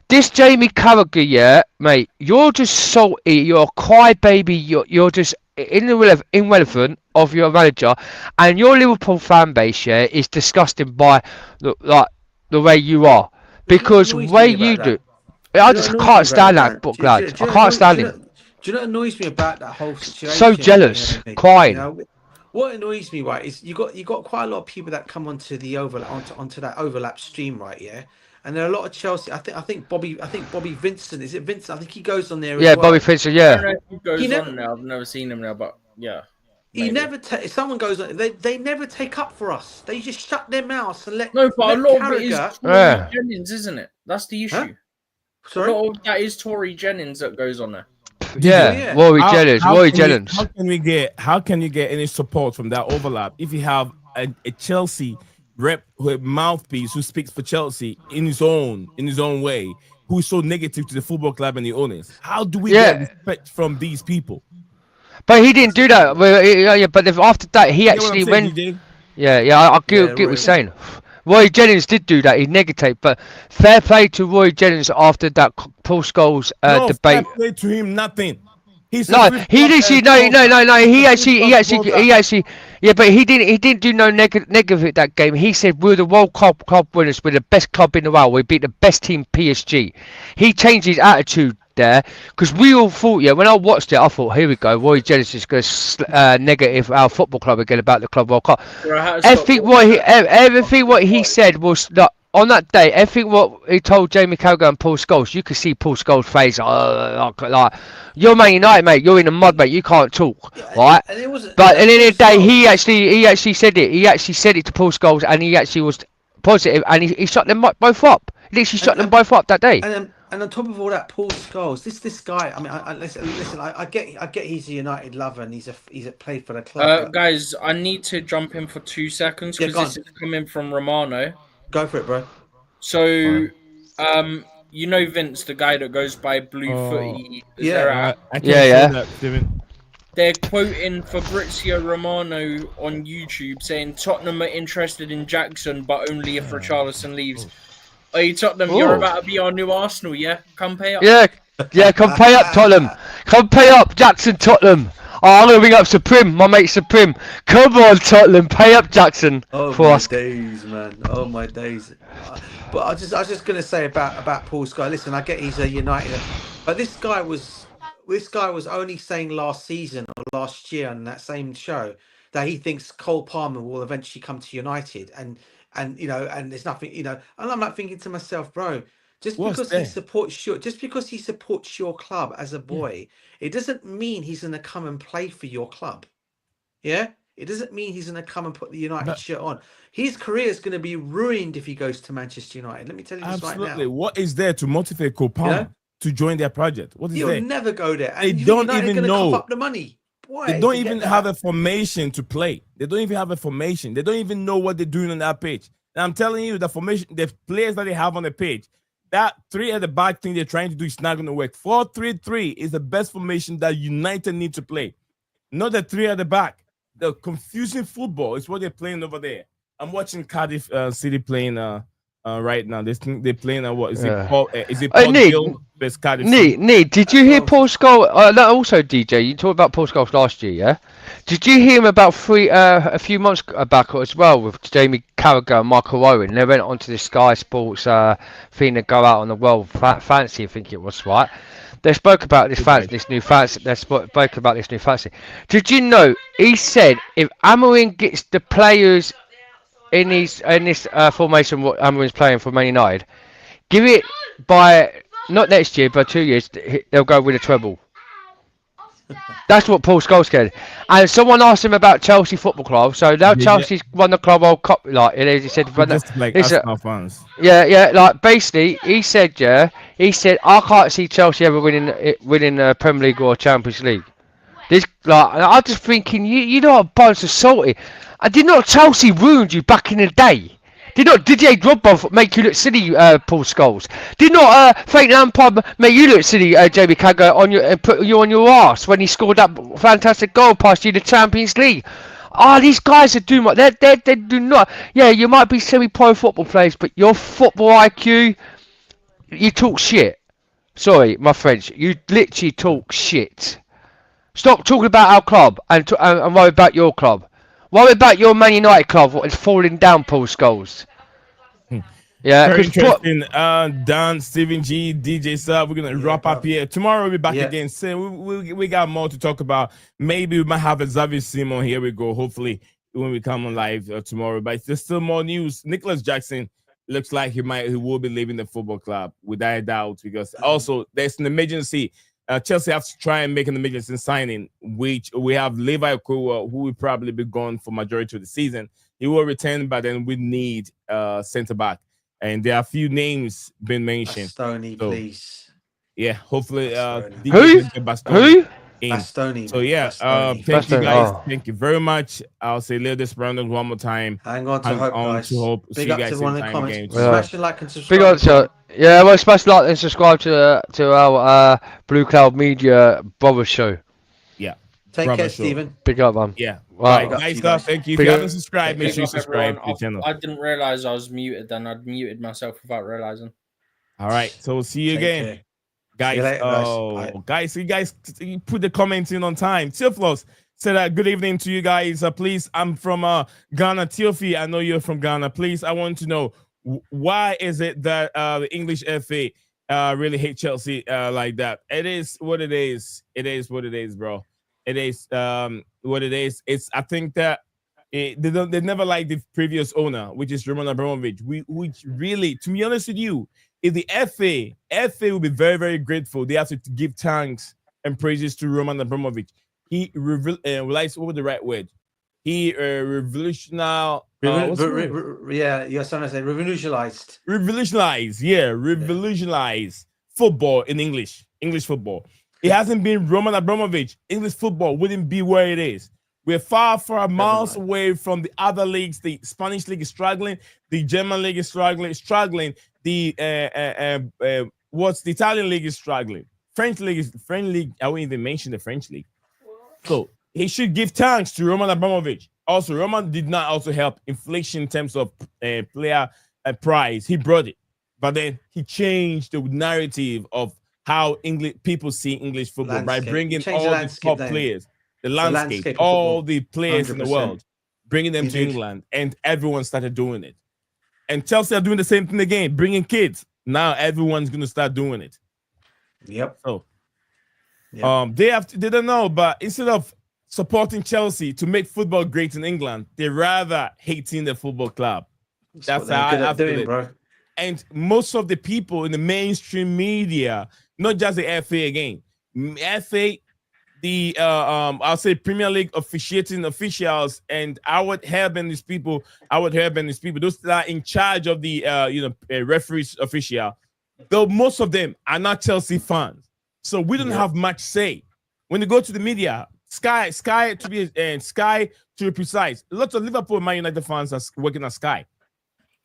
Speaker 6: This Jamie Carragher, mate, you're just salty. You're a crybaby. You're just irrelevant of your manager, and your Liverpool fan base is disgusting by the way you are, because the way you do. I just can't stand that book, lads. I can't stand it.
Speaker 4: Do you know what annoys me about that whole situation?
Speaker 6: So jealous, crying.
Speaker 4: You know, what annoys me, right, is you got quite a lot of people that come onto the onto that overlap stream, right? Yeah. And there are a lot of Chelsea. I think Bobby Vincent. Is it Vincent? I think he goes on there.
Speaker 6: Yeah, as well. Bobby Vincent. Yeah.
Speaker 8: I don't know if he goes on now. I've never seen him now, but yeah.
Speaker 4: Maybe. He never. If someone goes on, they never take up for us. They just shut their mouths and let.
Speaker 8: No, but a lot of it is Tory Jennings, isn't it? That's the issue.
Speaker 4: Huh? Sorry?
Speaker 8: A lot of that is Tory Jennings that goes on there.
Speaker 6: Yeah. Rory Jennings.
Speaker 2: How can you get any support from that overlap if you have a Chelsea rep with mouthpiece who speaks for Chelsea in his own way, who is so negative to the football club and the owners? How do we get respect from these people?
Speaker 6: But he didn't do that. But after that, he actually went. I get what you're saying. Roy Jennings did do that. He negated, but fair play to Roy Jennings after that Paul Scholes debate.
Speaker 2: Fair play to him, nothing. He actually. Yeah, but he didn't do no negative at that game. He said we're the World Cup club winners. We're the best club in the world. We beat the best team, PSG. He changed his attitude there because we all thought, when I watched it, I thought, here we go, Roy Jennings is going to negative our football club again about the Club World Cup. Everything what he said was not. On that day, everything what he told Jamie Carragher and Paul Scholes, you could see Paul Scholes' face. Like, you're Man United, mate. You're in the mud, mate. You can't talk, right? But at the end of the day, he actually said it. He actually said it to Paul Scholes, and he actually was positive, and he shut them both up. He literally shut them both up that day.
Speaker 4: And on top of all that, Paul Scholes, this guy. I mean, listen. I get he's a United lover, and he's played for the club.
Speaker 8: Guys, I need to jump in for 2 seconds because this is coming from Romano.
Speaker 4: Go for it, bro.
Speaker 8: So, you know Vince, the guy that goes by Blue Footy.
Speaker 2: Yeah.
Speaker 8: They're quoting Fabrizio Romano on YouTube saying Tottenham are interested in Jackson, but only if Richarlison leaves. Are you Tottenham? You're about to be our new Arsenal, yeah? Come pay up.
Speaker 6: Yeah, come pay up, Tottenham. Come pay up, Jackson, Tottenham. Oh, I'm going to ring up Supreme, my mate Supreme. Come on, Tottenham, pay up, Jackson.
Speaker 4: Oh my days, man. Oh my days. But I was just going to say about Paul Scholes. Listen, I get he's a United, but this guy was only saying last season or last year on that same show that he thinks Cole Palmer will eventually come to United, and there's nothing, and I'm like thinking to myself, bro, just because he supports your club as a boy, it doesn't mean he's going to come and play for your club. Yeah, it doesn't mean he's going to come and put the United shirt on. His career is going to be ruined if he goes to Manchester United. Let me tell you this right now.
Speaker 2: What is there to motivate Cole Palmer to join their project? What is there?
Speaker 4: He'll never go there. And
Speaker 2: they don't even know.
Speaker 4: Cough up the money. Why?
Speaker 2: They don't even have a formation to play. They don't even have a formation. They don't even know what they're doing on that pitch. And I'm telling you, the formation, the players that they have on the pitch, that 3 at the back thing they're trying to do is not going to work. 4-3-3 is the best formation that United need to play. Not the 3 at the back. The confusing football is what they're playing over there. I'm watching Cardiff City playing right now. They're playing what is it? Paul, is it Paul Gill?
Speaker 6: Need, did you hear Paul Scholes? No, also DJ, you talked about Paul Scholes last year, yeah? Did you hear him about a few months back as well with Jamie Carragher and Michael Owen? They went onto the Sky Sports thing to go out on the World Fantasy, I think it was, right? They spoke about this new fantasy. Did you know he said if Amorim gets the players in this formation what Amorim's playing for Man United, give it by not next year but 2 years, they'll go with a treble. That's what Paul Scholes said. And someone asked him about Chelsea Football Club. So now Chelsea's won the Club World Cup. Like he said,
Speaker 2: like Arsenal fans.
Speaker 6: Yeah. Like basically, he said, I can't see Chelsea ever winning the Premier League or Champions League. This I'm just thinking, you know, a bunch of salty. I did not Chelsea ruined you back in the day. Did not Didier Drogba make you look silly, Paul Scholes? Did not Frank Lampard make you look silly, Jamie Carragher, put you on your arse when he scored that fantastic goal past you in the Champions League? These guys are doing what they do not. Yeah, you might be semi-pro football players, but your football IQ, you talk shit. Sorry, my French. You literally talk shit. Stop talking about our club and worry about your club. Worry about your Man United club, what is falling down, Paul Scholes. Yeah,
Speaker 2: very interesting. Dan, Stephen G, DJ Sub. We're gonna wrap up here. Tomorrow we'll be back again. So we got more to talk about. Maybe we might have a Xavier Simon. Here we go. Hopefully when we come on live tomorrow. But there's still more news. Nicholas Jackson looks like he will be leaving the football club without a doubt, because also there's an emergency. Chelsea have to try and make an emergency signing, which we have Levi Okowa, who will probably be gone for majority of the season. He will return, but then we need centre back, and there are a few names being mentioned.
Speaker 4: Bastoni, please.
Speaker 2: Yeah, hopefully.
Speaker 6: Who?
Speaker 4: Bastoni.
Speaker 2: So yeah, thank you guys. Thank you very much. I'll say Leo Desperandos one more time.
Speaker 4: Hang on to hope, guys.
Speaker 2: Big
Speaker 4: see you guys in the comments. Smash the like and subscribe.
Speaker 6: Big up to well, smash like and subscribe to our BlueClouds Media brother show.
Speaker 2: Yeah.
Speaker 4: Take care, Stephen.
Speaker 6: Big up, man.
Speaker 2: Yeah. Right. Nice stuff. Thank you. If you haven't subscribed, make sure you subscribe to the channel.
Speaker 8: I didn't realize I was muted. Then I'd muted myself without realizing.
Speaker 2: All right. So we'll see you again. Guys, guys, you put the comments in on time. Theophilus said good evening to you guys. Please, I'm from Ghana. Theophi, I know you're from Ghana. Please, I want to know why is it that the English FA really hate Chelsea like that? It is what it is. It is what it is, bro. It is what it is. It's I think that they never liked the previous owner, which is Roman Abramovich. Which really, to be honest with you, if the FA will be very, very grateful. They have to give thanks and praises to Roman Abramovich. He realized what was the right word. He revolutionized.
Speaker 4: Yeah, you're trying to say revolutionized.
Speaker 2: Revolutionized football in English football. It hasn't been Roman Abramovich. English football wouldn't be where it is. We're far miles away from the other leagues. The Spanish league is struggling. The German league is struggling. The the Italian league is struggling. French league. I won't even mention the French league. So he should give thanks to Roman Abramovich. Also, Roman did not also help inflation in terms of player price. He brought it. But then he changed the narrative of how English people see English football by bringing all the top players, the landscape, all the players in the world, bringing them to England, and everyone started doing it. And Chelsea are doing the same thing again, bringing kids. Now everyone's going to start doing it.
Speaker 4: Yep.
Speaker 2: So, they don't know, but instead of supporting Chelsea to make football great in England, they rather hating the football club. That's how I feel it, bro. And most of the people in the mainstream media, not just the FA again, FA, the I'll say Premier League officiating officials, and Howard Hebb and these people, those that are in charge of the referees official, though most of them are not Chelsea fans. So we don't have much say. When you go to the media, Sky to be precise, lots of Liverpool and Man United fans are working at Sky.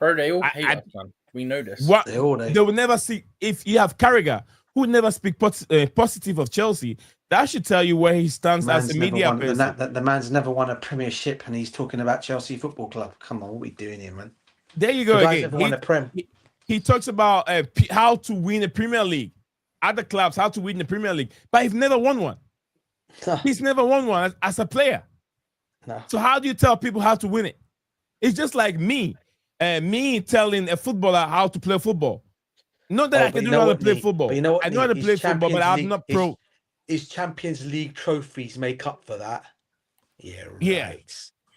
Speaker 8: Bro, they all hate us, man. We know this.
Speaker 2: They will never see, if you have Carragher, who never speak positive of Chelsea, that should tell you where he stands as a media person.
Speaker 4: The man's never won a Premiership, and he's talking about Chelsea Football Club. Come on, what are we doing here, man?
Speaker 2: There you go again. He talks about how to win a Premier League. Other clubs, how to win the Premier League. But he's never won one. He's never won one as a player.
Speaker 4: No.
Speaker 2: So how do you tell people how to win it? It's just like me telling a footballer how to play football. Not that I can know how to play football.
Speaker 4: But you know what,
Speaker 2: I know how to play football, but I'm not pro.
Speaker 4: His Champions League trophies make up for that. Yeah, right.
Speaker 2: Yeah.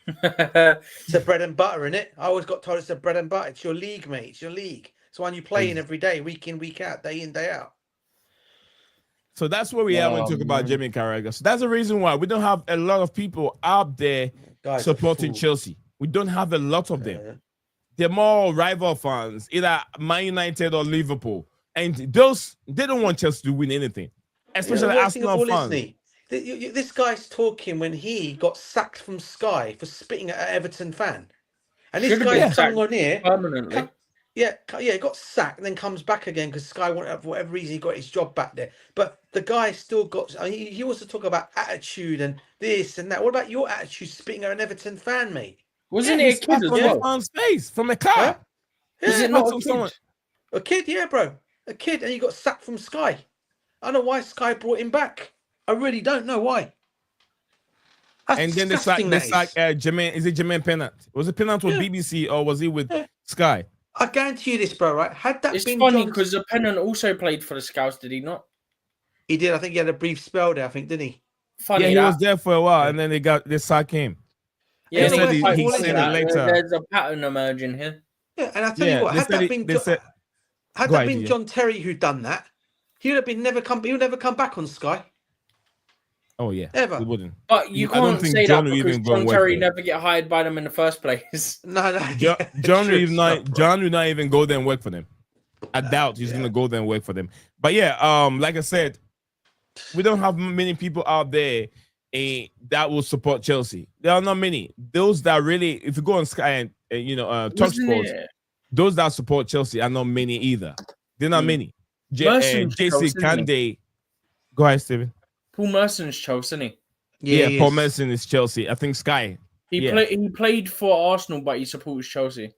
Speaker 4: It's a bread and butter, isn't it? I always got told it's a bread and butter. It's your league, mate. It's your league. It's one you play in every day, week in, week out, day in, day out.
Speaker 2: So that's what we have when we talk about Jamie Carragher. So that's the reason why we don't have a lot of people out there supporting Chelsea. We don't have a lot of them. They're more rival fans, either Man United or Liverpool. And those, they don't want Chelsea to win anything. Especially Arsenal fans.
Speaker 4: This guy's talking when he got sacked from Sky for spitting at an Everton fan. And this guy's coming on here.
Speaker 8: Permanently.
Speaker 4: He got sacked and then comes back again because Sky, for whatever reason, he got his job back there. But the guy still got. He wants to talk about attitude and this and that. What about your attitude spitting at an Everton fan, mate?
Speaker 8: Wasn't it a kid as well?
Speaker 2: On face from a car.
Speaker 4: Huh?
Speaker 8: Is it not a kid?
Speaker 4: A kid, yeah, bro. A kid, and he got sacked from Sky. I don't know why Sky brought him back. I really don't know why. That's
Speaker 2: and then
Speaker 4: disgusting,
Speaker 2: it's like Jermaine. Is it Jermaine Pennant? Was it Pennant with BBC or was he with Sky?
Speaker 4: I guarantee you this, bro. Right? Had that
Speaker 8: it's
Speaker 4: been
Speaker 8: funny because the Pennant also played for the Scouts, did he not?
Speaker 4: He did. I think he had a brief spell there. I think, didn't he?
Speaker 8: Funny.
Speaker 2: Yeah, he was there for a while, and then they sacked him.
Speaker 8: Yeah,
Speaker 2: he said he said it later.
Speaker 8: There's a pattern emerging here.
Speaker 4: Yeah, and I tell you what, had that been John Terry who'd done that, he would have been never come back on Sky.
Speaker 2: Oh yeah,
Speaker 4: ever.
Speaker 2: He wouldn't.
Speaker 8: But you can't say that because John Terry never get hired by them in the first place.
Speaker 4: No.
Speaker 2: John would not even go there and work for them. I doubt he's gonna go there and work for them. But yeah, like I said, we don't have many people out there that will support Chelsea. There are not many. Those that really, if you go on Sky and Talk Sports, those that support Chelsea are not many either. They're not many. JC Kande. Go ahead, Steven.
Speaker 8: Paul Merson's Chelsea, isn't he?
Speaker 2: Yeah, Paul Merson is Chelsea. I think Sky.
Speaker 8: He played for Arsenal, but he supports Chelsea.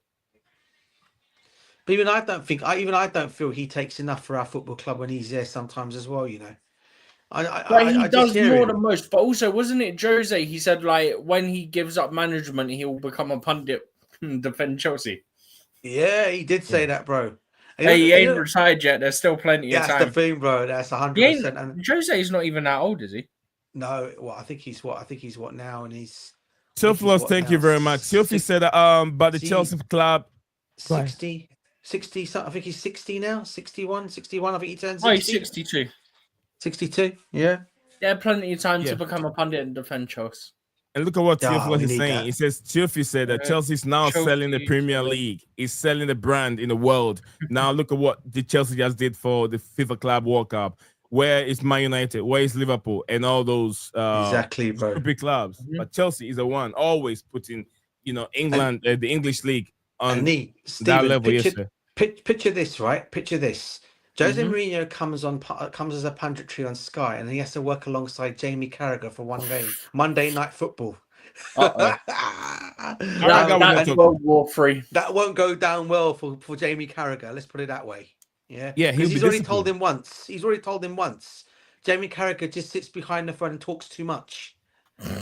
Speaker 4: But even I don't feel he takes enough for our football club when he's there sometimes as well. You know,
Speaker 8: he does more than most. But also, wasn't it Jose? He said like when he gives up management, he will become a pundit and defend Chelsea.
Speaker 4: Yeah, he did say that, bro.
Speaker 8: He ain't retired yet. There's still plenty of time.
Speaker 4: That's the thing, bro. That's 100%.
Speaker 8: Jose's not even that old, is he?
Speaker 4: No. Well, I think he's what now, and he's.
Speaker 2: Sylphlos, thank you very much. Sylphie said about the Chelsea club.
Speaker 4: 60. I think he's 60 now. 61. I think he turned 60.
Speaker 8: Oh, he's 62.
Speaker 4: 62. Yeah.
Speaker 8: Yeah, plenty of time to become a pundit and defend Chelsea.
Speaker 2: And look at what Sylphlos is saying. He says Sylphie said that Chelsea's now selling the Premier League. He's selling the brand in the world. Now look at what the Chelsea just did for the FIFA Club World Cup. Where is Man United? Where is Liverpool? And all those
Speaker 4: exactly, bro.
Speaker 2: Stupid clubs. Mm-hmm. But Chelsea is the one always putting, England, the English league on that level.
Speaker 4: Picture this, right? Picture this. Jose Mourinho comes as a punditry on Sky, and he has to work alongside Jamie Carragher for one game, Monday Night Football.
Speaker 8: That's World War III.
Speaker 4: That won't go down well for Jamie Carragher. Let's put it that way. Yeah,
Speaker 2: Yeah,
Speaker 4: he's already told him once. Jamie Carragher just sits behind the phone and talks too much.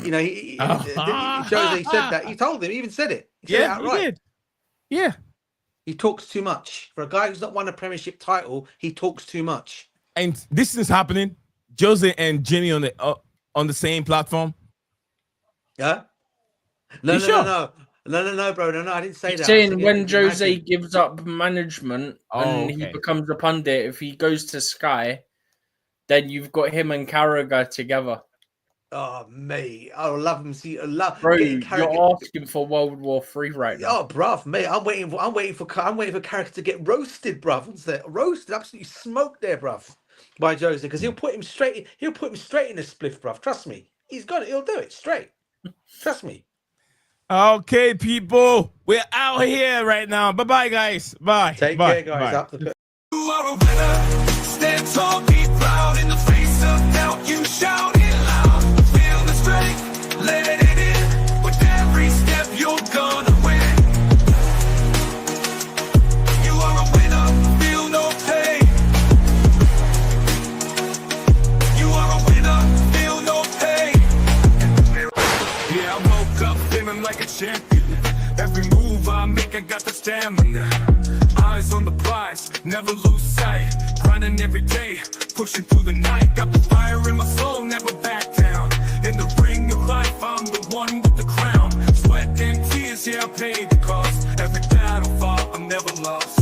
Speaker 4: You know, Jose said that. He told him. He even said it. He said it outright.
Speaker 2: He did. Yeah.
Speaker 4: He talks too much. For a guy who's not won a Premiership title, he talks too much.
Speaker 2: And this is happening. Jose and Jimmy on the same platform.
Speaker 4: Yeah. No, bro. No, I didn't say that.
Speaker 8: Saying when Jose gives up management and he becomes a pundit, if he goes to Sky, then you've got him and Carragher together.
Speaker 4: Oh, mate, I love him.
Speaker 8: Bro, you're asking for World War III right now.
Speaker 4: Oh, bruv, mate, I'm waiting for Carragher to get roasted, bruv. What's that? Roasted, absolutely smoked there, bruv, by Jose, because he'll put him straight in the spliff, bruv. Trust me, he'll do it straight. Trust me.
Speaker 2: Okay, people, we're out here right now. Bye, guys. Bye.
Speaker 4: Take care, guys.
Speaker 2: Bye.
Speaker 1: You are a winner. Stand tall, be proud. In the face of doubt, you shout it loud. Feel the strength, let it in. With every step, you're gonna win. You are a winner, feel no pain. You are a winner, feel no pain. Yeah, I woke up feeling like a champion. Every move I make, I got the stamina. Eyes on the prize, never lose sight. Grinding every day, pushing through the night. Got the fire in my soul, never back down. In the ring of life, I'm the one with the crown. Sweat and tears, yeah, I paid the cost. Every battle fought, I'm never lost.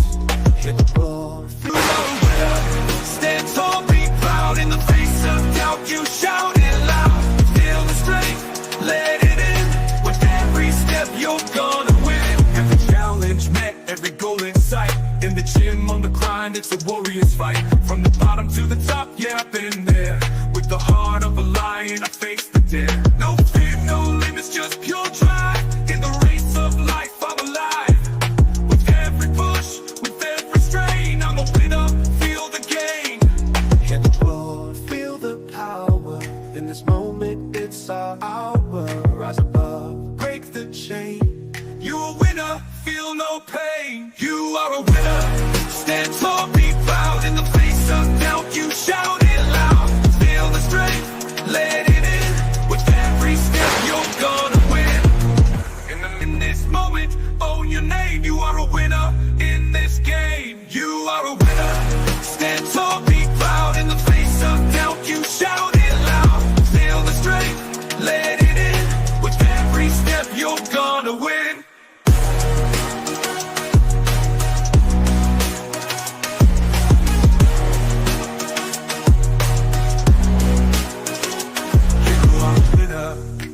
Speaker 1: Hit the floor, feel the winner. Stand tall, be proud. In the face of doubt, you shout it loud. Feel the strength, let it in. With every step, you're gonna win. Every challenge met, every goal in sight. In the gym, on the grind, it's a warrior's fight. From the bottom to the top, yeah, I've been there. With the heart of a lion, I face the dare. No fear, no limits, just pure drive. In the race of life, I'm alive. With every push, with every strain, I'm a winner, feel the gain. Hit the floor, feel the power. In this moment, it's our hour. Rise above, break the chain. You a winner, feel no pain. You are a winner. Stand tall, be proud. In the face of doubt, you shout it loud. Feel the strength, let it in. With every step, you're gonna win. In this moment, own your name. You are a winner in this game. You are a winner. Stand tall, be proud. In the face of doubt, you shout it loud. Feel the strength, let it in. With every step, you're gonna win.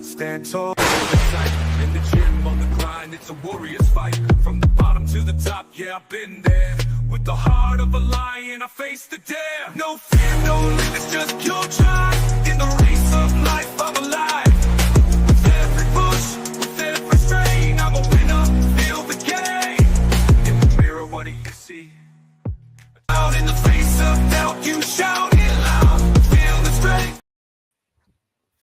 Speaker 1: Stand tall, in the gym, on the grind, it's a warrior's fight. From the bottom to the top, yeah, I've been there. With the heart of a lion, I face the dare. No fear, no limits, just pure drive. In the race of